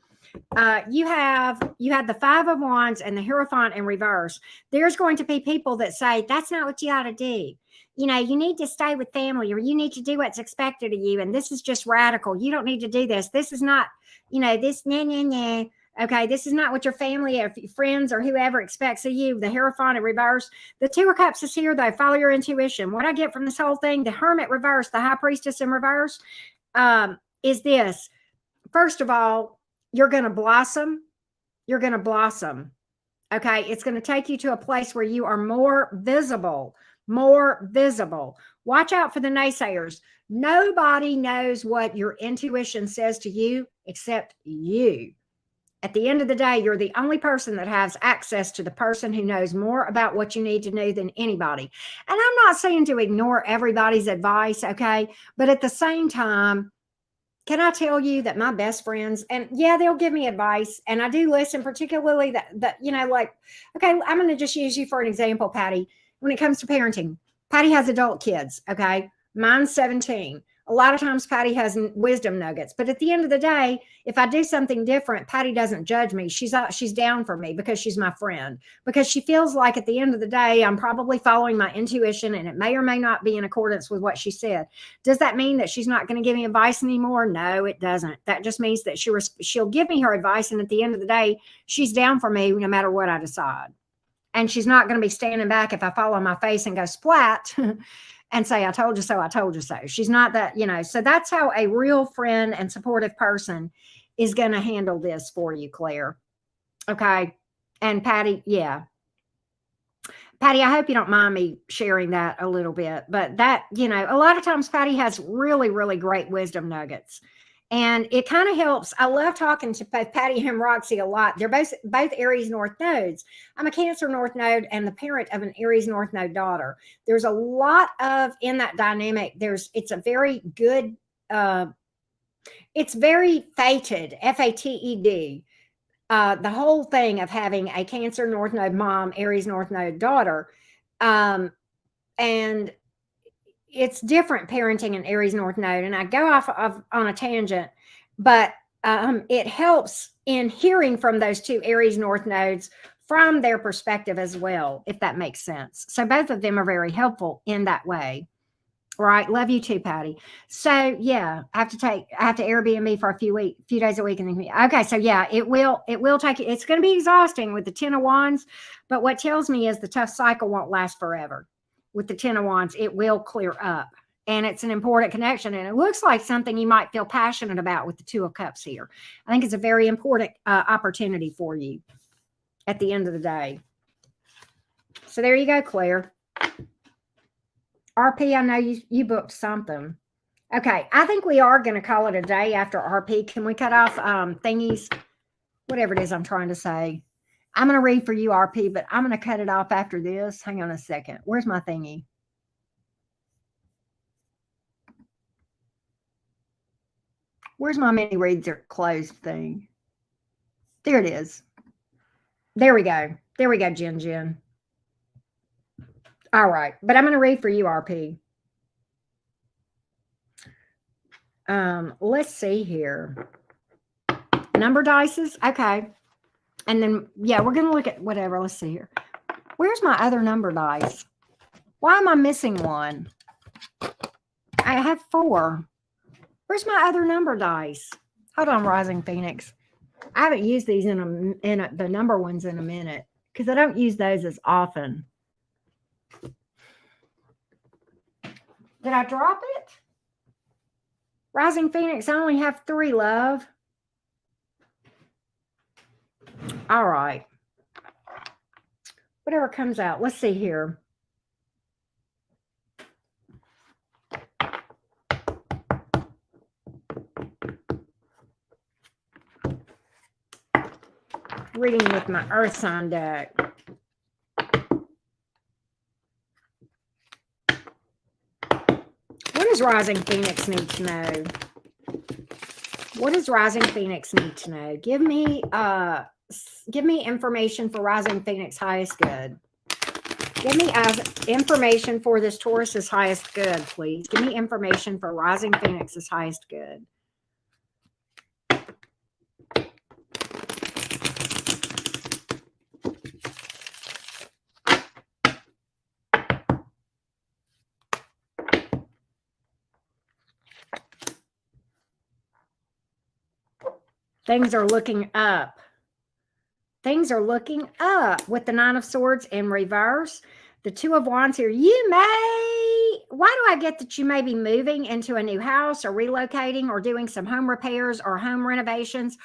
You had the Five of Wands and the Hierophant in reverse. There's going to be people that say, that's not what you ought to do. You know, you need to stay with family, or you need to do what's expected of you. And this is just radical. You don't need to do this. This is not, you know, this, nah, nah, nah. Okay, this is not what your family or friends or whoever expects of you. The Hierophant in reverse. The Two of Cups is here, though. Follow your intuition. What I get from this whole thing, the Hermit reverse, the High Priestess in reverse, is this. First of all, you're going to blossom. You're going to blossom. Okay, it's going to take you to a place where you are more visible. More visible. Watch out for the naysayers. Nobody knows what your intuition says to you except you. At the end of the day, you're the only person that has access to the person who knows more about what you need to know than anybody. And I'm not saying to ignore everybody's advice, okay? But at the same time, can I tell you that my best friends, and yeah, they'll give me advice, and I do listen, particularly that you know, like, okay, I'm going to just use you for an example, Patty. When it comes to parenting, Patty has adult kids, okay? Mine's 17. A lot of times Patty has wisdom nuggets, but at the end of the day, if I do something different, Patty doesn't judge me. She's down for me because she's my friend, because she feels like at the end of the day, I'm probably following my intuition, and it may or may not be in accordance with what she said. Does that mean that she's not going to give me advice anymore? No, it doesn't. That just means that she'll give me her advice, and at the end of the day, she's down for me no matter what I decide. And she's not going to be standing back if I fall on my face and go splat and say, I told you so, I told you so. She's not that, you know. So that's how a real friend and supportive person is going to handle this for you, Claire. Okay. And Patty, yeah. Patty, I hope you don't mind me sharing that a little bit, but that, a lot of times Patty has really, really great wisdom nuggets. And it kind of helps. I love talking to both Patty and Roxy a lot. They're both Aries North nodes. I'm a Cancer North node and the parent of an Aries North node daughter. There's a lot of in that dynamic. It's a very good. It's very fated. FATED. The whole thing of having a Cancer North Node mom, Aries North Node daughter, and it's different parenting an Aries North Node. And I go off on a tangent, but it helps in hearing from those two Aries North Nodes from their perspective as well, if that makes sense. So both of them are very helpful in that way. Right. Love you too, Patty. So yeah, I have to Airbnb for a few days a week. And then, okay. So yeah, it will take, it's going to be exhausting with the 10 of Wands, but what tells me is the tough cycle won't last forever. With the 10 of Wands, it will clear up, and it's an important connection. And it looks like something you might feel passionate about with the 2 of Cups here. I think it's a very important opportunity for you at the end of the day. So there you go, Claire. RP, I know you booked something. Okay, I think we are going to call it a day after RP. Can we cut off thingies? Whatever it is I'm trying to say. I'm going to read for you, RP, but I'm going to cut it off after this. Hang on a second. Where's my thingy? Where's my mini reads are closed thing? There it is. There we go. There we go, Jen. All right, but I'm going to read for you, RP. Let's see here. Number dices. Okay. And then, yeah, we're going to look at whatever. Let's see here. Where's my other number dice? Why am I missing one? I have 4. Where's my other number dice? Hold on, Rising Phoenix. I haven't used these the number ones in a minute because I don't use those as often. Did I drop it? Rising Phoenix, I only have 3, love. All right. Whatever comes out. Let's see here. Reading with my Earth sign deck. What does Rising Phoenix need to know? What does Rising Phoenix need to know? Give me information for Rising Phoenix highest good. Give me information for this Taurus's highest good, please. Give me information for Rising Phoenix's highest good. Things are looking up. Things are looking up with the 9 of Swords in reverse. The 2 of Wands here. Why do I get that you may be moving into a new house or relocating or doing some home repairs or home renovations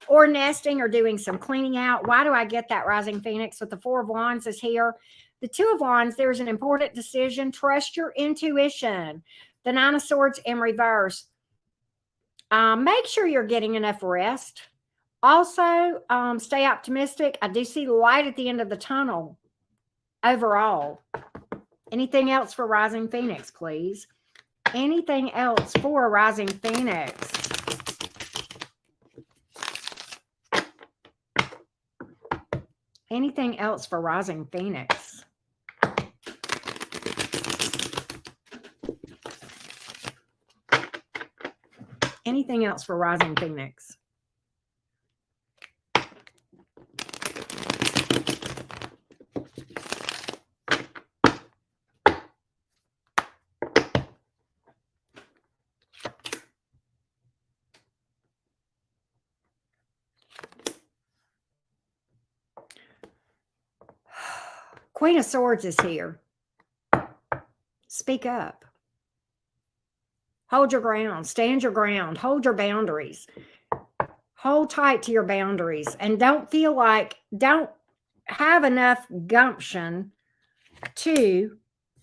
or nesting or doing some cleaning out? Why do I get that, Rising Phoenix? With the 4 of Wands is here. The 2 of Wands, there's an important decision. Trust your intuition. The 9 of Swords in reverse. Make sure you're getting enough rest. Also, stay optimistic. I do see light at the end of the tunnel overall. Anything else for Rising Phoenix, please? Anything else for Rising Phoenix? Anything else for Rising Phoenix? Anything else for Rising Phoenix? Queen of Swords is here. Speak up. Hold your ground. Stand your ground. Hold your boundaries. Hold tight to your boundaries. And don't have enough gumption to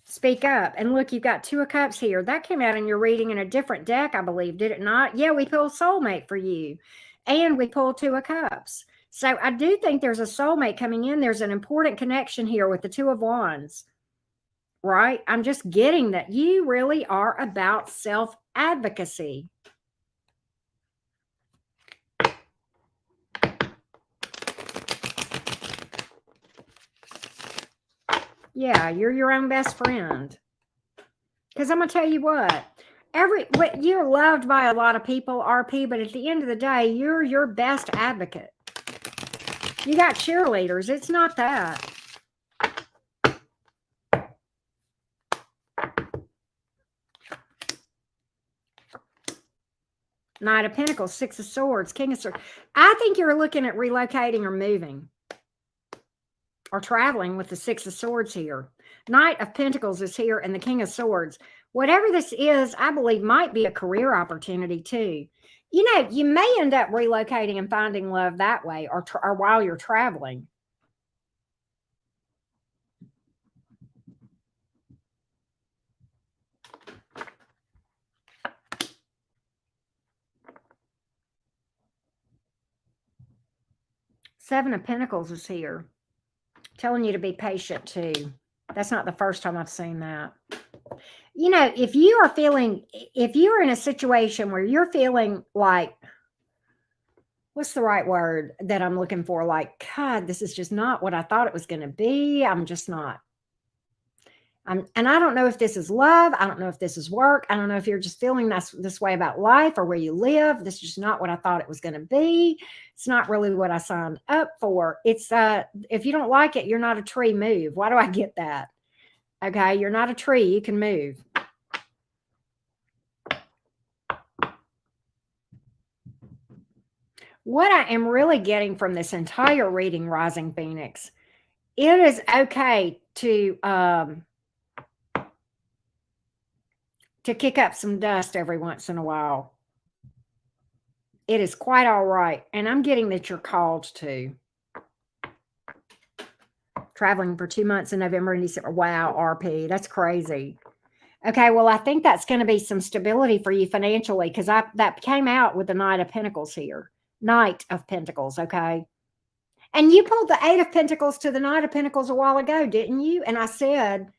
speak up. And look, you've got Two of Cups here. That came out in your reading in a different deck, I believe, did it not? Yeah, we pulled soulmate for you. And we pulled Two of Cups. So I do think there's a soulmate coming in. There's an important connection here with the Two of Wands, right? I'm just getting that you really are about self-advocacy. Yeah, you're your own best friend. Because I'm going to tell you what, you're loved by a lot of people, RP, but at the end of the day, you're your best advocate. You got cheerleaders. It's not that. Knight of Pentacles, Six of Swords, King of Swords. I think you're looking at relocating or moving or traveling with the Six of Swords here. Knight of Pentacles is here and the King of Swords. Whatever this is, I believe might be a career opportunity too. You know, you may end up relocating and finding love that way or while you're traveling. Seven of Pentacles is here, telling you to be patient too. That's not the first time I've seen that. You know, if you're in a situation where you're feeling like, what's the right word that I'm looking for? Like, God, this is just not what I thought it was going to be. I'm just not. And I don't know if this is love. I don't know if this is work. I don't know if you're just feeling this way about life or where you live. This is just not what I thought it was going to be. It's not really what I signed up for. It's if you don't like it, you're not a tree, move. Why do I get that? Okay, you're not a tree. You can move. What I am really getting from this entire reading, Rising Phoenix, it is okay to kick up some dust every once in a while. It is quite all right. And I'm getting that you're called to. Traveling for 2 months in November and December. Wow, RP, that's crazy. Okay, well, I think that's going to be some stability for you financially because that came out with the Knight of Pentacles here. Knight of Pentacles, okay? And you pulled the Eight of Pentacles to the Knight of Pentacles a while ago, didn't you? And I said,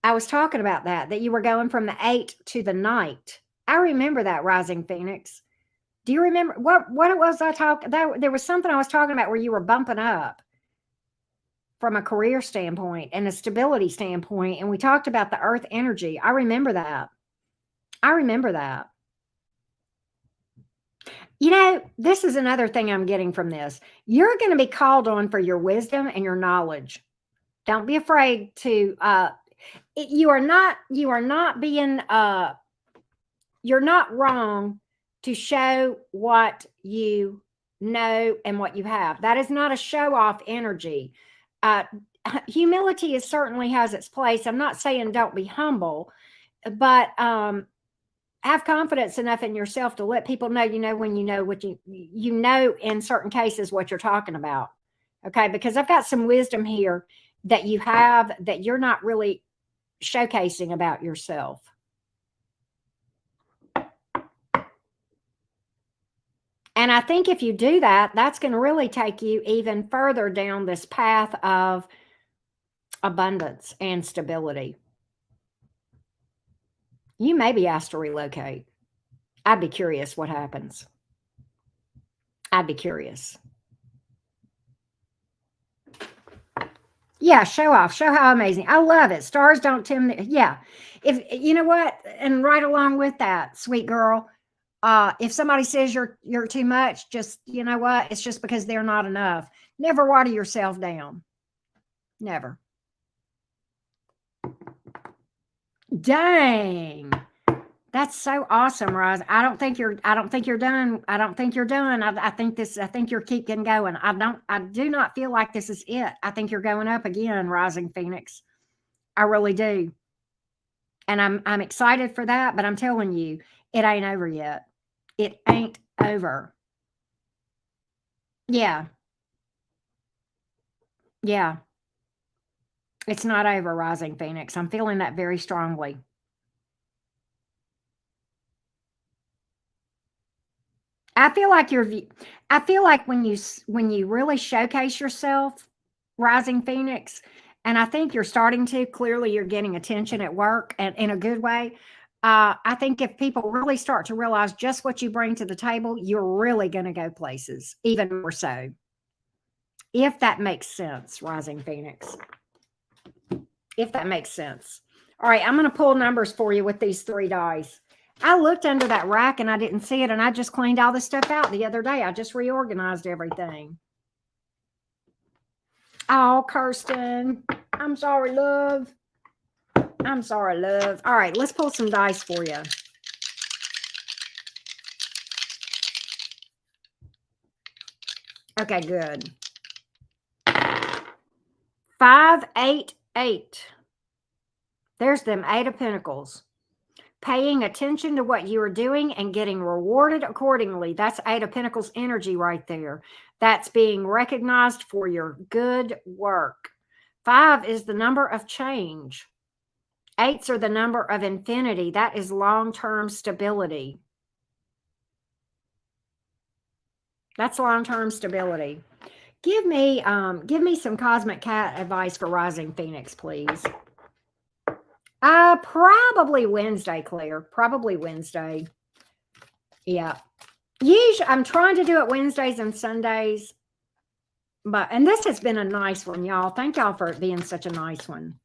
I was talking about that you were going from the Eight to the Knight. I remember that, Rising Phoenix. Do you remember what it was I talked? There was something I was talking about where you were bumping up from a career standpoint and a stability standpoint. And we talked about the earth energy. I remember that. I remember that. You know, this is another thing I'm getting from this. You're going to be called on for your wisdom and your knowledge. Don't be afraid to, you are not being, you're not wrong to show what you know and what you have. That is not a show off energy. Humility certainly has its place. I'm not saying don't be humble, but have confidence enough in yourself to let people know, you know, when you know what you know in certain cases what you're talking about. Okay, because I've got some wisdom here that you have that you're not really showcasing about yourself. And I think if you do that, that's going to really take you even further down this path of abundance and stability. You may be asked to relocate. I'd be curious what happens. I'd be curious. Yeah, show off. Show how amazing. I love it. Stars don't tempt me. Yeah. If you know what, and right along with that, sweet girl, if somebody says you're too much, just, you know what, it's just because they're not enough. Never water yourself down. Never. Dang. That's so awesome, Roz. I don't think you're done. I don't think you're done. I think you're keeping going. I do not feel like this is it. I think you're going up again, Rising Phoenix. I really do. And I'm excited for that, but I'm telling you, it ain't over yet. It ain't over. Yeah. Yeah. It's not over, Rising Phoenix. I'm feeling that very strongly. I feel like I feel like when you really showcase yourself, Rising Phoenix, and I think you're starting to, clearly you're getting attention at work and in a good way. I think if people really start to realize just what you bring to the table, you're really going to go places, even more so. If that makes sense, Rising Phoenix. If that makes sense. All right, I'm going to pull numbers for you with these 3 dice. I looked under that rack and I didn't see it, and I just cleaned all this stuff out the other day. I just reorganized everything. Oh, Kirsten, I'm sorry, love. I'm sorry, love. All right, let's pull some dice for you. Okay, good. 5, 8, 8. There's them 8 of Pentacles. Paying attention to what you are doing and getting rewarded accordingly. That's 8 of Pentacles energy right there. That's being recognized for your good work. 5 is the number of change. 8s are the number of infinity. That is long-term stability. That's long-term stability. Give me some cosmic cat advice for Rising Phoenix, please. Probably Wednesday, Claire. Probably Wednesday. Yeah. Usually, I'm trying to do it Wednesdays and Sundays. And this has been a nice one, y'all. Thank y'all for it being such a nice one.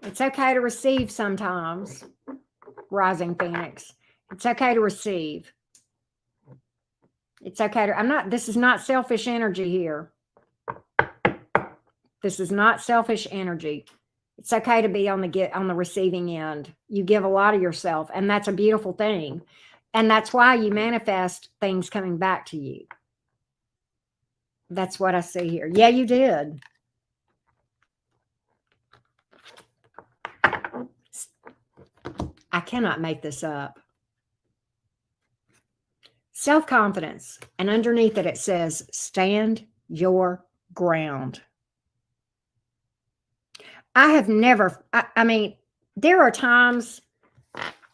It's okay to receive sometimes, Rising Phoenix. It's okay to receive. It's okay to, this is not selfish energy here. This is not selfish energy. It's okay to be on the receiving end. You give a lot of yourself, and that's a beautiful thing. And that's why you manifest things coming back to you. That's what I see here. Yeah, you did. I cannot make this up. Self-confidence. And underneath it says, stand your ground. I have never, I mean, there are times,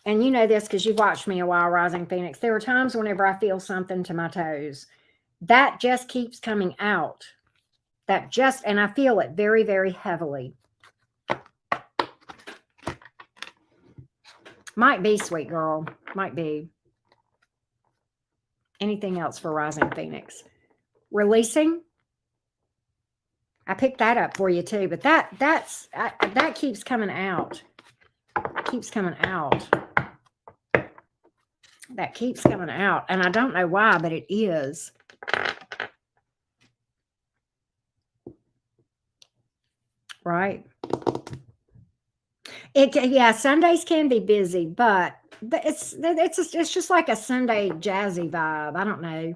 and you know this because you've watched me a while, Rising Phoenix. There are times whenever I feel something to my toes. That just keeps coming out. And I feel it very, very heavily. Might be, sweet girl. Might be. Anything else for Rising Phoenix? Releasing. I picked that up for you too, but that keeps coming out. Keeps coming out. That keeps coming out, and I don't know why, but it is. Right? Yeah, Sundays can be busy, but it's just like a Sunday jazzy vibe. I don't know.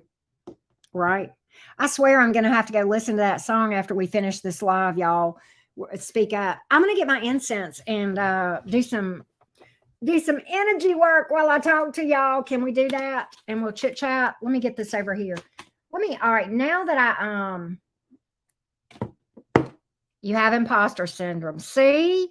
Right? I swear I'm going to have to go listen to that song after we finish this live, y'all. Speak up. I'm going to get my incense and do some energy work while I talk to y'all. Can we do that? And we'll chit chat. Let me get this over here. All right, now that you have imposter syndrome. See?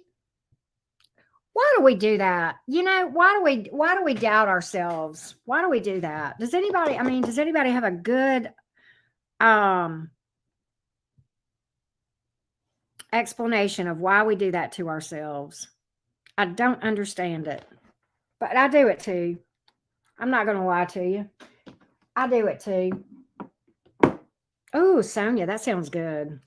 Why do we do that? You know, why do we doubt ourselves? Why do we do that? Does anybody have a good explanation of why we do that to ourselves? I don't understand it, but I do it too. I'm not going to lie to you. I do it too. Oh, Sonia, that sounds good.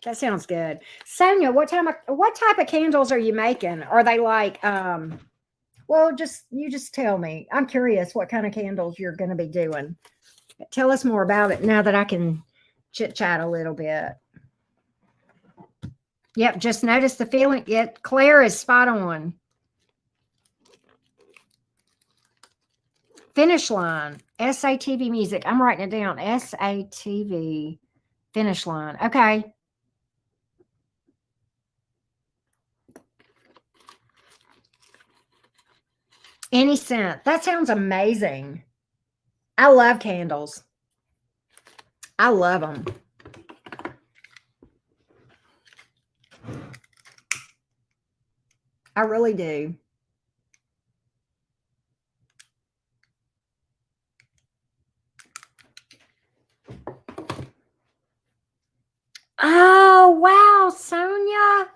That sounds good. Sonia, what type of candles are you making? Are they like, well, you just tell me. I'm curious what kind of candles you're going to be doing. Tell us more about it now that I can chit chat a little bit. Yep, just notice the feeling. Yet Claire is spot on. Finish line. SATV music. I'm writing it down. SATV. Finish line. Okay. Any scent. That sounds amazing. I love candles. I love them. I really do. Oh, wow, Sonia.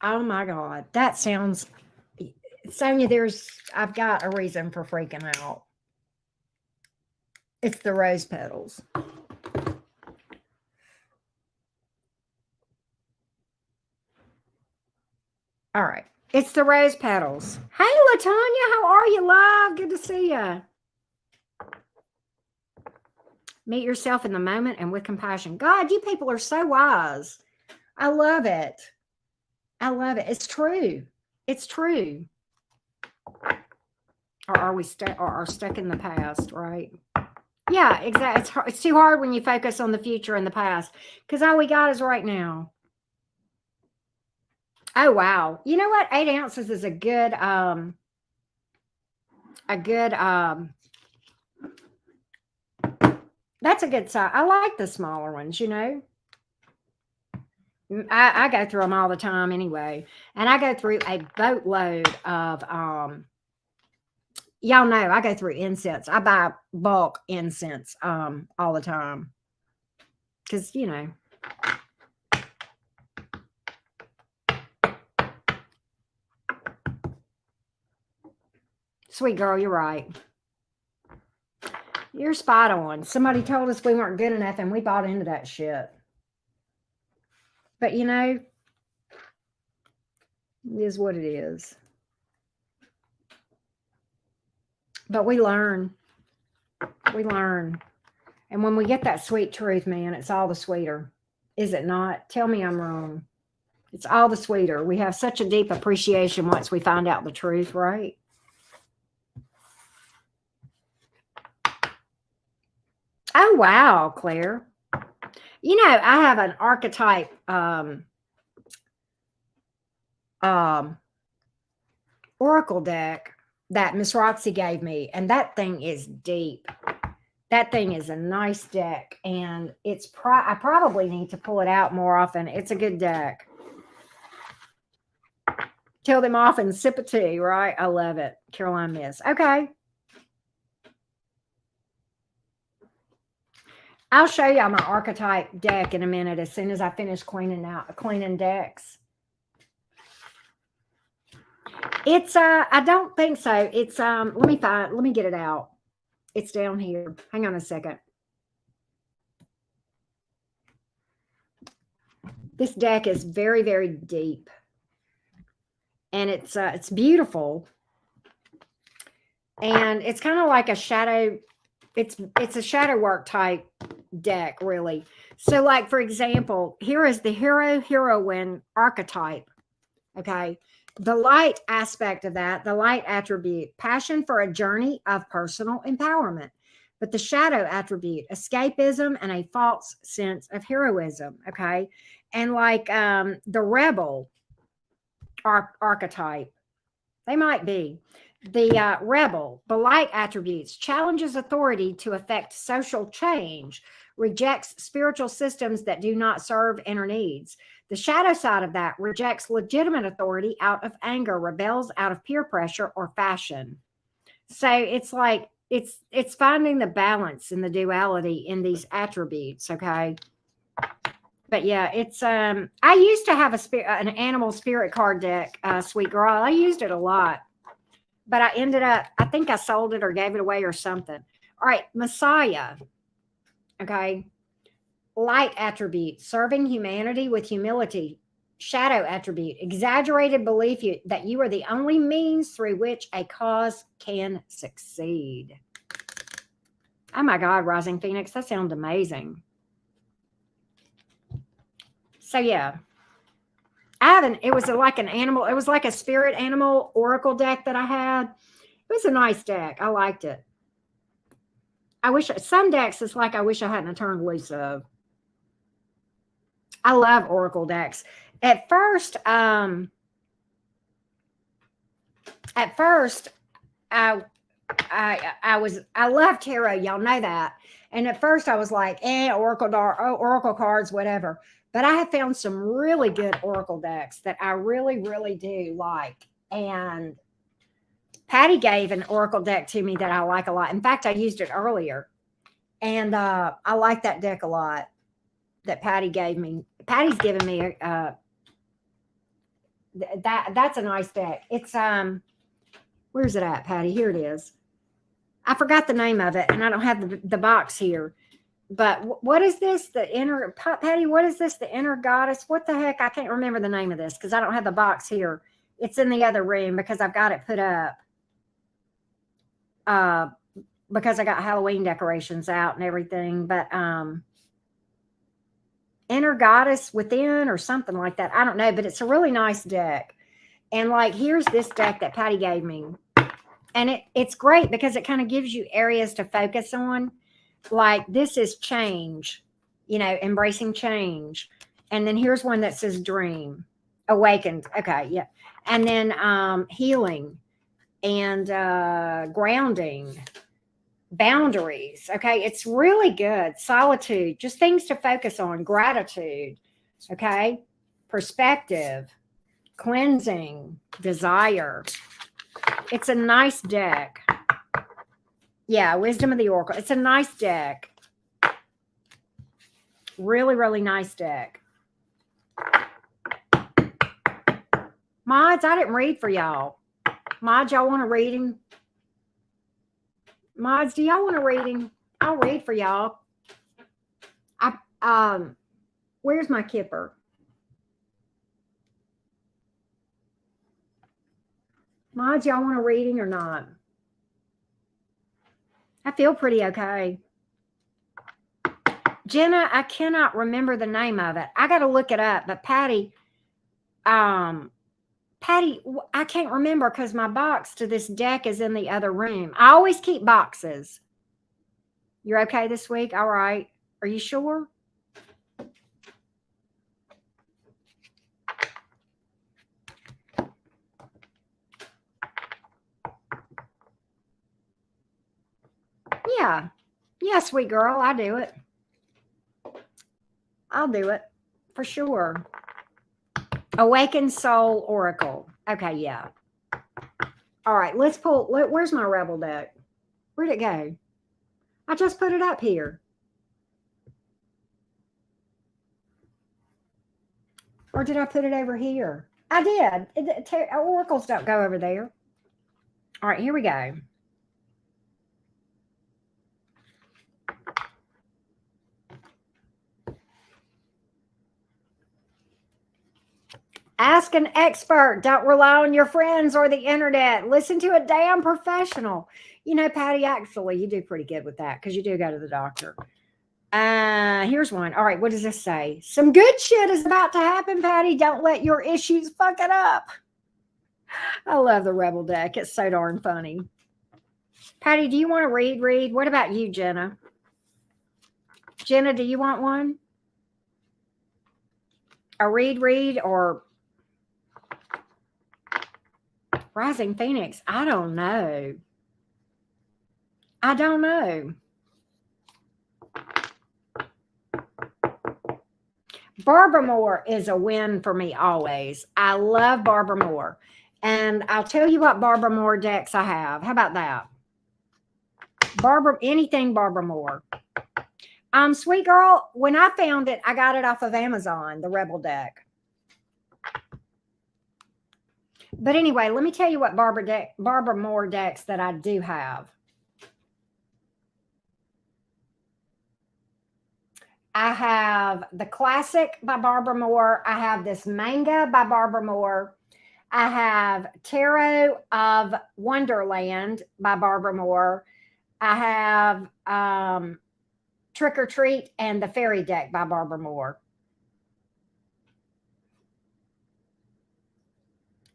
Oh my God. That sounds, Sonia, I've got a reason for freaking out. It's the rose petals. All right. It's the rose petals. Hey, LaTanya, how are you, love? Good to see you. Meet yourself in the moment and with compassion. God, you people are so wise. I love it. I love it. It's true. It's true. Or are we stuck? Or are stuck in the past? Right? Yeah, exactly. It's too hard when you focus on the future and the past because all we got is right now. Oh wow! You know what? 8 ounces is a good that's a good size. I like the smaller ones. You know. I go through them all the time anyway. And I go through a boatload of y'all know I go through incense. I buy bulk incense all the time. Cause you know. Sweet girl, you're right. You're spot on. Somebody told us we weren't good enough and we bought into that shit. But you know, it is what it is. But we learn. We learn. And when we get that sweet truth, man, it's all the sweeter. Is it not? Tell me I'm wrong. It's all the sweeter. We have such a deep appreciation once we find out the truth, right? Oh, wow, Claire. You know, I have an archetype oracle deck that Miss Roxy gave me, and that thing is deep. That thing is a nice deck, and I probably need to pull it out more often. It's a good deck. Tell them off and sip a tea, right? I love it. Caroline Miss. Okay. I'll show you my archetype deck in a minute as soon as I finish cleaning decks. It's I don't think so. It's let me get it out. It's down here. Hang on a second. This deck is very, very deep. And it's beautiful. And it's kind of like a shadow, it's a shadow work type deck, really. So, like, for example, here is the heroine archetype. Okay. The light aspect of that, the light attribute, passion for a journey of personal empowerment. But the shadow attribute, escapism and a false sense of heroism. Okay. And like the rebel archetype, they might be. The rebel, the light attributes, challenges authority to effect social change, rejects spiritual systems that do not serve inner needs. The shadow side of that rejects legitimate authority out of anger, rebels out of peer pressure or fashion. So it's like it's finding the balance and the duality in these attributes. Okay. But yeah, it's I used to have an animal spirit card deck, sweet girl. I used it a lot. But I ended up, I think I sold it or gave it away or something. All right, Messiah. Okay. Light attribute, serving humanity with humility. Shadow attribute, exaggerated belief that you are the only means through which a cause can succeed. Oh my God, Rising Phoenix, that sounds amazing. So yeah. It was like an animal, it was like a spirit animal oracle deck that I had. It was a nice deck. I liked it. I wish some decks it's like I wish I hadn't turned loose of. I love oracle decks. At first, I I love tarot, y'all know that. And at first I was like, oracle cards, whatever. But I have found some really good oracle decks that I really, really do like. And Patty gave an oracle deck to me that I like a lot. In fact, I used it earlier. And I like that deck a lot that Patty gave me. Patty's given me that's a nice deck. It's where's it at, Patty? Here it is. I forgot the name of it, and I don't have the box here. But what is this? The inner Patty? What is this? The inner goddess? What the heck? I can't remember the name of this because I don't have the box here. It's in the other room because I've got it put up. Because I got Halloween decorations out and everything. But inner goddess within or something like that. I don't know, but it's a really nice deck. And like, here's this deck that Patty gave me. And it's great because it kind of gives you areas to focus on. Like this is change, embracing change. And then here's one that says dream, awakened. Okay, yeah. And then healing and grounding, boundaries. Okay, it's really good. Solitude, just things to focus on. Gratitude. Okay, perspective, cleansing, desire. It's a nice deck. Yeah, Wisdom of the Oracle. It's a nice deck. Really, really nice deck. Mods, I didn't read for y'all. Mods, y'all want a reading? Mods, do y'all want a reading? I'll read for y'all. Where's my kipper? Mods, y'all want a reading or not? I feel pretty okay. Jenna, I cannot remember the name of it. I got to look it up. But Patty, I can't remember because my box to this deck is in the other room. I always keep boxes. You're okay this week? All right. Are you sure? Yeah. Yeah, sweet girl. I do it. I'll do it for sure. Awakened Soul Oracle. Okay, yeah. All right, let's pull. Where's my Rebel deck? Where'd it go? I just put it up here. Or did I put it over here? I did. Oracles don't go over there. All right, here we go. Ask an expert. Don't rely on your friends or the internet. Listen to a damn professional. Patty, actually, you do pretty good with that because you do go to the doctor. Here's one. All right, what does this say? Some good shit is about to happen, Patty. Don't let your issues fuck it up. I love the Rebel deck. It's so darn funny. Patty, do you want to read? What about you, Jenna? Jenna, do you want one? A read or Rising Phoenix? I don't know. Barbara Moore is a win for me always. I love Barbara Moore. And I'll tell you what Barbara Moore decks I have. How about that? Anything Barbara Moore. Sweet girl, when I found it, I got it off of Amazon, the Rebel deck. But anyway, let me tell you what Barbara Moore decks that I do have. I have the Classic by Barbara Moore. I have this Manga by Barbara Moore. I have Tarot of Wonderland by Barbara Moore. I have Trick or Treat and the Fairy deck by Barbara Moore.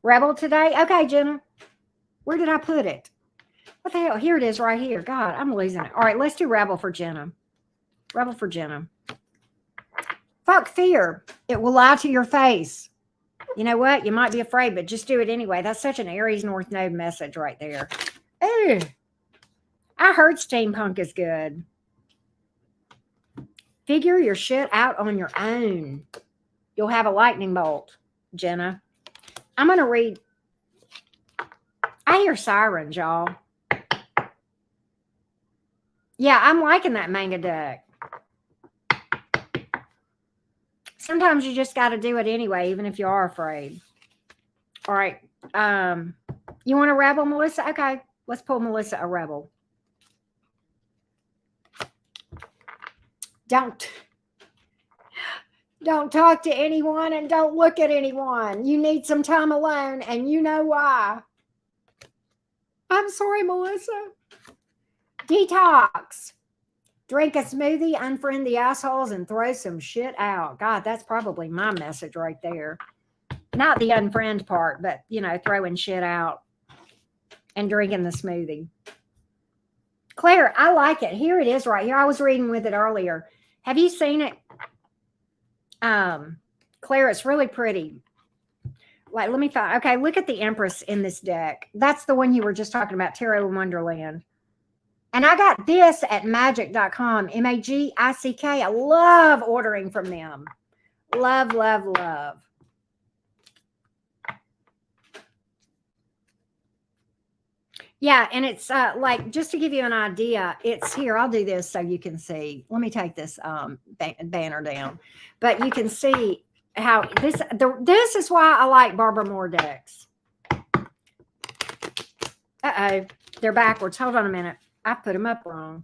Rebel today? Okay, Jenna. Where did I put it? What the hell? Here it is right here. God, I'm losing it. All right, let's do Rebel for Jenna. Rebel for Jenna. Fuck fear. It will lie to your face. You know what? You might be afraid, but just do it anyway. That's such an Aries North Node message right there. Ooh. I heard steampunk is good. Figure your shit out on your own. You'll have a lightning bolt, Jenna. I'm going to read. I hear sirens, y'all. Yeah, I'm liking that manga deck. Sometimes you just got to do it anyway, even if you are afraid. All right. You want a rebel, Melissa? Okay. Let's pull Melissa a rebel. Don't talk to anyone and don't look at anyone. You need some time alone, and you know why. I'm sorry, Melissa. Detox. Drink a smoothie, unfriend the assholes, and throw some shit out. God, that's probably my message right there. Not the unfriend part, but, throwing shit out and drinking the smoothie. Claire, I like it. Here it is right here. I was reading with it earlier. Have you seen it? Claire, it's really pretty. Like, let me find. Okay, look at the Empress in this deck. That's the one you were just talking about, Tarot in Wonderland. And I got this at magic.com, MAGICK. I love ordering from them. Love, love, love. Yeah, and it's like, just to give you an idea, it's here. I'll do this so you can see. Let me take this banner down. But you can see how this is why I like Barbara Moore decks. Uh-oh, they're backwards. Hold on a minute. I put them up wrong.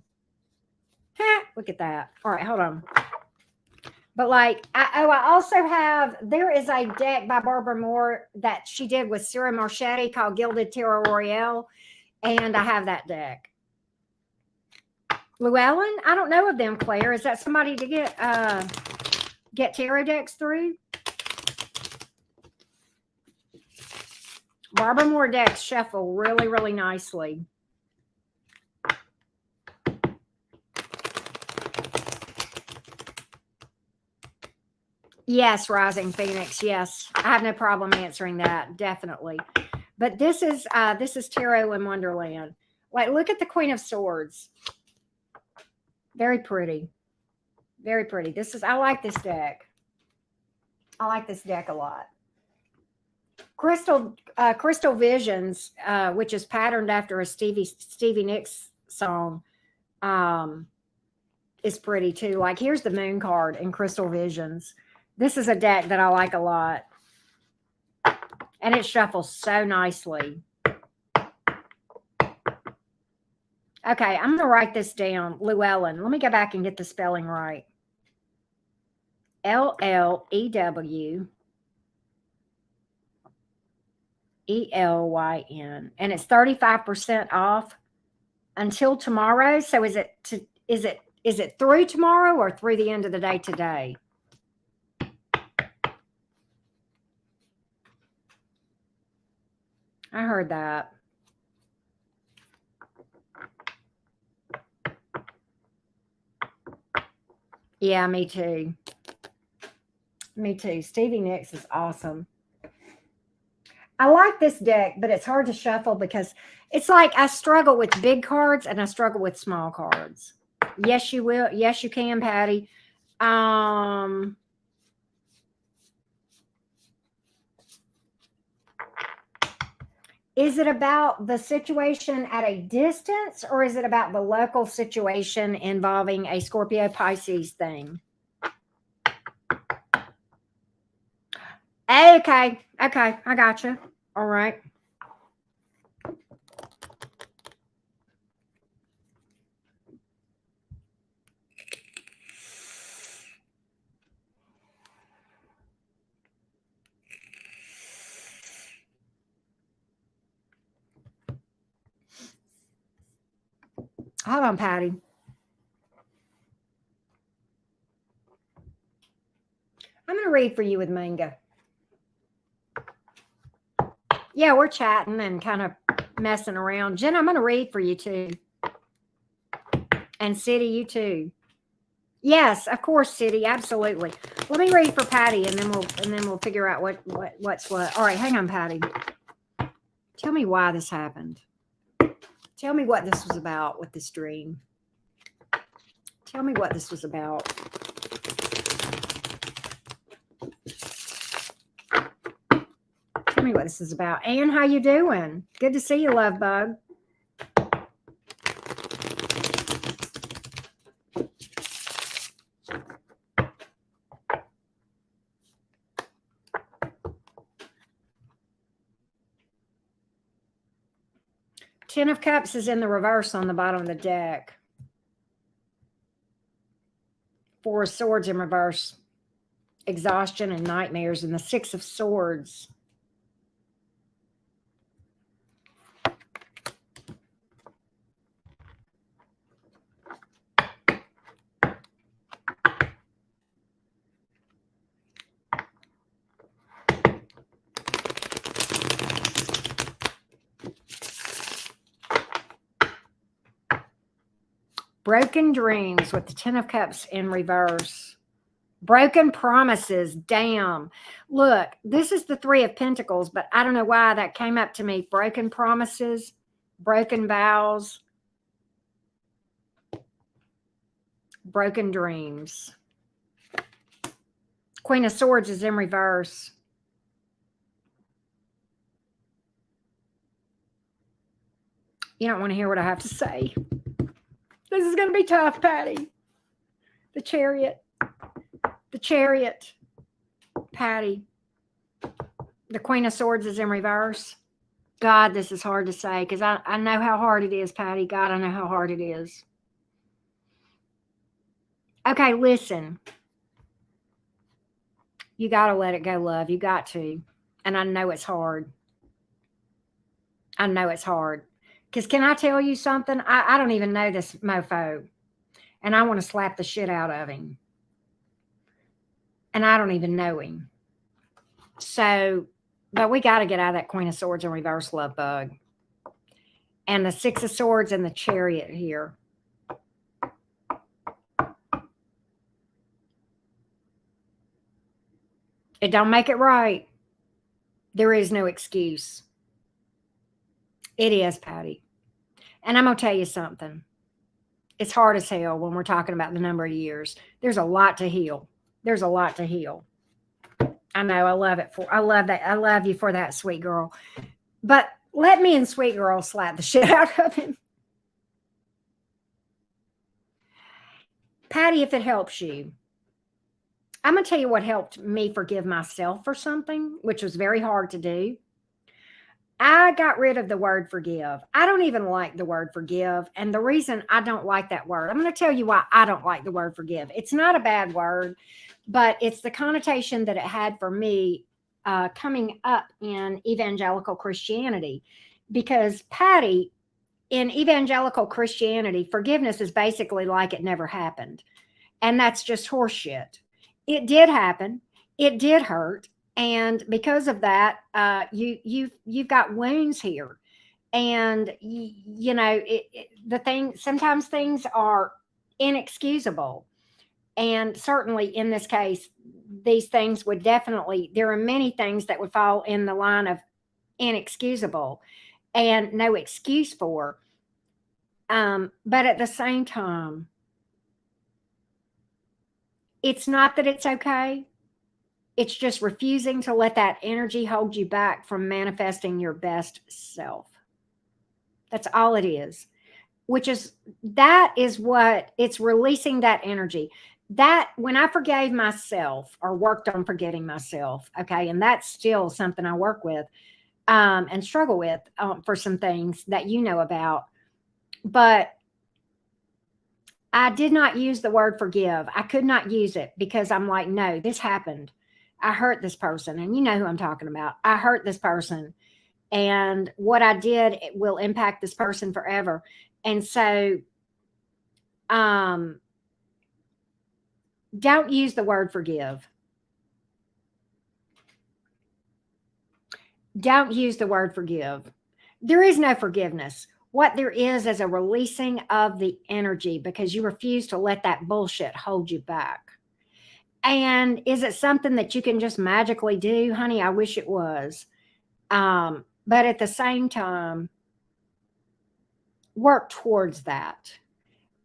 Look at that. All right, hold on. But like, I also have, there is a deck by Barbara Moore that she did with Siren Marchetti called Gilded Tarot Royale. And I have that deck. Llewellyn? I don't know of them, Claire. Is that somebody to get tarot decks through? Barbara Moore decks shuffle really, really nicely. Yes, Rising Phoenix. Yes, I have no problem answering that. Definitely. But this is Tarot in Wonderland. Like, look at the Queen of Swords. Very pretty. Very pretty. I like this deck. I like this deck a lot. Crystal Visions, which is patterned after a Stevie Nicks song, is pretty too. Like, here's the Moon card in Crystal Visions. This is a deck that I like a lot. And it shuffles so nicely. Okay, I'm going to write this down. Llewellyn. Let me go back and get the spelling right. Llewellyn. And it's 35% off until tomorrow. So is it through tomorrow or through the end of the day today? I heard that. Yeah, me too. Me too. Stevie Nicks is awesome. I like this deck, but it's hard to shuffle because it's like I struggle with big cards and I struggle with small cards. Yes, you will. Yes, you can, Patty. Is it about the situation at a distance, or is it about the local situation involving a Scorpio Pisces thing? Okay. Okay. I got you. All right. Hold on, Patty. I'm going to read for you with manga. Yeah, we're chatting and kind of messing around. Jen, I'm going to read for you too. And City, you too. Yes, of course, City, absolutely. Let me read for Patty, and then we'll figure out what's what. All right, hang on, Patty. Tell me why this happened. Tell me what this was about with this dream. Tell me what this was about. Tell me what this is about. Anne, how you doing? Good to see you, love bug. Ten of Cups is in the reverse on the bottom of the deck. Four of Swords in reverse. Exhaustion and nightmares. And the Six of Swords. Broken dreams with the Ten of Cups in reverse. Broken promises. Damn. Look, this is the Three of Pentacles, but I don't know why that came up to me. Broken promises, broken vows, broken dreams. Queen of Swords is in reverse. You don't want to hear what I have to say. This is going to be tough, Patty. The Chariot. The Chariot. Patty. The Queen of Swords is in reverse. God, this is hard to say because I know how hard it is, Patty. God, I know how hard it is. Okay, listen. You got to let it go, love. You got to. And I know it's hard. I know it's hard. Because can I tell you something? I don't even know this mofo. And I want to slap the shit out of him. And I don't even know him. So, but we got to get out of that Queen of Swords in reverse, love bug. And the Six of Swords and the Chariot here. It don't make it right. There is no excuse. It is, Patty. And I'm going to tell you something. It's hard as hell when we're talking about the number of years. There's a lot to heal. There's a lot to heal. I know. I love it. I love that. I love you for that, sweet girl. But let me and sweet girl slap the shit out of him. Patty, if it helps you, I'm going to tell you what helped me forgive myself for something, which was very hard to do. I got rid of the word forgive. I don't even like the word forgive. And the reason I don't like that word, I'm going to tell you why I don't like the word forgive. It's not a bad word, but it's the connotation that it had for me coming up in evangelical Christianity. Because Patty, in evangelical Christianity, forgiveness is basically like it never happened. And that's just horseshit. It did happen. It did hurt. And because of that, you've got wounds here, and sometimes things are inexcusable, and certainly in this case, these things would definitely. There are many things that would fall in the line of inexcusable, and no excuse for. But at the same time, it's not that it's okay. It's just refusing to let that energy hold you back from manifesting your best self. That's all it is. That is what it's releasing, that energy. That when I forgave myself or worked on forgetting myself, okay, and that's still something I work with and struggle with for some things that you know about. But I did not use the word forgive. I could not use it because I'm like, no, this happened. I hurt this person, and you know who I'm talking about. I hurt this person, and what I did it will impact this person forever. And so, don't use the word forgive. Don't use the word forgive. There is no forgiveness. What there is a releasing of the energy because you refuse to let that bullshit hold you back. And is it something that you can just magically do? Honey, I wish it was. But at the same time, work towards that.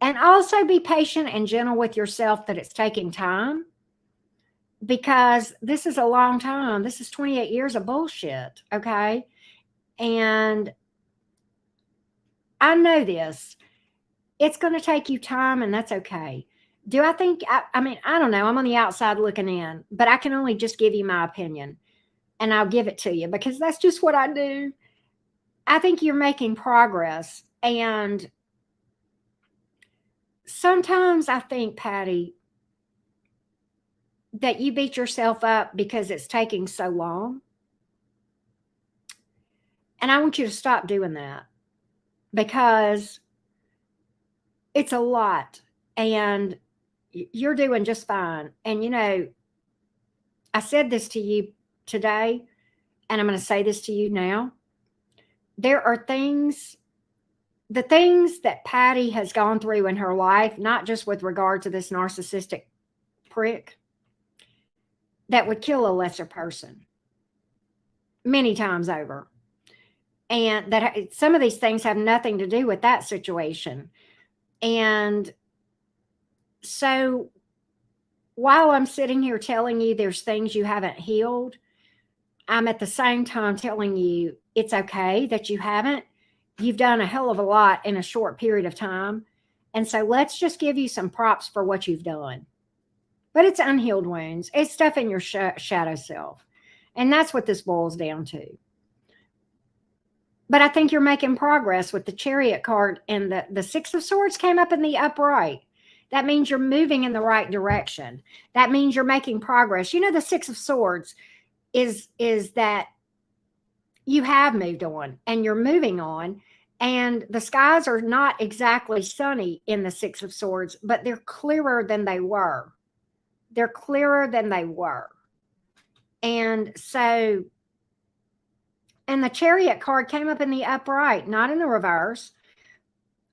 And also be patient and gentle with yourself that it's taking time, because this is a long time. This is 28 years of bullshit, okay? And I know this. It's going to take you time, and that's okay. Do I think, I mean, I don't know. I'm on the outside looking in, but I can only just give you my opinion, and I'll give it to you because that's just what I do. I think you're making progress. And sometimes I think, Patty, that you beat yourself up because it's taking so long. And I want you to stop doing that, because it's a lot, and you're doing just fine. And, you know, I said this to you today, and I'm going to say this to you now. There are things, the things that Patty has gone through in her life, not just with regard to this narcissistic prick, that would kill a lesser person many times over. And that some of these things have nothing to do with that situation. And so while I'm sitting here telling you there's things you haven't healed, I'm at the same time telling you it's okay that you haven't. You've done a hell of a lot in a short period of time. And so let's just give you some props for what you've done. But it's unhealed wounds. It's stuff in your shadow self. And that's what this boils down to. But I think you're making progress with the Chariot card, and the Six of Swords came up in the upright. That means you're moving in the right direction. That means you're making progress. You know, the Six of Swords is that you have moved on and you're moving on, and the skies are not exactly sunny in the Six of Swords, but they're clearer than they were. They're clearer than they were. And so, and the Chariot card came up in the upright, not in the reverse.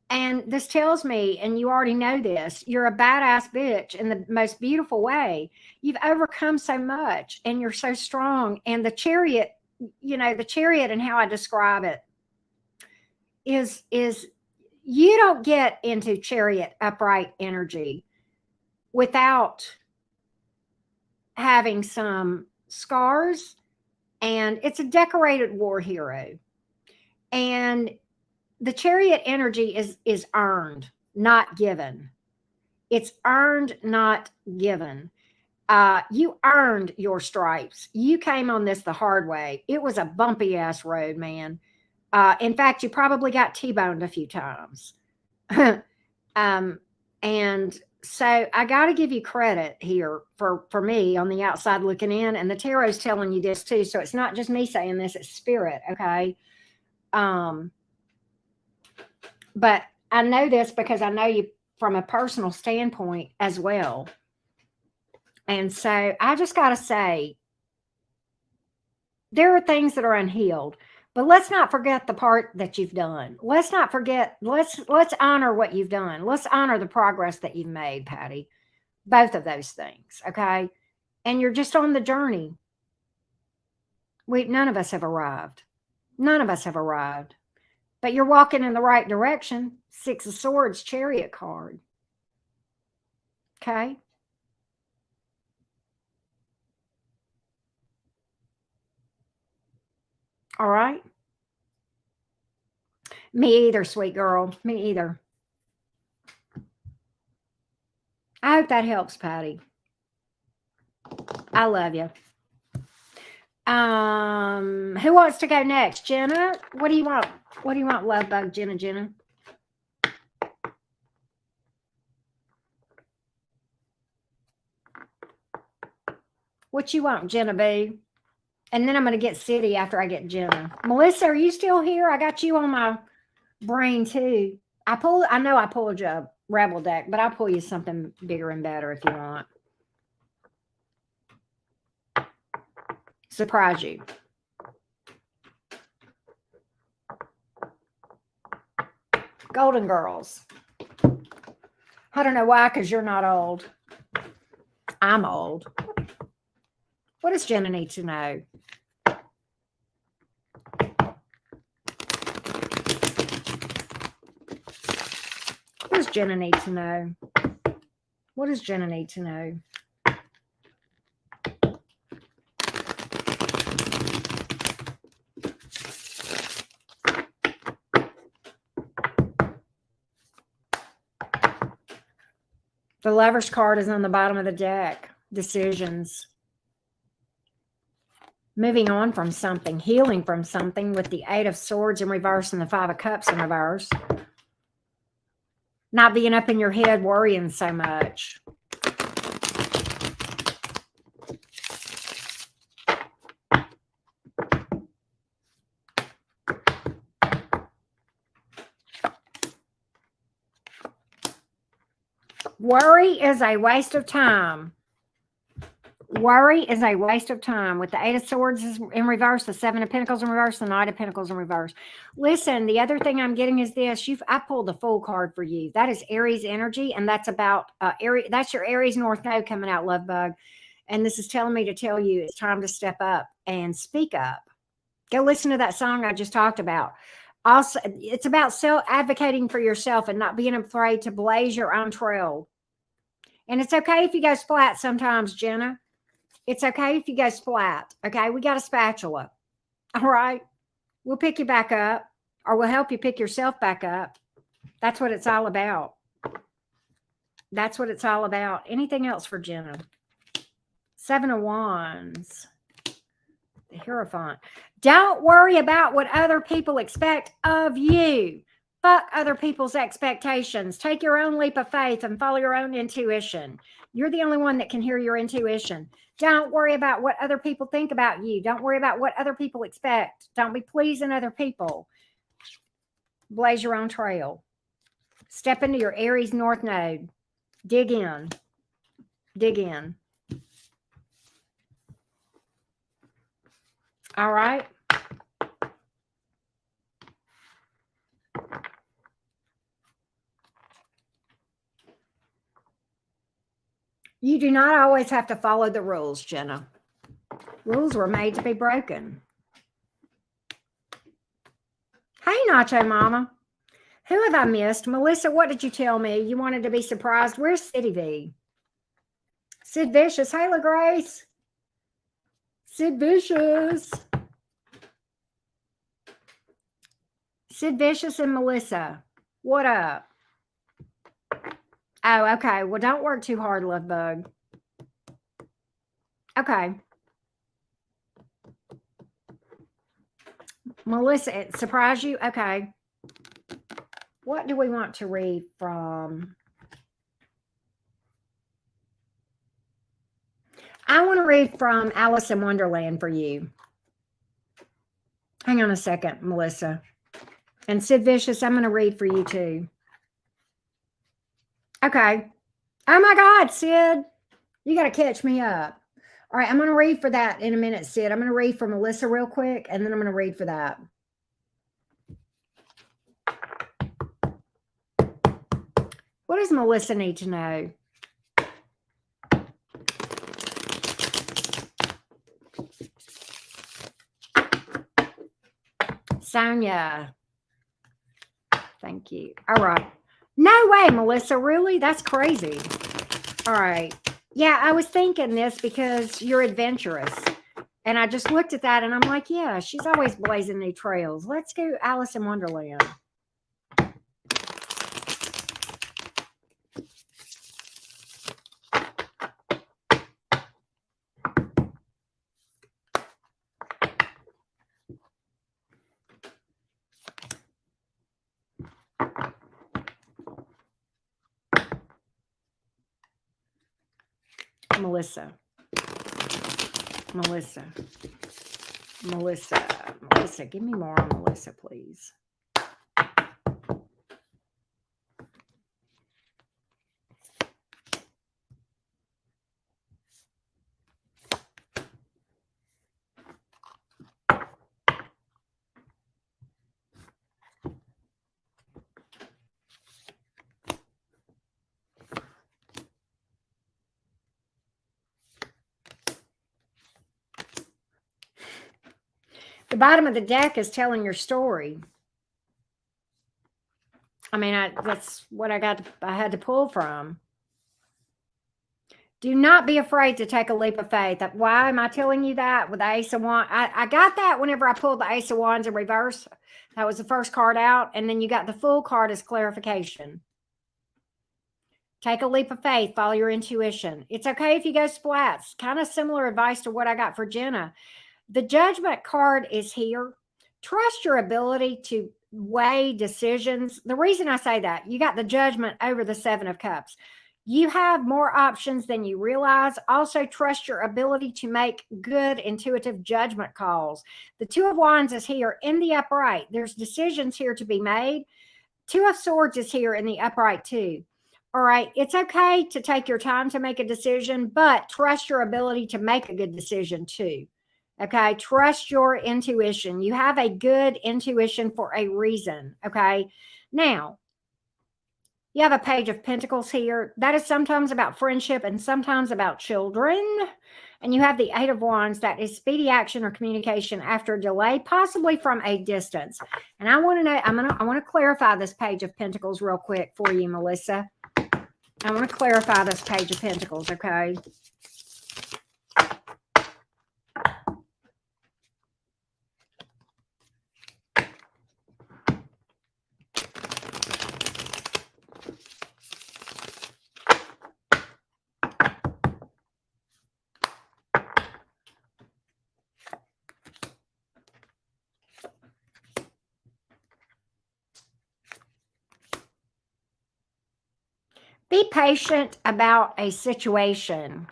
And this tells me, and you already know this, you're a badass bitch in the most beautiful way. You've overcome so much, and you're so strong. And the Chariot, you know, the Chariot, and how I describe it is you don't get into Chariot upright energy without having some scars. And it's a decorated war hero. And the Chariot energy is earned, not given. It's earned, not given. You earned your stripes. You came on this the hard way. It was a bumpy ass road, man. In fact, you probably got T-boned a few times. And so I got to give you credit here for me on the outside looking in, and the tarot's telling you this too. So it's not just me saying this, it's spirit. Okay. But I know this because I know you from a personal standpoint as well. And so I just got to say, there are things that are unhealed, but let's not forget the part that you've done. Let's not forget, let's honor what you've done. Let's honor the progress that you've made, Patty. Both of those things, okay? And you're just on the journey. None of us have arrived. None of us have arrived. But you're walking in the right direction. Six of Swords, Chariot card. Okay? All right? Me either, sweet girl. Me either. I hope that helps, Patty. I love you. Who wants to go next? Jenna? What do you want? What do you want, love bug, Jenna? What you want, Jenna boo? And then I'm going to get City after I get Jenna. Melissa, are you still here? I got you on my brain too. I know I pulled you a Rebel deck, but I'll pull you something bigger and better if you want. Surprise you. Golden Girls. I don't know why, because you're not old. I'm old. What does Jenna need to know? Jenna need to know? What does Jenna need to know? The Lover's card is on the bottom of the deck. Decisions. Moving on from something, healing from something with the Eight of Swords in reverse and the Five of Cups in reverse. Not being up in your head worrying so much. Worry is a waste of time. Worry is a waste of time. With the Eight of Swords in reverse, the Seven of Pentacles in reverse, the Knight of Pentacles in reverse. Listen, the other thing I'm getting is this. I pulled the Fool card for you. That is Aries energy, and that's about Aries. That's your Aries North Node coming out, love bug. And this is telling me to tell you it's time to step up and speak up. Go listen to that song I just talked about. Also, it's about advocating for yourself and not being afraid to blaze your own trail. And it's okay if you go splat sometimes, Jenna. It's okay if you go splat. Okay, we got a spatula. All right, we'll pick you back up, or we'll help you pick yourself back up. That's what it's all about. That's what it's all about. Anything else for Jenna? Seven of Wands. The Hierophant. Don't worry about what other people expect of you. Fuck other people's expectations. Take your own leap of faith and follow your own intuition. You're the only one that can hear your intuition. Don't worry about what other people think about you. Don't worry about what other people expect. Don't be pleasing other people. Blaze your own trail. Step into your Aries North Node. Dig in. Dig in. All right. You do not always have to follow the rules, Jenna. Rules were made to be broken. Hey, Nacho Mama. Who have I missed? Melissa, what did you tell me? You wanted to be surprised. Where's City V? Sid Vicious. Hey, LaGrace. Sid Vicious. Sid Vicious and Melissa. What up? Oh, okay. Well, don't work too hard, love bug. Okay. Melissa, it surprised you? Okay. What do we want to read from? I want to read from Alice in Wonderland for you. Hang on a second, Melissa. And Sid Vicious, I'm going to read for you too. Okay. Oh my God, Sid. You got to catch me up. All right, I'm going to read for that in a minute, Sid. I'm going to read for Melissa real quick, and then I'm going to read for that. What does Melissa need to know? Sonia. Thank you. All right. No way, Melissa. Really? That's crazy. All right. Yeah, I was thinking this because you're adventurous. And I just looked at that and I'm like, yeah, she's always blazing new trails. Let's go Alice in Wonderland. Melissa. Melissa. Melissa. Melissa. Give me more on Melissa, please. The bottom of the deck is telling your story. I mean, that's what I had to pull from. Do not be afraid to take a leap of faith. Why am I telling you that with the Ace of Wands? I got that whenever I pulled the Ace of Wands in reverse. That was the first card out. And then you got the Fool card as clarification. Take a leap of faith. Follow your intuition. It's okay if you go splats. Kind of similar advice to what I got for Jenna. The Judgment card is here. Trust your ability to weigh decisions. The reason I say that, you got the Judgment over the Seven of Cups. You have more options than you realize. Also, trust your ability to make good, intuitive judgment calls. The Two of Wands is here in the upright. There's decisions here to be made. Two of Swords is here in the upright too. All right, it's okay to take your time to make a decision, but trust your ability to make a good decision too. Okay, trust your intuition. You have a good intuition for a reason. Okay, now you have a Page of Pentacles here. That is sometimes about friendship and sometimes about children. And you have the Eight of Wands. That is speedy action or communication after a delay, possibly from a distance. And I want to know, I want to clarify this Page of Pentacles real quick for you, Melissa. I want to clarify this Page of Pentacles, okay? Be patient about a situation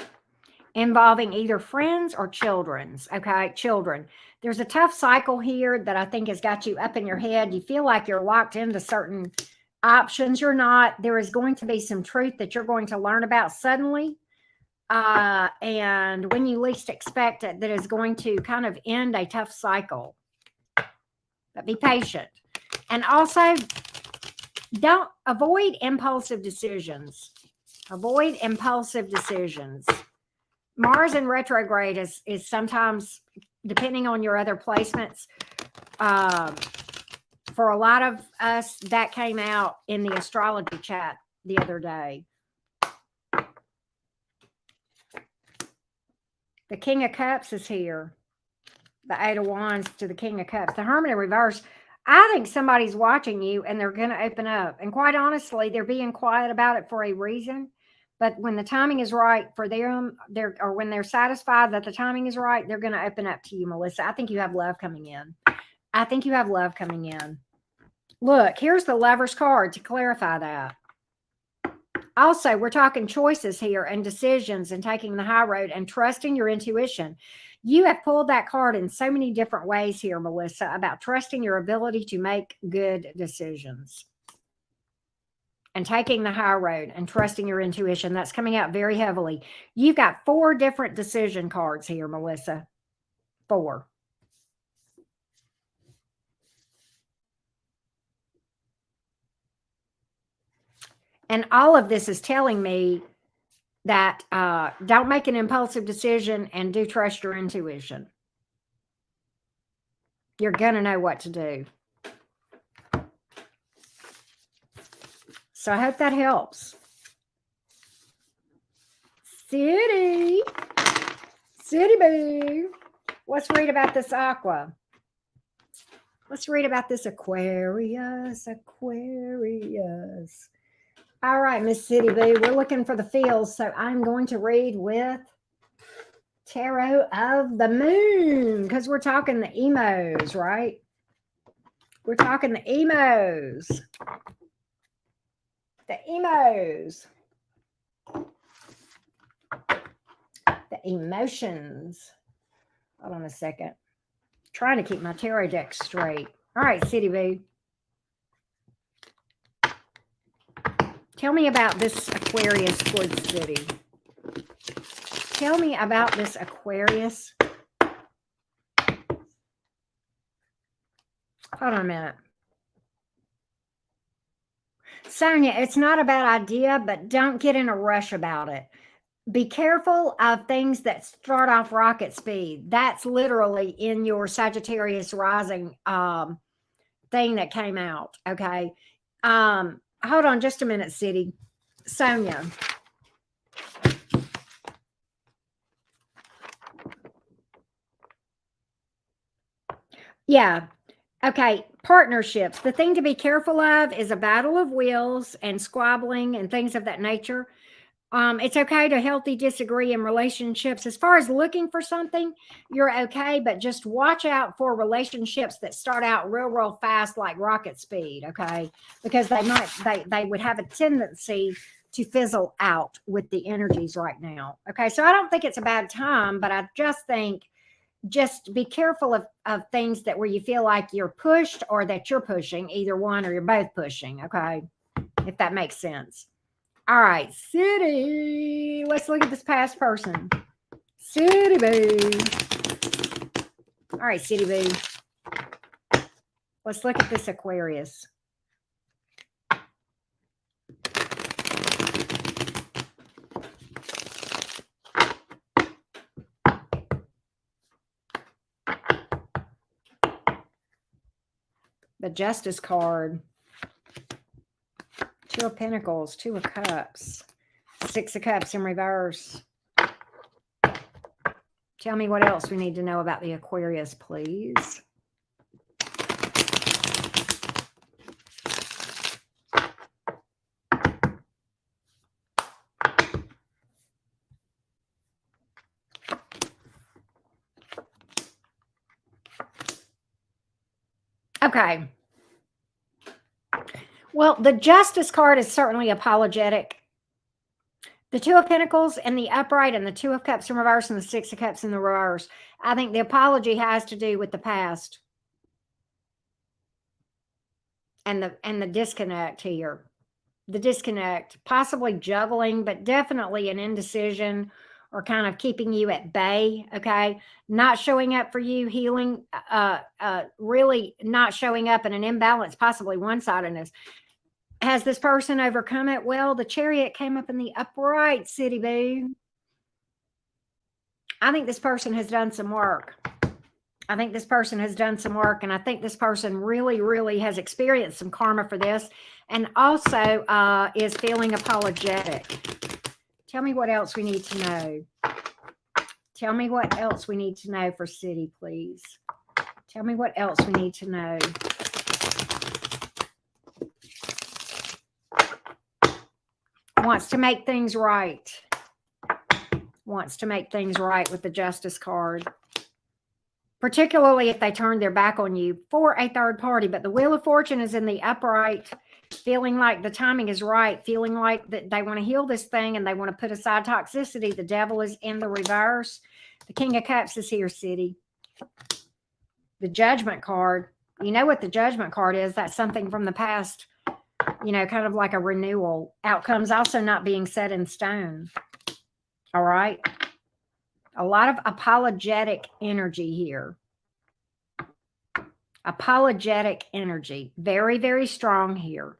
involving either friends or children's, okay? Children. There's a tough cycle here that I think has got you up in your head. You feel like you're locked into certain options. You're not. There is going to be some truth that you're going to learn about suddenly. And when you least expect it, that is going to kind of end a tough cycle. But be patient. And also, don't avoid impulsive decisions. Avoid impulsive decisions. Mars in retrograde is sometimes, depending on your other placements, for a lot of us, that came out in the astrology chat the other day. The King of Cups is here. The Eight of Wands to the King of Cups. The Hermit in reverse. I think somebody's watching you and they're going to open up. And quite honestly, they're being quiet about it for a reason. But when the timing is right for them, or when they're satisfied that the timing is right, they're going to open up to you, Melissa. I think you have love coming in. I think you have love coming in. Look, here's the Lover's card to clarify that. Also, we're talking choices here and decisions and taking the high road and trusting your intuition. You have pulled that card in so many different ways here, Melissa, about trusting your ability to make good decisions and taking the high road and trusting your intuition. That's coming out very heavily. You've got 4 different decision cards here, Melissa. 4. And all of this is telling me that don't make an impulsive decision and do trust your intuition. You're going to know what to do. So I hope that helps. City boo. Let's read about this aqua. Let's read about this Aquarius. All right, Miss City Boo, we're looking for the feels, so I'm going to read with Tarot of the Moon because we're talking the emos, right? We're talking the emos. The emos. The emotions. Hold on a second. Trying to keep my tarot deck straight. All right, City Boo. Tell me about this Aquarius towards City. Tell me about this Aquarius. Hold on a minute. Sonia, it's not a bad idea, but don't get in a rush about it. Be careful of things that start off rocket speed. That's literally in your Sagittarius rising thing that came out, okay? Hold on just a minute, City. Sonia. Yeah. Okay. Partnerships. The thing to be careful of is a battle of wills and squabbling and things of that nature. It's okay to healthy disagree in relationships. As far as looking for something, you're okay, but just watch out for relationships that start out real fast, like rocket speed. Okay, because they would have a tendency to fizzle out with the energies right now. Okay, so I don't think it's a bad time, but I just think just be careful of things that where you feel like you're pushed or that you're pushing, either one or you're both pushing. Okay, if that makes sense. All right, City. Let's look at this past person. City Boo. All right, City Boo. Let's look at this Aquarius. The Justice card. Two of Pentacles, Two of Cups, Six of Cups in reverse. Tell me what else we need to know about the Aquarius, please. Okay. Well, the Justice card is certainly apologetic. The Two of Pentacles and the upright and the Two of Cups in reverse and the Six of Cups in the reverse. I think the apology has to do with the past. And the disconnect here. The disconnect, possibly juggling, but definitely an indecision or kind of keeping you at bay. Okay. Not showing up for you, healing, really not showing up in an imbalance, possibly one-sidedness. Has this person overcome it? Well, the Chariot came up in the upright, City Boo. I think this person has done some work. I think this person has done some work, and I think this person really has experienced some karma for this, and also is feeling apologetic. Tell me what else we need to know. Tell me what else we need to know for City, please. Tell me what else we need to know. Wants to make things right. Wants to make things right with the Justice card. Particularly if they turn their back on you for a third party. But the Wheel of Fortune is in the upright, feeling like the timing is right, feeling like that they want to heal this thing and they want to put aside toxicity. The Devil is in the reverse. The King of Cups is here, City. The Judgment card. You know what the Judgment card is? That's something from the past, you know, kind of like a renewal. Outcomes also not being set in stone. All right. A lot of apologetic energy here. Apologetic energy. Very strong here.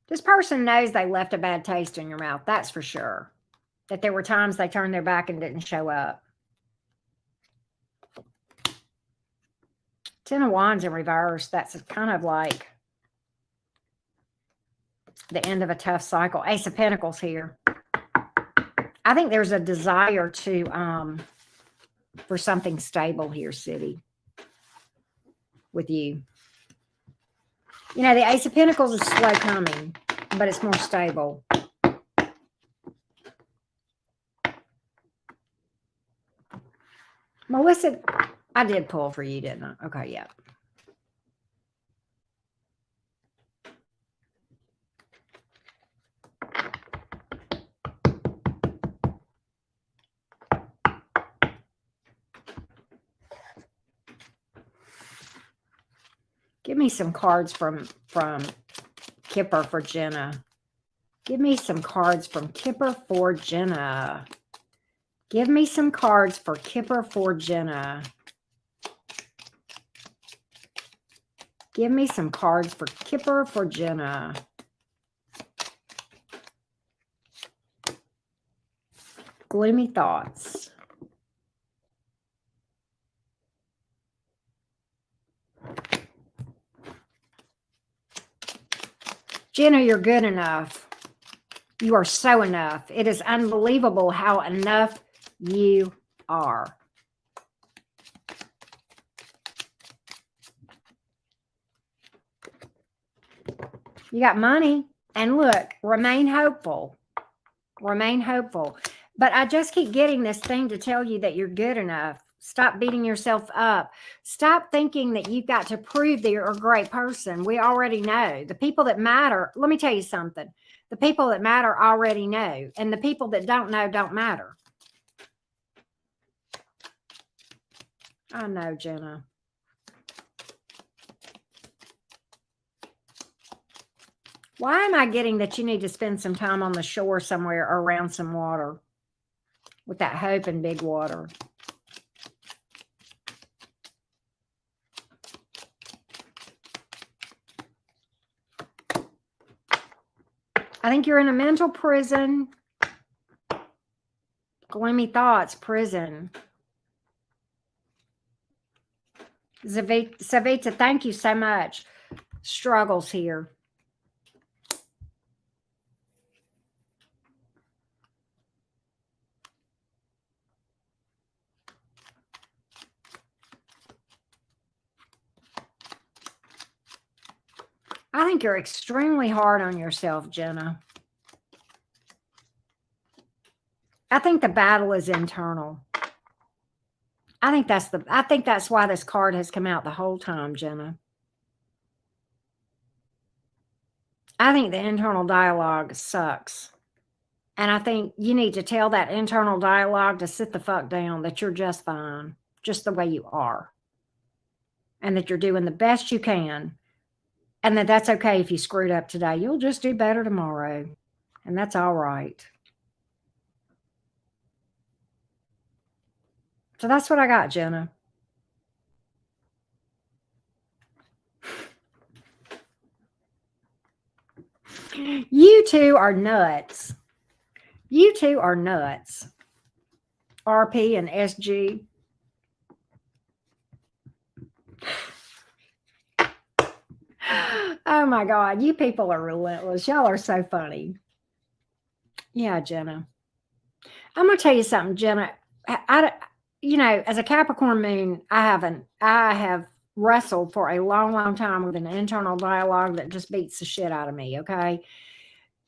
This person knows they left a bad taste in your mouth. That's for sure. That there were times they turned their back and didn't show up. Ten of Wands in reverse. That's kind of like the end of a tough cycle. Ace of Pentacles here. I think there's a desire to for something stable here, City, with you. You know, the Ace of Pentacles is slow coming, but it's more stable. Melissa, I did pull for you, didn't I? Okay, yeah. Give me some cards from Kipper for Jenna. Give me some cards from Kipper for Jenna. Give me some cards for Kipper for Jenna. Give me some cards for Kipper for Jenna. Gloomy thoughts. Jenna, you're good enough. You are so enough. It is unbelievable how enough you are. You got money. And look, remain hopeful. Remain hopeful. But I just keep getting this thing to tell you that you're good enough. Stop beating yourself up. Stop thinking that you've got to prove that you're a great person. We already know. The people that matter, let me tell you something. The people that matter already know. And the people that don't know don't matter. I know, Jenna. Why am I getting that you need to spend some time on the shore somewhere or around some water with that hope and big water? I think you're in a mental prison. Gloomy thoughts, prison. Savita, thank you so much. Struggles here. I think you're extremely hard on yourself, Jenna. I think the battle is internal. I think that's why this card has come out the whole time, Jenna. I think the internal dialogue sucks. And I think you need to tell that internal dialogue to sit the fuck down, that you're just fine, just the way you are. And that you're doing the best you can. And that that's okay if you screwed up today. You'll just do better tomorrow. And that's all right. So that's what I got, Jenna. You two are nuts. You two are nuts. RP and SG. Oh my God, you people are relentless. Y'all are so funny. Yeah, Jenna. I'm gonna tell you something, Jenna. You know, as a Capricorn moon, I have wrestled for a long, long time with an internal dialogue that just beats the shit out of me. Okay.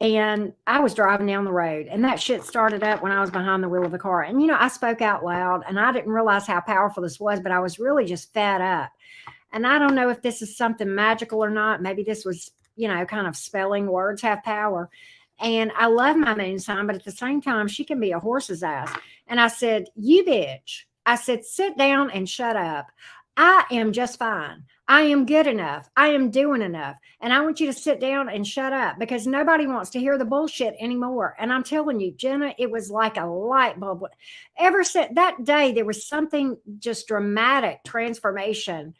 And I was driving down the road and that shit started up when I was behind the wheel of the car. And, you know, I spoke out loud and I didn't realize how powerful this was, but I was really just fed up. And I don't know if this is something magical or not. Maybe this was, you know, kind of spelling words have power. And I love my moon sign, but at the same time, she can be a horse's ass. And I said, you bitch. I said, sit down and shut up. I am just fine. I am good enough. I am doing enough. And I want you to sit down and shut up because nobody wants to hear the bullshit anymore. And I'm telling you, Jenna, it was like a light bulb. Ever since that day, there was something just dramatic transformation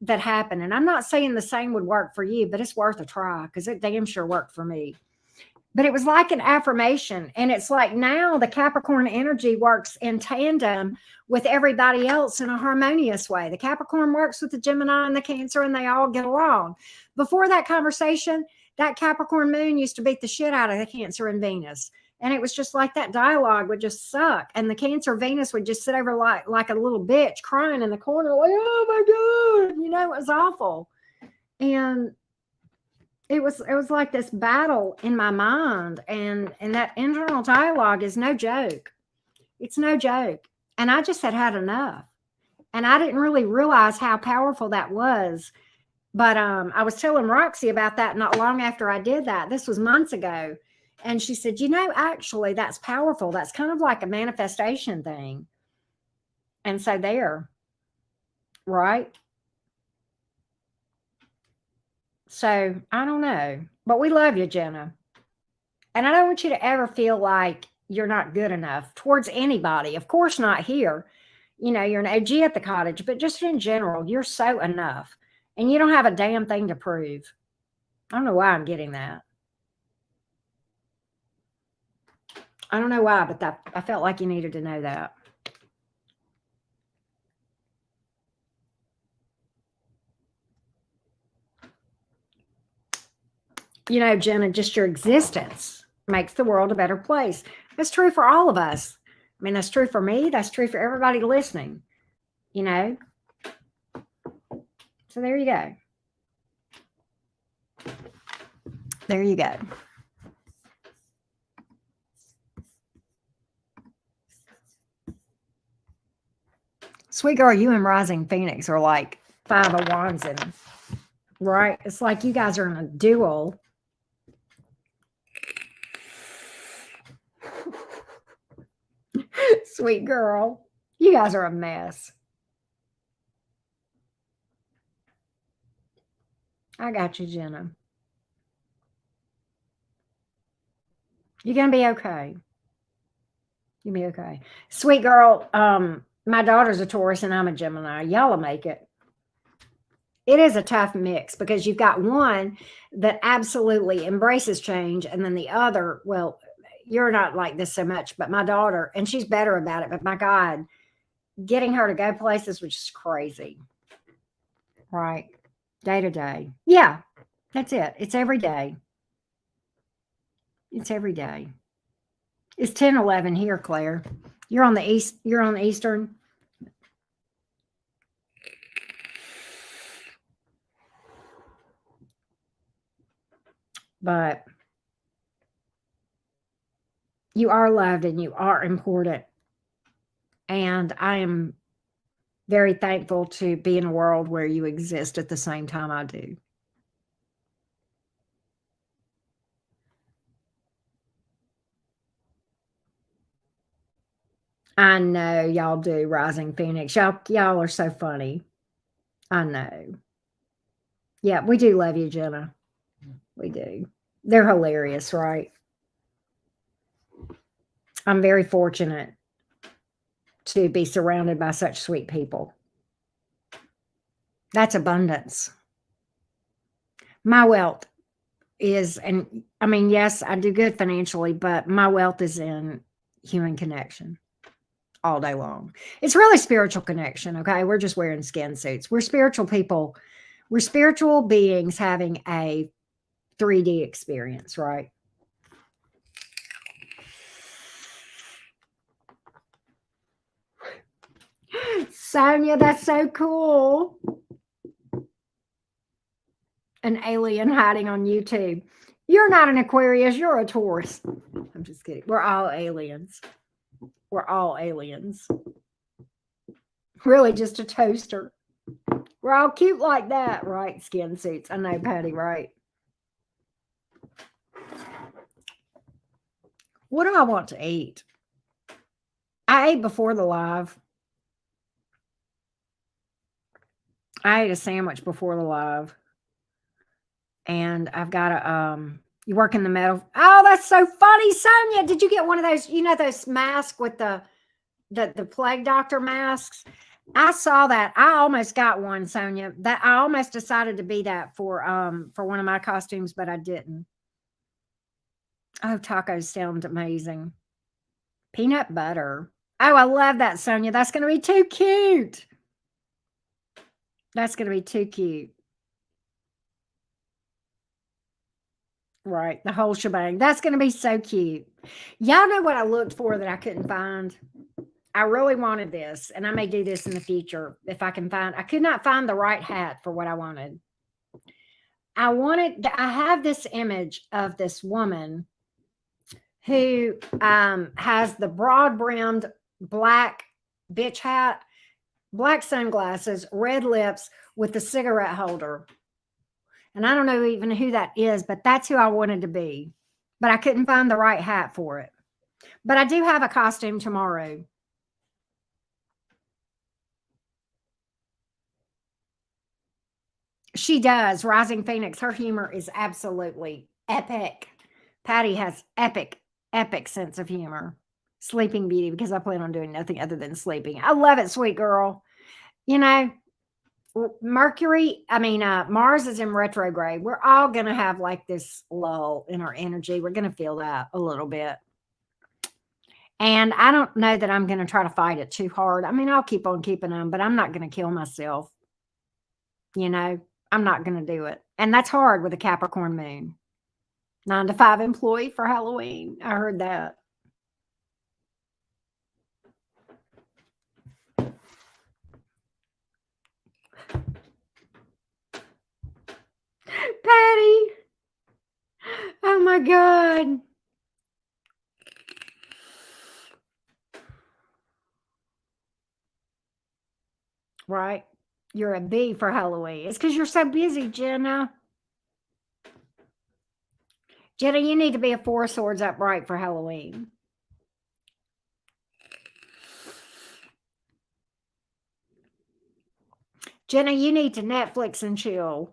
that happened. And I'm not saying the same would work for you, but it's worth a try because it damn sure worked for me. But it was like an affirmation. And it's like now the Capricorn energy works in tandem with everybody else in a harmonious way. The Capricorn works with the Gemini and the Cancer, and they all get along. Before that conversation, that Capricorn moon used to beat the shit out of the Cancer and Venus. And it was just like that dialogue would just suck. And the Cancer Venus would just sit over like a little bitch crying in the corner, like, oh my God, you know, it was awful. And it was like this battle in my mind. And that internal dialogue is no joke. It's no joke. And I just had enough. And I didn't really realize how powerful that was. But I was telling Roxy about that not long after I did that. This was months ago. And she said, you know, actually, that's powerful. That's kind of like a manifestation thing. And so there, right? So I don't know. But we love you, Jenna. And I don't want you to ever feel like you're not good enough towards anybody. Of course, not here. You know, you're an OG at the cottage, but just in general, you're so enough. And you don't have a damn thing to prove. I don't know why I'm getting that. I don't know why, but that I felt like you needed to know that. You know, Jenna, just your existence makes the world a better place. That's true for all of us. I mean, that's true for me. That's true for everybody listening, you know? So there you go. There you go. Sweet girl, you and Rising Phoenix are like 5 of Wands and right? It's like you guys are in a duel. Sweet girl, you guys are a mess. I got you, Jenna. You're gonna be okay. You'll be okay. Sweet girl, my daughter's a Taurus and I'm a Gemini. Y'all will make it. It is a tough mix because you've got one that absolutely embraces change, and then the other, well, you're not like this so much, but my daughter, and she's better about it, but my God, getting her to go places was just crazy. Right. Day to day. Yeah, that's it. It's every day. It's every day. It's 10:11 here, Claire. You're on the east, you're on the eastern. But you are loved and you are important. And I am very thankful to be in a world where you exist at the same time I do. I know y'all do, Rising Phoenix. Y'all are so funny. I know. Yeah, we do love you, Jenna. We do. They're hilarious, right? I'm very fortunate to be surrounded by such sweet people. That's abundance. My wealth is, and I mean, yes, I do good financially, but my wealth is in human connection all day long. It's really spiritual connection. Okay. We're just wearing skin suits. We're spiritual people. We're spiritual beings having a 3D experience, right? Sonia, that's so cool. An alien hiding on YouTube. You're not an Aquarius, you're a Taurus. I'm just kidding. We're all aliens. We're all aliens. Really just a toaster. We're all cute like that, right? Skin suits. I know, Patty, right? What do I want to eat? I ate before the live. I ate a sandwich before the live. And I've got a you work in the metal. Oh, that's so funny, Sonia. Did you get one of those, you know, those masks with the plague doctor masks? I saw that. I almost got one, Sonia. That I almost decided to be that for one of my costumes, but I didn't. Oh, tacos sound amazing. Peanut butter. Oh, I love that, Sonia. That's going to be too cute. That's going to be too cute. Right, the whole shebang. That's going to be so cute. Y'all know what I looked for that I couldn't find? I really wanted this, and I may do this in the future if I can find. I could not find the right hat for what I wanted. I have this image of this woman who has the broad brimmed black bitch hat, black sunglasses, red lips with the cigarette holder. And I don't know even who that is, but that's who I wanted to be. But I couldn't find the right hat for it. But I do have a costume tomorrow. She does. Rising Phoenix. Her humor is absolutely epic. Patty has epic sense of humor. Sleeping Beauty, because I plan on doing nothing other than sleeping. I love it, sweet girl. You know, Mars is in retrograde. We're all going to have like this lull in our energy. We're going to feel that a little bit. And I don't know that I'm going to try to fight it too hard. I mean, I'll keep on keeping them, but I'm not going to kill myself. You know, I'm not going to do it. And that's hard with a Capricorn moon. 9 to 5 employee for Halloween. I heard that. Patty. Oh my God. Right. You're a bee for Halloween. It's because you're so busy, Jenna. Jenna, you need to be a 4 swords upright for Halloween. Jenna, you need to Netflix and chill.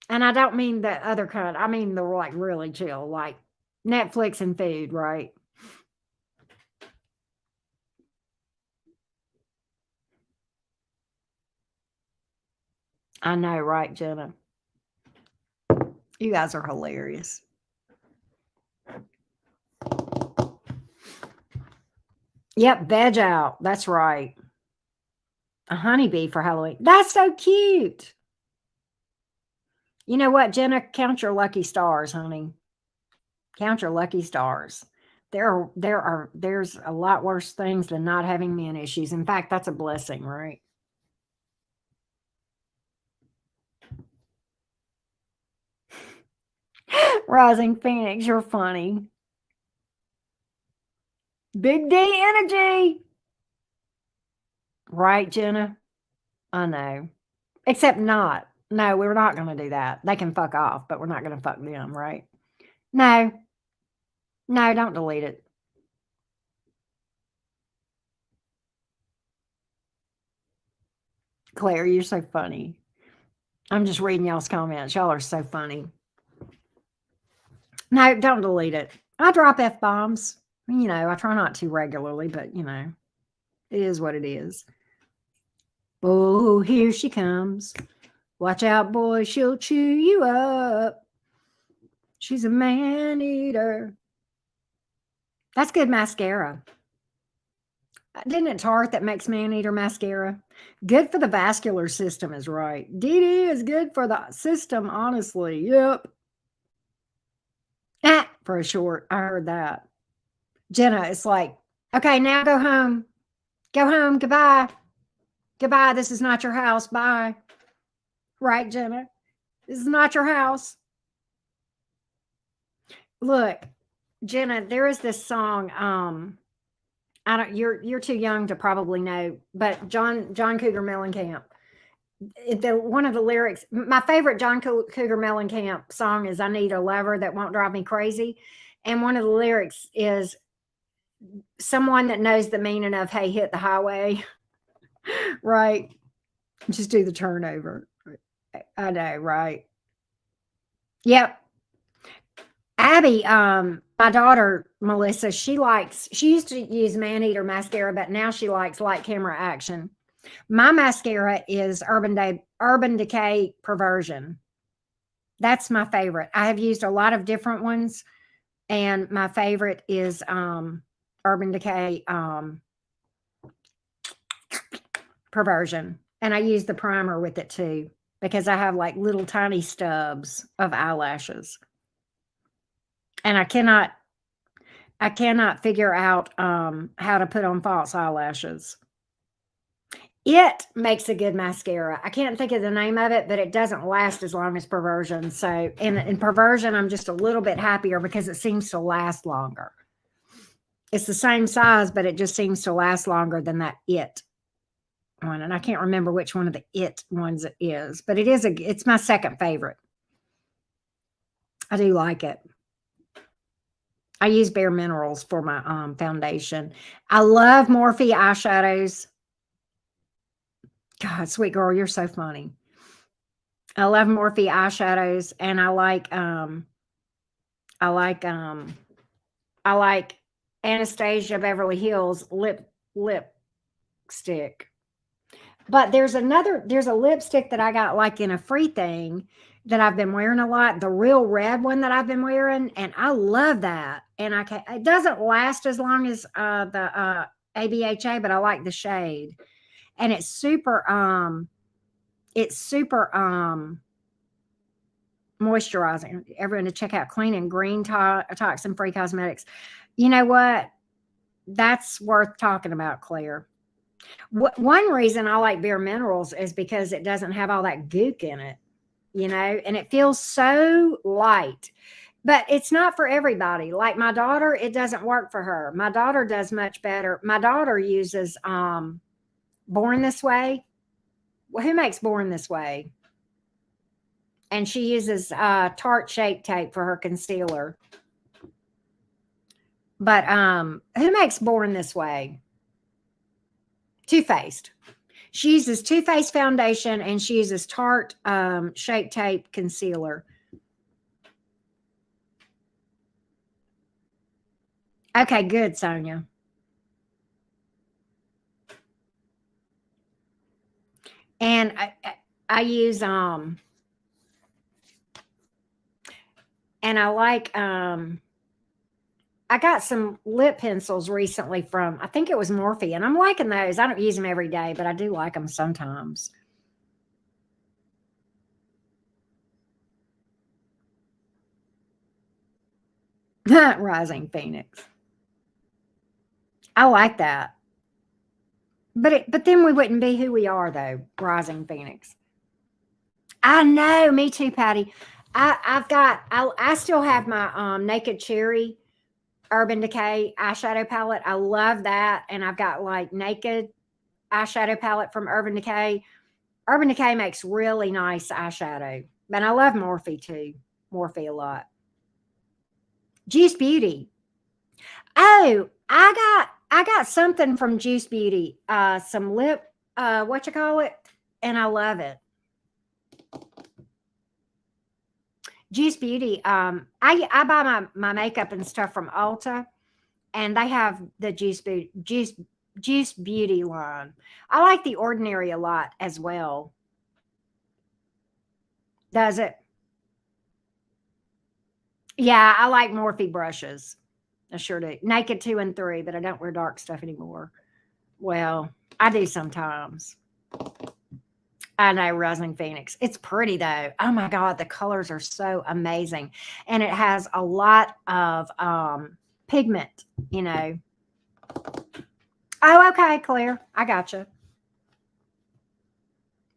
And I don't mean the other kind. I mean the like really chill, like Netflix and food, right? I know, right, Jenna? You guys are hilarious. Yep, veg out. That's right. A honeybee for Halloween. That's so cute. You know what, Jenna? Count your lucky stars, honey. Count your lucky stars. There's a lot worse things than not having man issues. In fact, that's a blessing, right? Rising Phoenix, you're funny. Big D energy. Right, Jenna? I know. Except not. No, we're not going to do that. They can fuck off, but we're not going to fuck them, right? No. No, don't delete it. Claire, you're so funny. I'm just reading y'all's comments. Y'all are so funny. No, don't delete it. I drop F bombs. You know, I try not to regularly, but you know, it is what it is. Oh, here she comes. Watch out, boy. She'll chew you up. She's a man eater. That's good mascara. Didn't it Tarte that makes man eater mascara? Good for the vascular system is right. DD is good for the system, honestly. Yep. Ah, for a short. I heard that. Jenna, it's like, okay, now go home. Go home. Goodbye. Goodbye. This is not your house. Bye. Right, Jenna? This is not your house. Look, Jenna, there is this song. I don't. You're too young to probably know, but John Cougar Mellencamp. One of the lyrics, my favorite John Cougar Mellencamp song is "I Need a Lover That Won't Drive Me Crazy," and one of the lyrics is someone that knows the meaning of "Hey, hit the highway," right? Just do the turnover. I know, right? Yep. Abby, my daughter Melissa, she used to use man eater mascara, but now she likes light camera action. My mascara is Urban Decay Perversion. That's my favorite. I have used a lot of different ones, and my favorite is Urban Decay Perversion. And I use the primer with it too, because I have like little tiny stubs of eyelashes. And I cannot figure out how to put on false eyelashes. It makes a good mascara. I can't think of the name of it, but it doesn't last as long as Perversion. So in Perversion, I'm just a little bit happier because it seems to last longer. It's the same size, but it just seems to last longer than that It one. And I can't remember which one of the It ones it is, but it's my second favorite. I do like it. I use Bare Minerals for my foundation. I love Morphe eyeshadows. God, sweet girl, you're so funny. I love Morphe eyeshadows, and I like Anastasia Beverly Hills lipstick. But there's a lipstick that I got like in a free thing, that I've been wearing a lot, the real red one that I've been wearing, and I love that. And I can it doesn't last as long as the ABHA, but I like the shade. And it's super moisturizing. Everyone to check out Clean and Green Toxin Free Cosmetics. You know what? That's worth talking about, Claire. One reason I like Bare Minerals is because it doesn't have all that gook in it, and it feels so light. But it's not for everybody. Like my daughter, it doesn't work for her. My daughter does much better. My daughter uses Born This Way. Well, who makes Born This Way? And she uses Tarte Shape Tape for her concealer. But who makes Born This Way? Too Faced. She uses Too Faced foundation and she uses Tarte Shape Tape concealer. Okay, good, Sonia. And I use and I like I got some lip pencils recently from, I think it was Morphe, and I'm liking those. I don't use them every day, but I do like them sometimes. Rising Phoenix. I like that. But then we wouldn't be who we are though, Rising Phoenix. I know, me too, Patty. I still have my Naked Cherry Urban Decay eyeshadow palette. I love that. And I've got like Naked eyeshadow palette from Urban Decay. Urban Decay makes really nice eyeshadow. And I love Morphe too. Morphe a lot. Juice Beauty. Oh, I got something from Juice Beauty. Some lip what you call it? And I love it. Juice Beauty. I buy my makeup and stuff from Ulta, and they have the Juice Beauty line. I like the Ordinary a lot as well. Does it? Yeah, I like Morphe brushes. I sure do. Naked 2 and 3, but I don't wear dark stuff anymore. Well, I do sometimes. I know, Rising Phoenix. It's pretty though. Oh my God, the colors are so amazing. And it has a lot of pigment, you know. Oh, okay, Claire. I got you.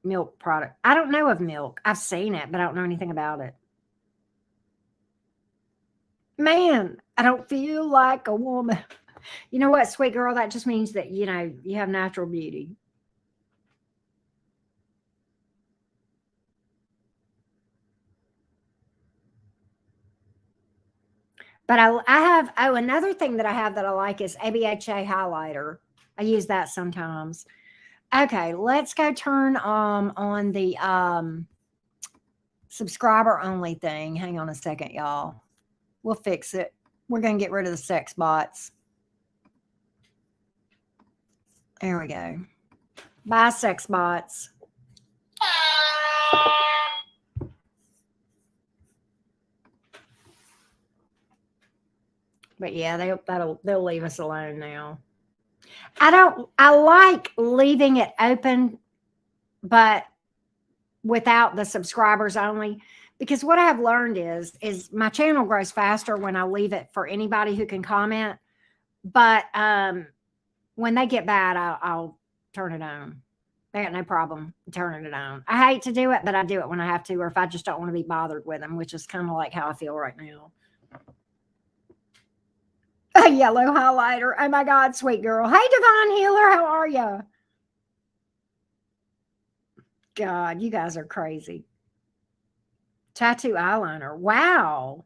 Milk product. I don't know of Milk. I've seen it, but I don't know anything about it. Man, I don't feel like a woman. You know what, sweet girl? That just means that, you have natural beauty. But I have, oh, another thing that I have that I like is ABHA highlighter. I use that sometimes. Okay, let's go turn on the subscriber only thing. Hang on a second, y'all. We'll fix it. We're going to get rid of the sex bots. There we go. Bye, sex bots. But yeah, they'll leave us alone now. I like leaving it open, but without the subscribers only, because what I've learned is my channel grows faster when I leave it for anybody who can comment. But when they get bad, I'll turn it on. They got no problem turning it on. I hate to do it, but I do it when I have to, or if I just don't want to be bothered with them, which is kind of like how I feel right now. A yellow highlighter. Oh my God, sweet girl. Hey, Divine Healer, how are you? God, you guys are crazy. Tattoo eyeliner. Wow.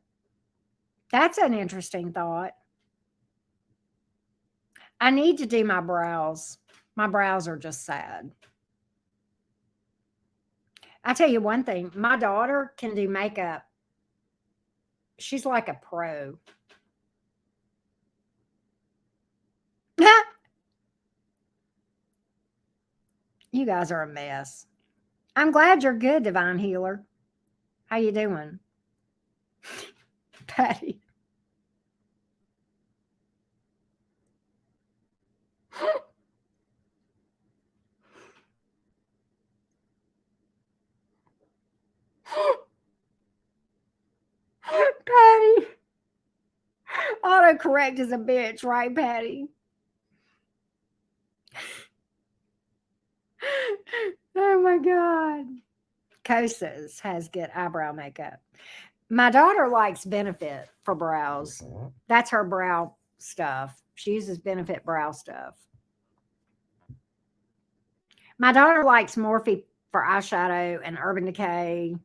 That's an interesting thought. I need to do my brows. My brows are just sad. I tell you one thing, my daughter can do makeup. She's like a pro. You guys are a mess. I'm glad you're good, Divine Healer. How you doing? Patty. Patty. Autocorrect is a bitch, right, Patty? Oh my God. Kosas has good eyebrow makeup. My daughter likes Benefit for brows. That's her brow stuff. She uses Benefit brow stuff. My daughter likes Morphe for eyeshadow and Urban Decay.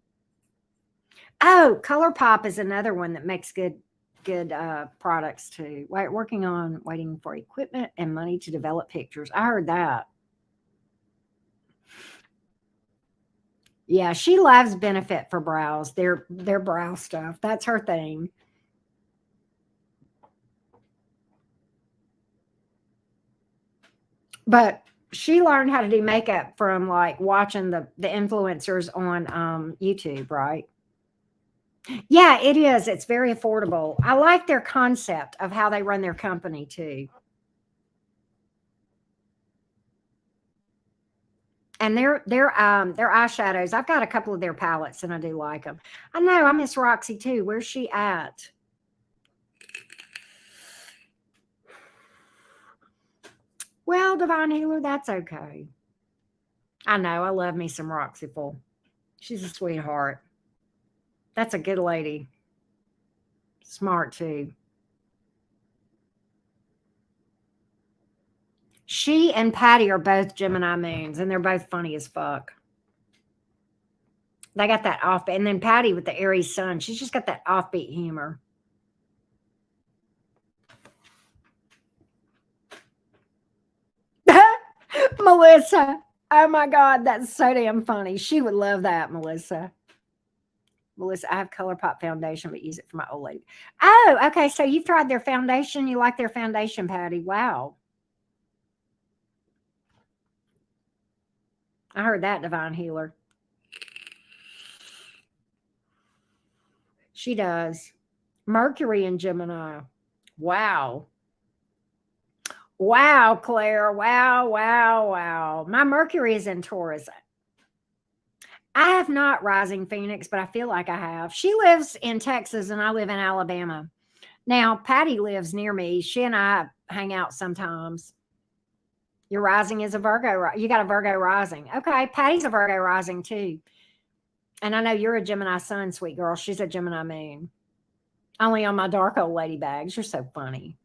Oh, ColourPop is another one that makes good products too. Working on waiting for equipment and money to develop pictures. I heard that. Yeah, she loves Benefit for brows. Their brow stuff. That's her thing. But she learned how to do makeup from like watching the influencers on YouTube, right? Yeah, it is. It's very affordable. I like their concept of how they run their company too. And their eyeshadows. I've got a couple of their palettes and I do like them. I know, I miss Roxy too. Where's she at? Well, Divine Healer, that's okay. I know, I love me some Roxyful. She's a sweetheart. That's a good lady. Smart too. She and Patty are both Gemini moons, and they're both funny as fuck. They got that offbeat, and then Patty with the Aries sun, she's just got that offbeat humor. Melissa, oh my God, that's so damn funny. She would love that, Melissa. Melissa, I have ColourPop foundation, but use it for my old lady. Oh, okay. So you've tried their foundation. You like their foundation, Patty? Wow. I heard that, Divine Healer. She does. Mercury in Gemini. Wow. Wow, Claire. Wow, wow, wow. My Mercury is in Taurus. I have not Rising Phoenix, but I feel like I have. She lives in Texas and I live in Alabama. Now, Patty lives near me. She and I hang out sometimes. Your rising is a Virgo. You got a Virgo rising. Okay. Patty's a Virgo rising too. And I know you're a Gemini sun, sweet girl. She's a Gemini moon. Only on my dark old lady bags. You're so funny.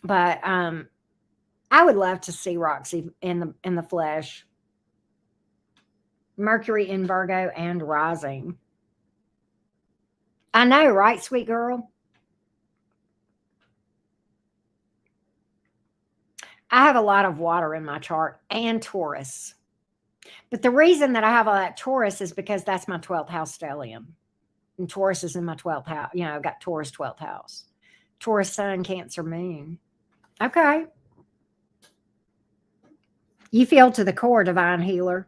But I would love to see Roxy in the flesh. Mercury in Virgo and rising. I know, right, sweet girl? I have a lot of water in my chart and Taurus. But the reason that I have all that Taurus is because that's my 12th house stellium. And Taurus is in my 12th house. You know, I've got Taurus 12th house. Taurus sun, Cancer moon. Okay. You feel to the core, Divine Healer.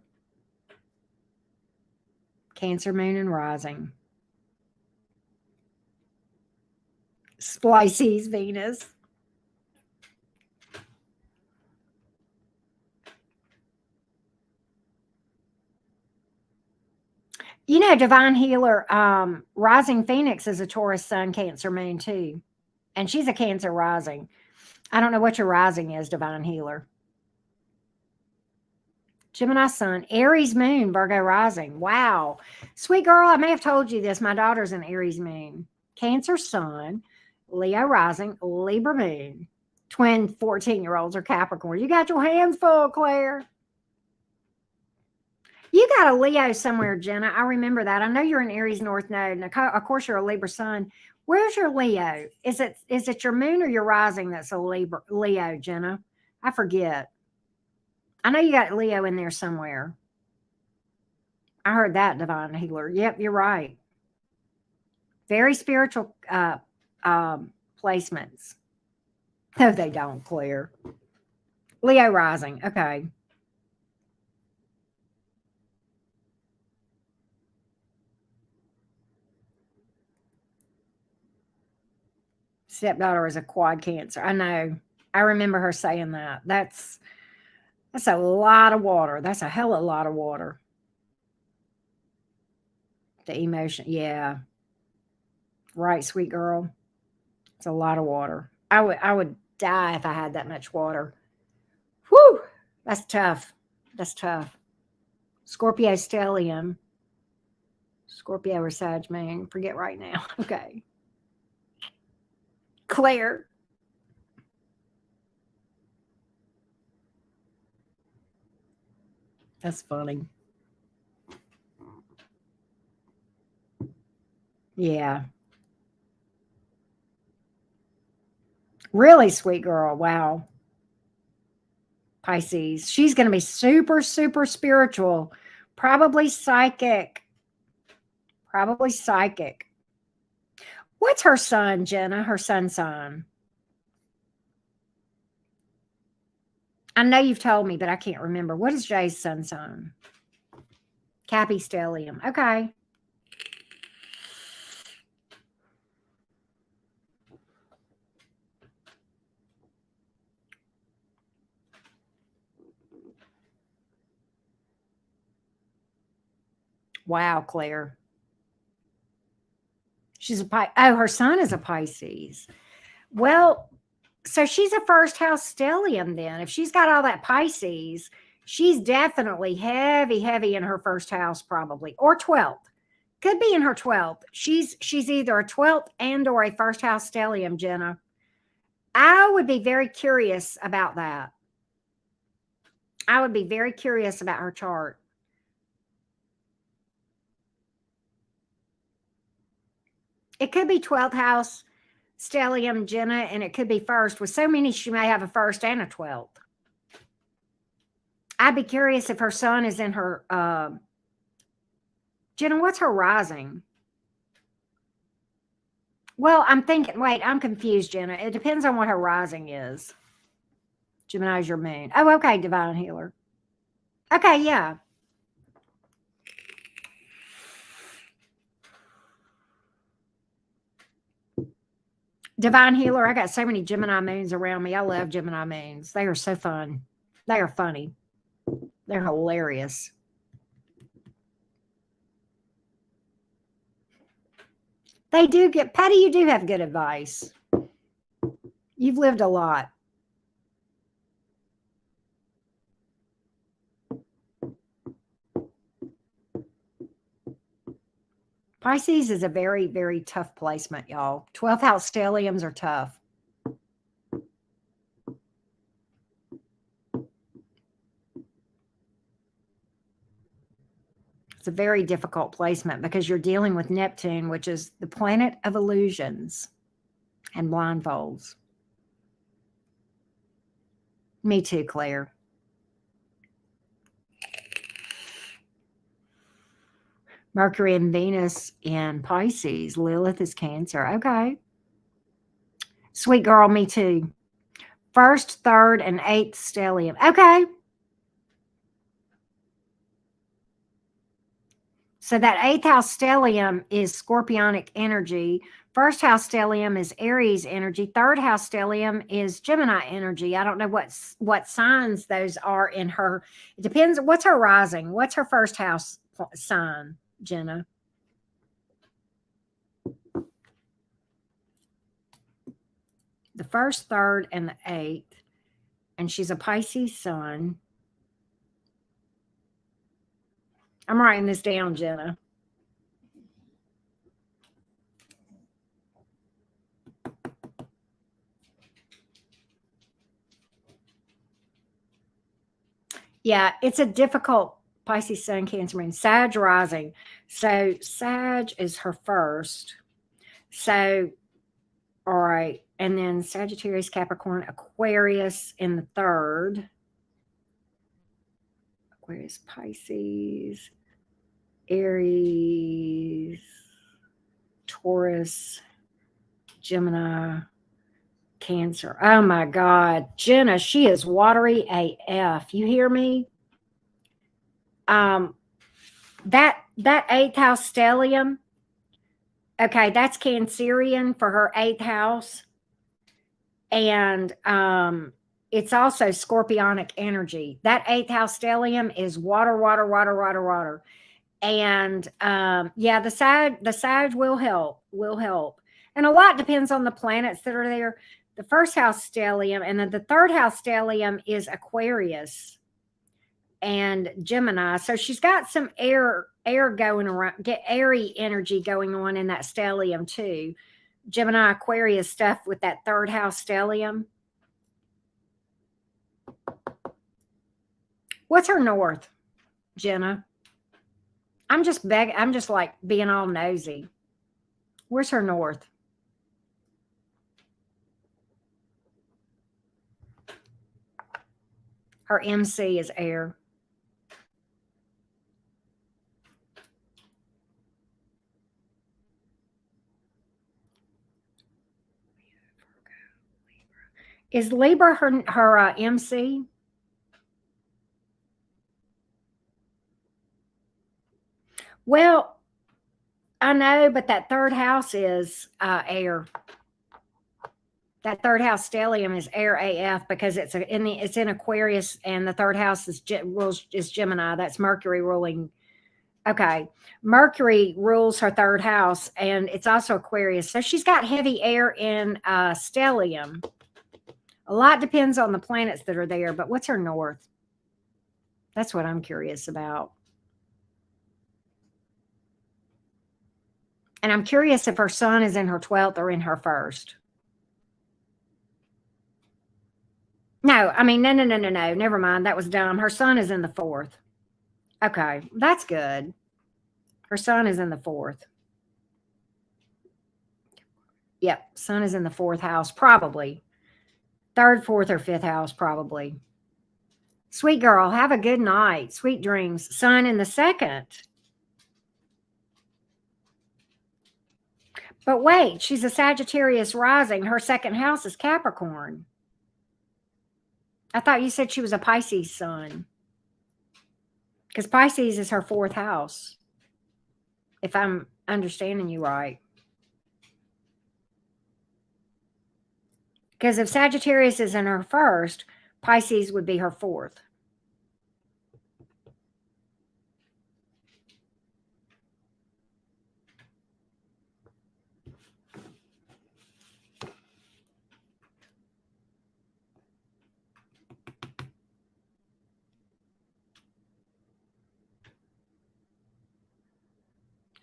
Cancer moon and rising. Splices, Venus. You know, Divine Healer, Rising Phoenix is a Taurus sun, Cancer moon too. And she's a Cancer rising. I don't know what your rising is, Divine Healer. Gemini sun, Aries moon, Virgo rising. Wow. Sweet girl, I may have told you this. My daughter's an Aries moon, Cancer sun, Leo rising, Libra moon. Twin 14-year-olds are Capricorn. You got your hands full, Claire. You got a Leo somewhere, Jenna. I remember that. I know you're an Aries North Node, and of course you're a Libra Sun. Where's your Leo? Is it your moon or your rising that's a Leo, Jenna? I forget. I know you got Leo in there somewhere. I heard that, Divine Healer. Yep, you're right. Very spiritual placements. No, they don't, Claire. Leo rising. Okay. Stepdaughter is a quad Cancer. I know. I remember her saying that. That's a lot of water. That's a hell of a lot of water. The emotion. Yeah. Right, sweet girl. It's a lot of water. I would die if I had that much water. Whew. That's tough. That's tough. Scorpio stellium. Scorpio or Sag moon. Forget right now. Okay. Claire. That's funny. Yeah. Really sweet girl. Wow. Pisces. She's going to be super, super spiritual. Probably psychic. Probably psychic. What's her sun, Jenna? Her sun sign. I know you've told me, but I can't remember. What is Jay's sun sign? Cappy stellium. Okay. Wow, Claire. She's a Pisces. Oh, her son is a Pisces. Well, so she's a first house stellium then. If she's got all that Pisces, she's definitely heavy, heavy in her first house, probably, or 12th. Could be in her 12th. She's either a 12th and or a first house stellium, Jenna. I would be very curious about that. I would be very curious about her chart. It could be 12th house stellium, Jenna, and it could be first. With so many, she may have a first and a 12th. I'd be curious if her sun is in her, Jenna, what's her rising? Well, I'm thinking, wait, I'm confused, Jenna. It depends on what her rising is. Gemini is your moon. Oh, okay, divine healer. Okay, yeah. Divine healer. I got so many Gemini moons around me. I love Gemini moons. They are so fun. They are funny. They're hilarious. They do get, Patty, you do have good advice. You've lived a lot. Pisces is a very, very tough placement, y'all. 12th house stelliums are tough. It's a very difficult placement because you're dealing with Neptune, which is the planet of illusions and blindfolds. Me too, Claire. Mercury and Venus in Pisces. Lilith is Cancer. Okay. Sweet girl, me too. First, third, and eighth stellium. Okay. So that eighth house stellium is scorpionic energy. First house stellium is Aries energy. Third house stellium is Gemini energy. I don't know what signs those are in her. It depends. What's her rising? What's her first house sign, Jenna? The first, third, and the eighth. And she's a Pisces sun. I'm writing this down, Jenna. Yeah, it's a difficult Pisces sun, Cancer moon, Sag rising. So Sag is her first. So, all right. And then Sagittarius, Capricorn, Aquarius in the third. Aquarius, Pisces, Aries, Taurus, Gemini, Cancer. Oh my God. Jenna, she is watery AF. You hear me? That eighth house stellium. Okay, that's Cancerian for her eighth house. And it's also scorpionic energy. That 8th house stellium is water, water, water, water, water. And yeah, the sag will help. And a lot depends on the planets that are there. The first house stellium, and then the third house stellium is Aquarius and Gemini. So she's got some air going around, get airy energy going on in that stellium too. Gemini Aquarius stuff with that third house stellium. What's her north, Jenna? I'm just like being all nosy. Where's her north? Her MC is air. Is Libra her MC? Well, I know, but that third house is air. That third house stellium is air AF because it's in Aquarius, and the third house is Gemini. That's Mercury ruling. Okay, Mercury rules her third house, and it's also Aquarius. So she's got heavy air in stellium. A lot depends on the planets that are there, but what's her north? That's what I'm curious about. And I'm curious if her sun is in her 12th or in her first. No, I mean, no. Never mind. That was dumb. Her sun is in the 4th. Okay, that's good. Her sun is in the 4th. Yep, sun is in the 4th house, probably. 3rd, 4th, or 5th house, probably. Sweet girl, have a good night. Sweet dreams. Sun in the 2nd. But wait, she's a Sagittarius rising. Her 2nd house is Capricorn. I thought you said she was a Pisces sun. Because Pisces is her 4th house, if I'm understanding you right. Because if Sagittarius is in her 1st, Pisces would be her 4th.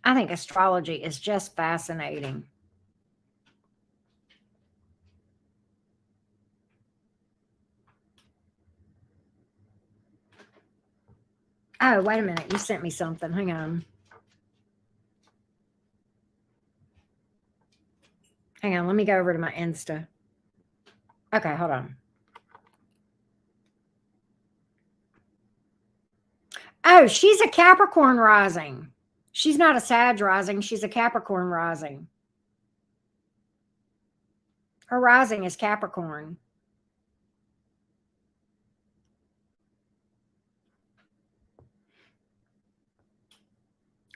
I think astrology is just fascinating. Oh, wait a minute. You sent me something. Hang on. Hang on. Let me go over to my Insta. Okay, hold on. Oh, she's a Capricorn rising. She's not a Sag rising. She's a Capricorn rising. Her rising is Capricorn.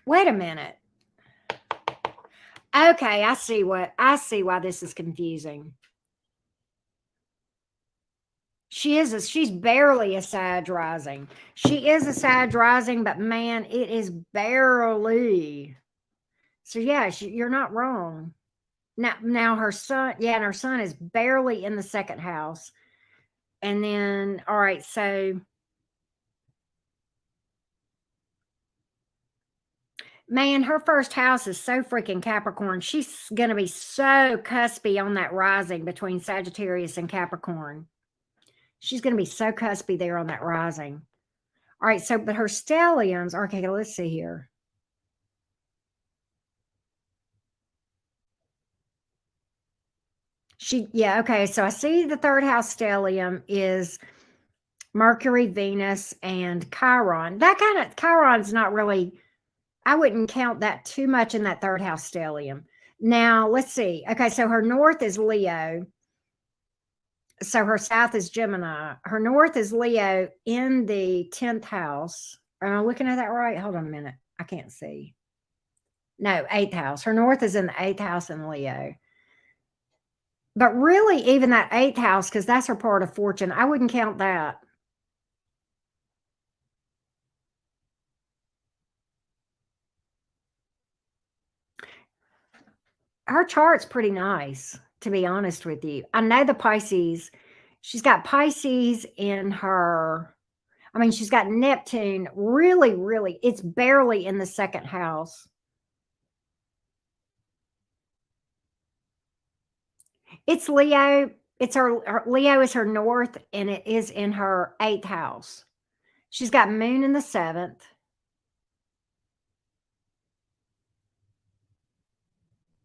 Wait a minute. Okay, I see why this is confusing. She's barely a Sag rising. She is a Sag rising, but man, it is barely. So yeah, you're not wrong. Now her son, yeah, and her son is barely in the 2nd house. And then, all right, so man, her 1st house is so freaking Capricorn. She's going to be so cuspy on that rising between Sagittarius and Capricorn. She's going to be so cuspy there on that rising. All right, so, but her stelliums, okay, let's see here. Yeah, okay, so I see the 3rd house stellium is Mercury, Venus, and Chiron. Chiron's not really, I wouldn't count that too much in that 3rd house stellium. Now, let's see. Okay, so her north is Leo. So her south is Gemini. Her north is Leo in the 10th house. Am I looking at that right? Hold on a minute. I can't see. No, 8th house. Her north is in the 8th house in Leo. But really, even that 8th house, because that's her part of fortune, I wouldn't count that. Her chart's pretty nice, to be honest with you. I know the Pisces. She's got Pisces in her. I mean, she's got Neptune really, really, it's barely in the 2nd house. It's Leo. It's her Leo is her north, and it is in her 8th house. She's got moon in the 7th.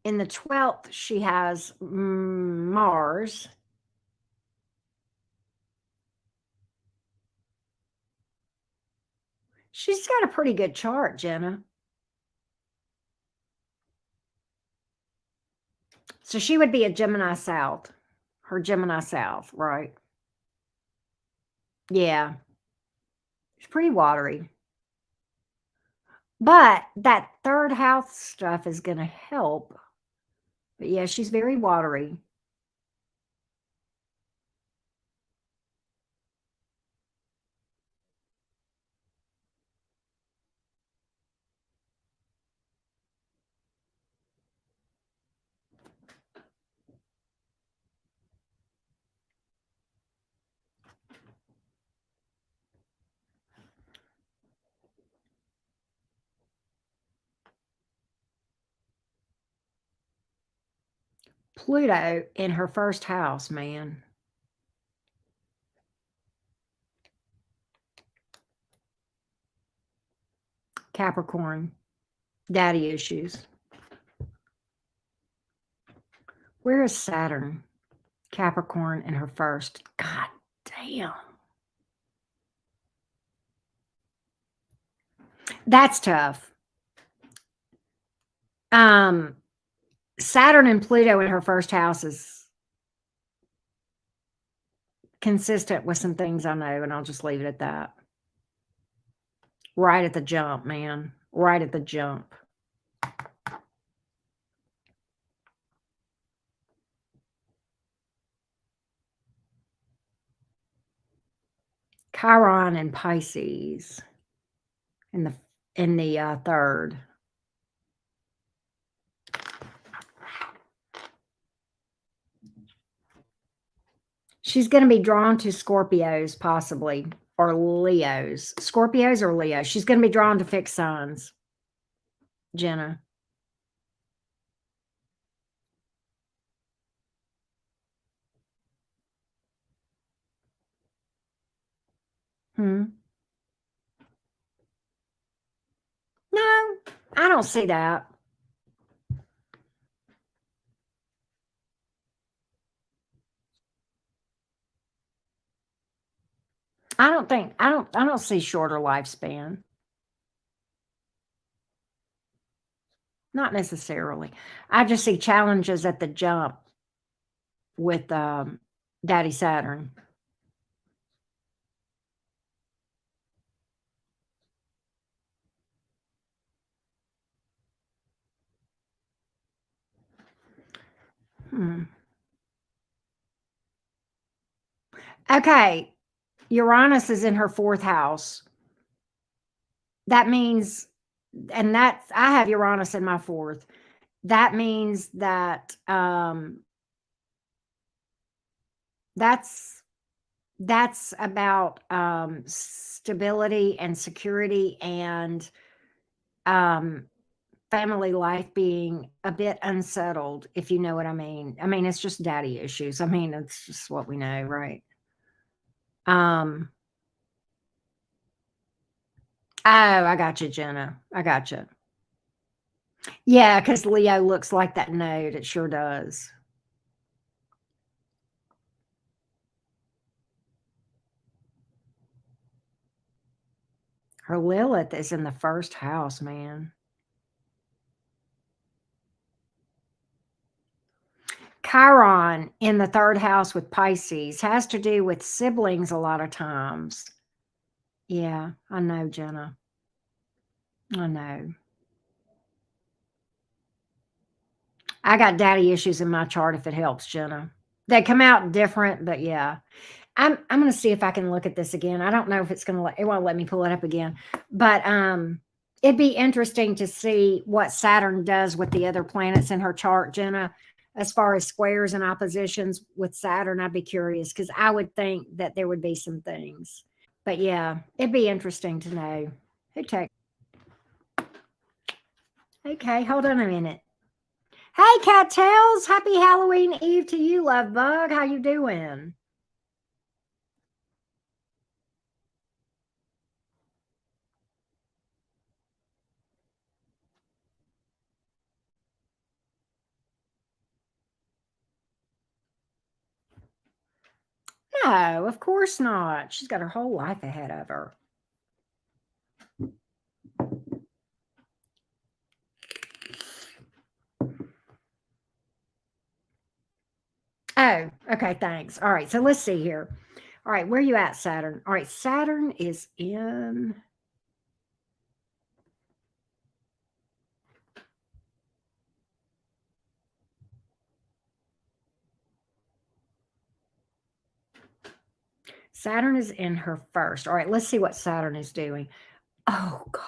In the 12th, she has Mars. She's got a pretty good chart, Jenna. So she would be a Gemini South. Her Gemini South, right? Yeah. She's pretty watery. But that 3rd house stuff is going to help. But yeah, she's very watery. Pluto in her 1st house, man. Capricorn, daddy issues. Where is Saturn? Capricorn in her 1st. God damn. That's tough. Saturn and Pluto in her 1st house is consistent with some things I know, and I'll just leave it at that. Right at the jump, man. Right at the jump. Chiron and Pisces in the 3rd. She's going to be drawn to Scorpios, possibly, or Leos. Scorpios or Leos. She's going to be drawn to fixed signs, Jenna. No, I don't see that. I don't see shorter lifespan. Not necessarily. I just see challenges at the jump with Daddy Saturn. Okay. Uranus is in her 4th house. That means, and that's, I have Uranus in my 4th. That means that that's about stability and security and family life being a bit unsettled, if you know what I mean. I mean, it's just daddy issues. I mean, it's just what we know, right? Oh, I got you, Jenna. I got you. Yeah, because Leo looks like that node. It sure does. Her Lilith is in the 1st house, man. Chiron in the 3rd house with Pisces has to do with siblings a lot of times. Yeah, I know, Jenna. I know. I got daddy issues in my chart if it helps, Jenna. They come out different, but yeah. I'm gonna see if I can look at this again. I don't know if it's gonna it won't let me pull it up again. But it'd be interesting to see what Saturn does with the other planets in her chart, Jenna, as far as squares and oppositions with Saturn. I'd be curious because I would think that there would be some things. But yeah, it'd be interesting to know. Who take Okay, hold on a minute. Hey Cattails, happy Halloween Eve to you, love bug. How you doing? No, of course not. She's got her whole life ahead of her. Oh, okay, thanks. All right, so let's see here. All right, where are you at, Saturn? All right, Saturn is in. Saturn is in her first. All right, let's see what Saturn is doing. Oh, God.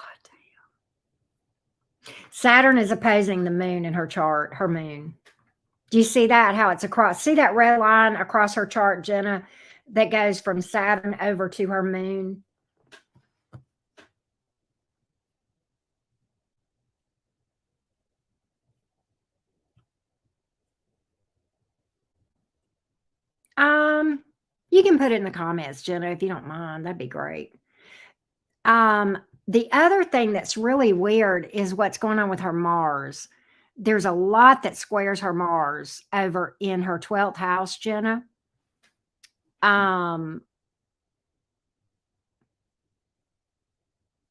Saturn is opposing the moon in her chart, her moon. Do you see that? How it's across? See that red line across her chart, Jenna, that goes from Saturn over to her moon? Um, you can put it in the comments, Jenna, if you don't mind. That'd be great. The other thing that's really weird is what's going on with her Mars. There's a lot that squares her Mars over in her 12th house, Jenna. Um,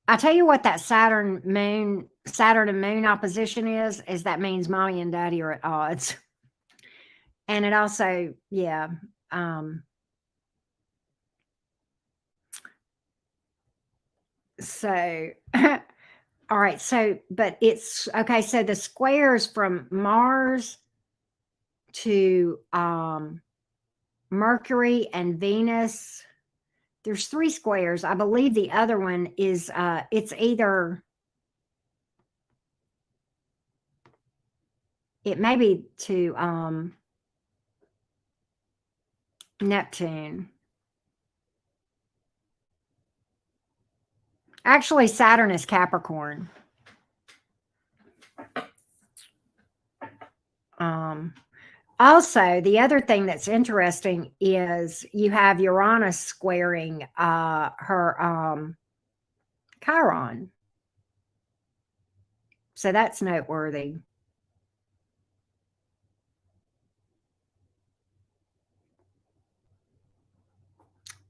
I tell you what that Saturn and moon opposition is that means mommy and daddy are at odds. And it also, yeah. So all right, so but it's okay, so the squares from Mars to Mercury and Venus, there's 3 squares. I believe the other one is it's either it may be to Neptune. Actually, Saturn is Capricorn. Also, the other thing that's interesting is you have Uranus squaring her Chiron. So that's noteworthy.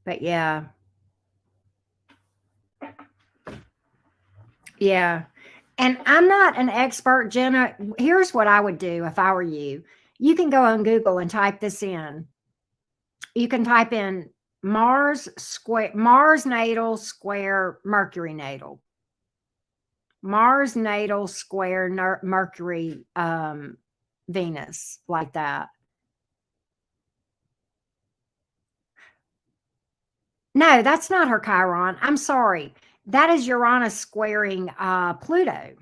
But yeah. Yeah. And I'm not an expert, Jenna. Here's what I would do if I were you. You can go on Google and type this in. You can type in Mars natal square Mercury natal. Mars natal square Mercury Venus, like that. No, that's not her Chiron. I'm sorry. That is Uranus squaring Pluto.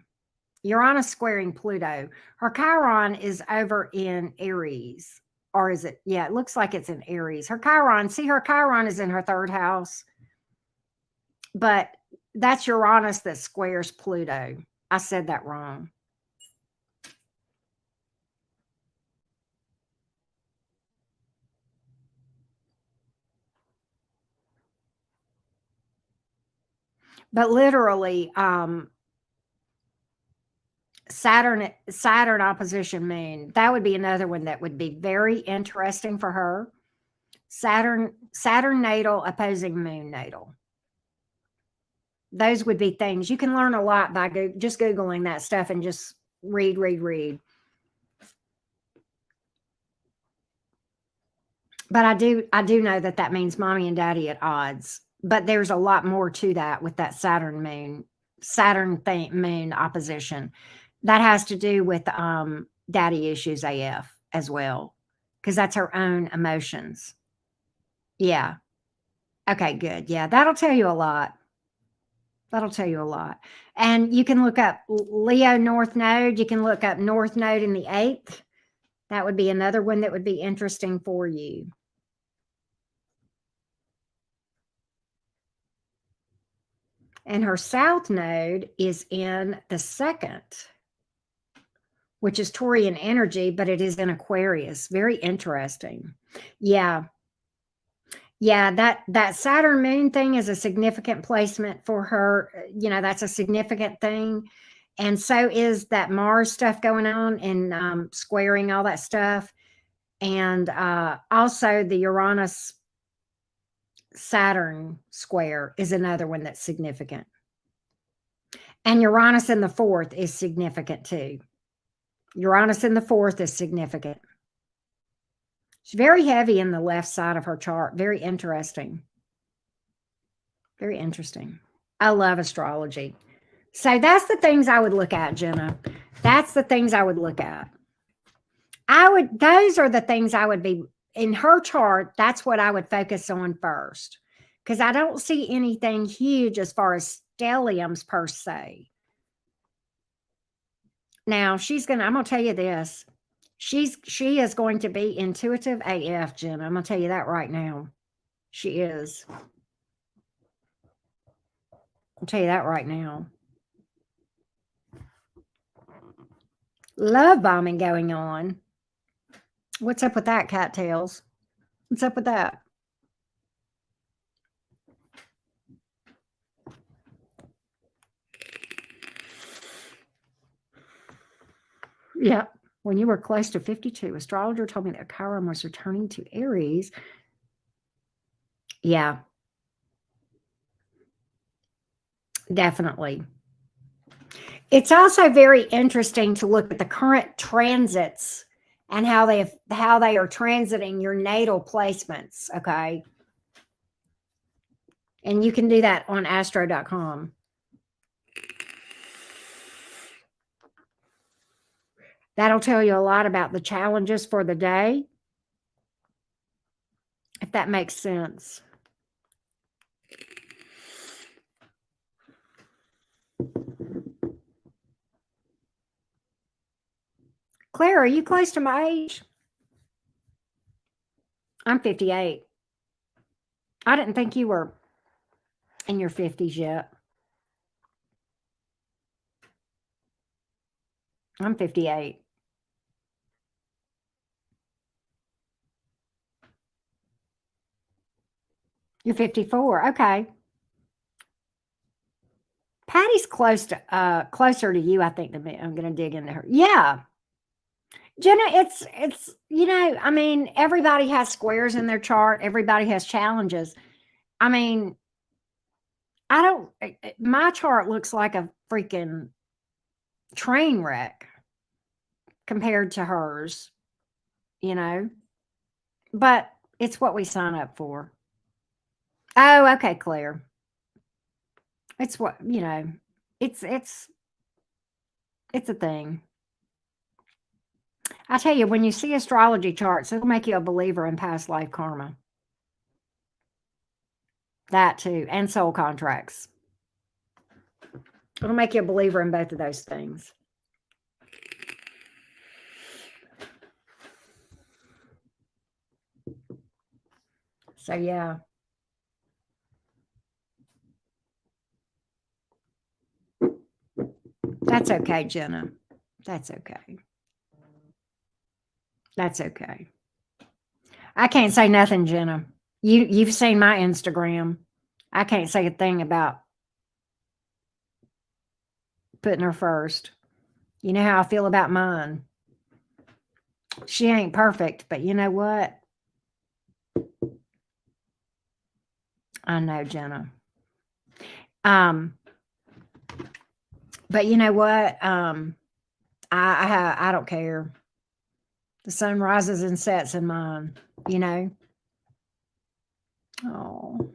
Uranus squaring Pluto. Her Chiron is over in Aries. Or is it? Yeah, it looks like it's in Aries. Her Chiron, see, her Chiron is in her 3rd house. But that's Uranus that squares Pluto. I said that wrong. But literally, Saturn opposition moon, that would be another one that would be very interesting for her. Saturn natal opposing moon natal. Those would be things you can learn a lot by just Googling that stuff and just read. But I do know that means mommy and daddy at odds. But there's a lot more to that with that Saturn moon opposition. That has to do with daddy issues AF as well. because that's her own emotions. Yeah. Okay, good. Yeah, that'll tell you a lot. That'll tell you a lot. And you can look up Leo North Node. You can look up North Node in the 8th. That would be another one that would be interesting for you. And her South Node is in the 2nd, which is Taurian energy, but it is in Aquarius. Very interesting. Yeah. Yeah, that Saturn moon thing is a significant placement for her. That's a significant thing. And so is that Mars stuff going on and squaring all that stuff. And also the Uranus Saturn square is another one that's significant. And Uranus in the 4th is significant too. Uranus in the 4th is significant. She's very heavy in the left side of her chart. Very interesting. Very interesting. I love astrology. So that's the things I would look at, Jenna. That's the things I would look at. Those are the things I would be in her chart. That's what I would focus on first, because I don't see anything huge as far as stelliums per se. Now I'm going to tell you this. She is going to be intuitive AF, Jenna. I'm going to tell you that right now. She is. I'll tell you that right now. Love bombing going on. What's up with that, cattails? What's up with that? Yeah. When you were close to 52, astrologer told me that Chiron was returning to Aries. Yeah. Definitely. It's also very interesting to look at the current transits and how they are transiting your natal placements, okay? And you can do that on astro.com. That'll tell you a lot about the challenges for the day, if that makes sense. Claire, are you close to my age? I'm 58. I didn't think you were in your 50s yet. I'm 58. You're 54. Okay. Patty's closer to you, I think, than me. I'm going to dig into her. Yeah. Jenna, it's I mean, everybody has squares in their chart. Everybody has challenges. I mean, my chart looks like a freaking train wreck compared to hers, but it's what we sign up for. Oh, okay, Claire. It's what, it's a thing. I tell you, when you see astrology charts, it'll make you a believer in past life karma. That too, and soul contracts. It'll make you a believer in both of those things. So, yeah. That's okay, Jenna. That's okay. That's okay. I can't say nothing, Jenna. You've seen my Instagram. I can't say a thing about putting her first. You know how I feel about mine. She ain't perfect, but you know what? I know, Jenna. But you know what? I don't care. The sun rises and sets in mine, Oh.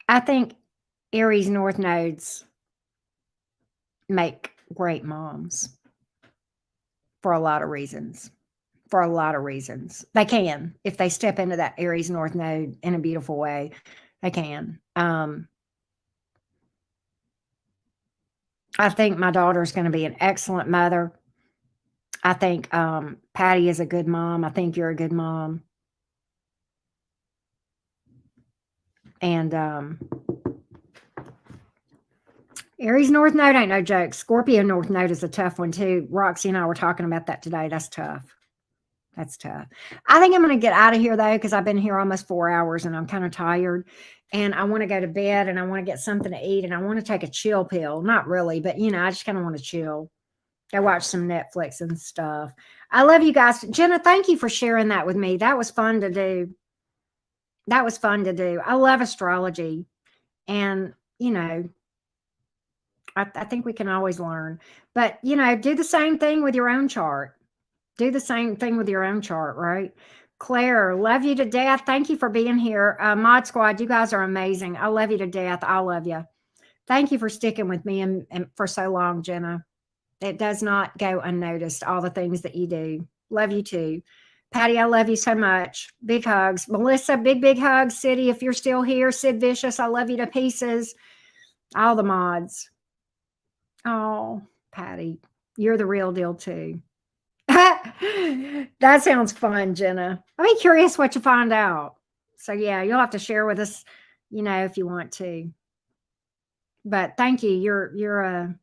I think Aries North nodes make great moms for a lot of reasons. For a lot of reasons. They can, if they step into that Aries North node in a beautiful way, they can. I think my daughter's going to be an excellent mother. I think Patty is a good mom. I think you're a good mom. And Aries North Node ain't no joke. Scorpio North Node is a tough one too. Roxy and I were talking about that today. That's tough. That's tough. I think I'm going to get out of here though, because I've been here almost 4 hours and I'm kind of tired. And I want to go to bed and I want to get something to eat and I want to take a chill pill. Not really, but I just kind of want to chill. Go watch some Netflix and stuff. I love you guys. Jenna, thank you for sharing that with me. That was fun to do. That was fun to do. I love astrology. And, I think we can always learn. But, do the same thing with your own chart. Do the same thing with your own chart, right? Claire, love you to death. Thank you for being here. Mod Squad, you guys are amazing. I love you to death. I love you. Thank you for sticking with me and for so long, Jenna. It does not go unnoticed, all the things that you do. Love you too. Patty, I love you so much. Big hugs. Melissa, big hugs. City, if you're still here. Sid Vicious, I love you to pieces. All the mods. Oh, Patty, you're the real deal too. That sounds fun, Jenna. I'll be curious what you find out. So yeah, you'll have to share with us, if you want to. But thank you.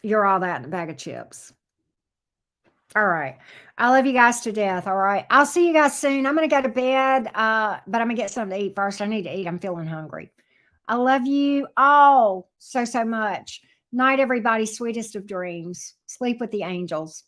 You're all that in a bag of chips. All right. I love you guys to death. All right. I'll see you guys soon. I'm going to go to bed, but I'm going to get something to eat first. I need to eat. I'm feeling hungry. I love you all so much. Night, everybody. Sweetest of dreams. Sleep with the angels.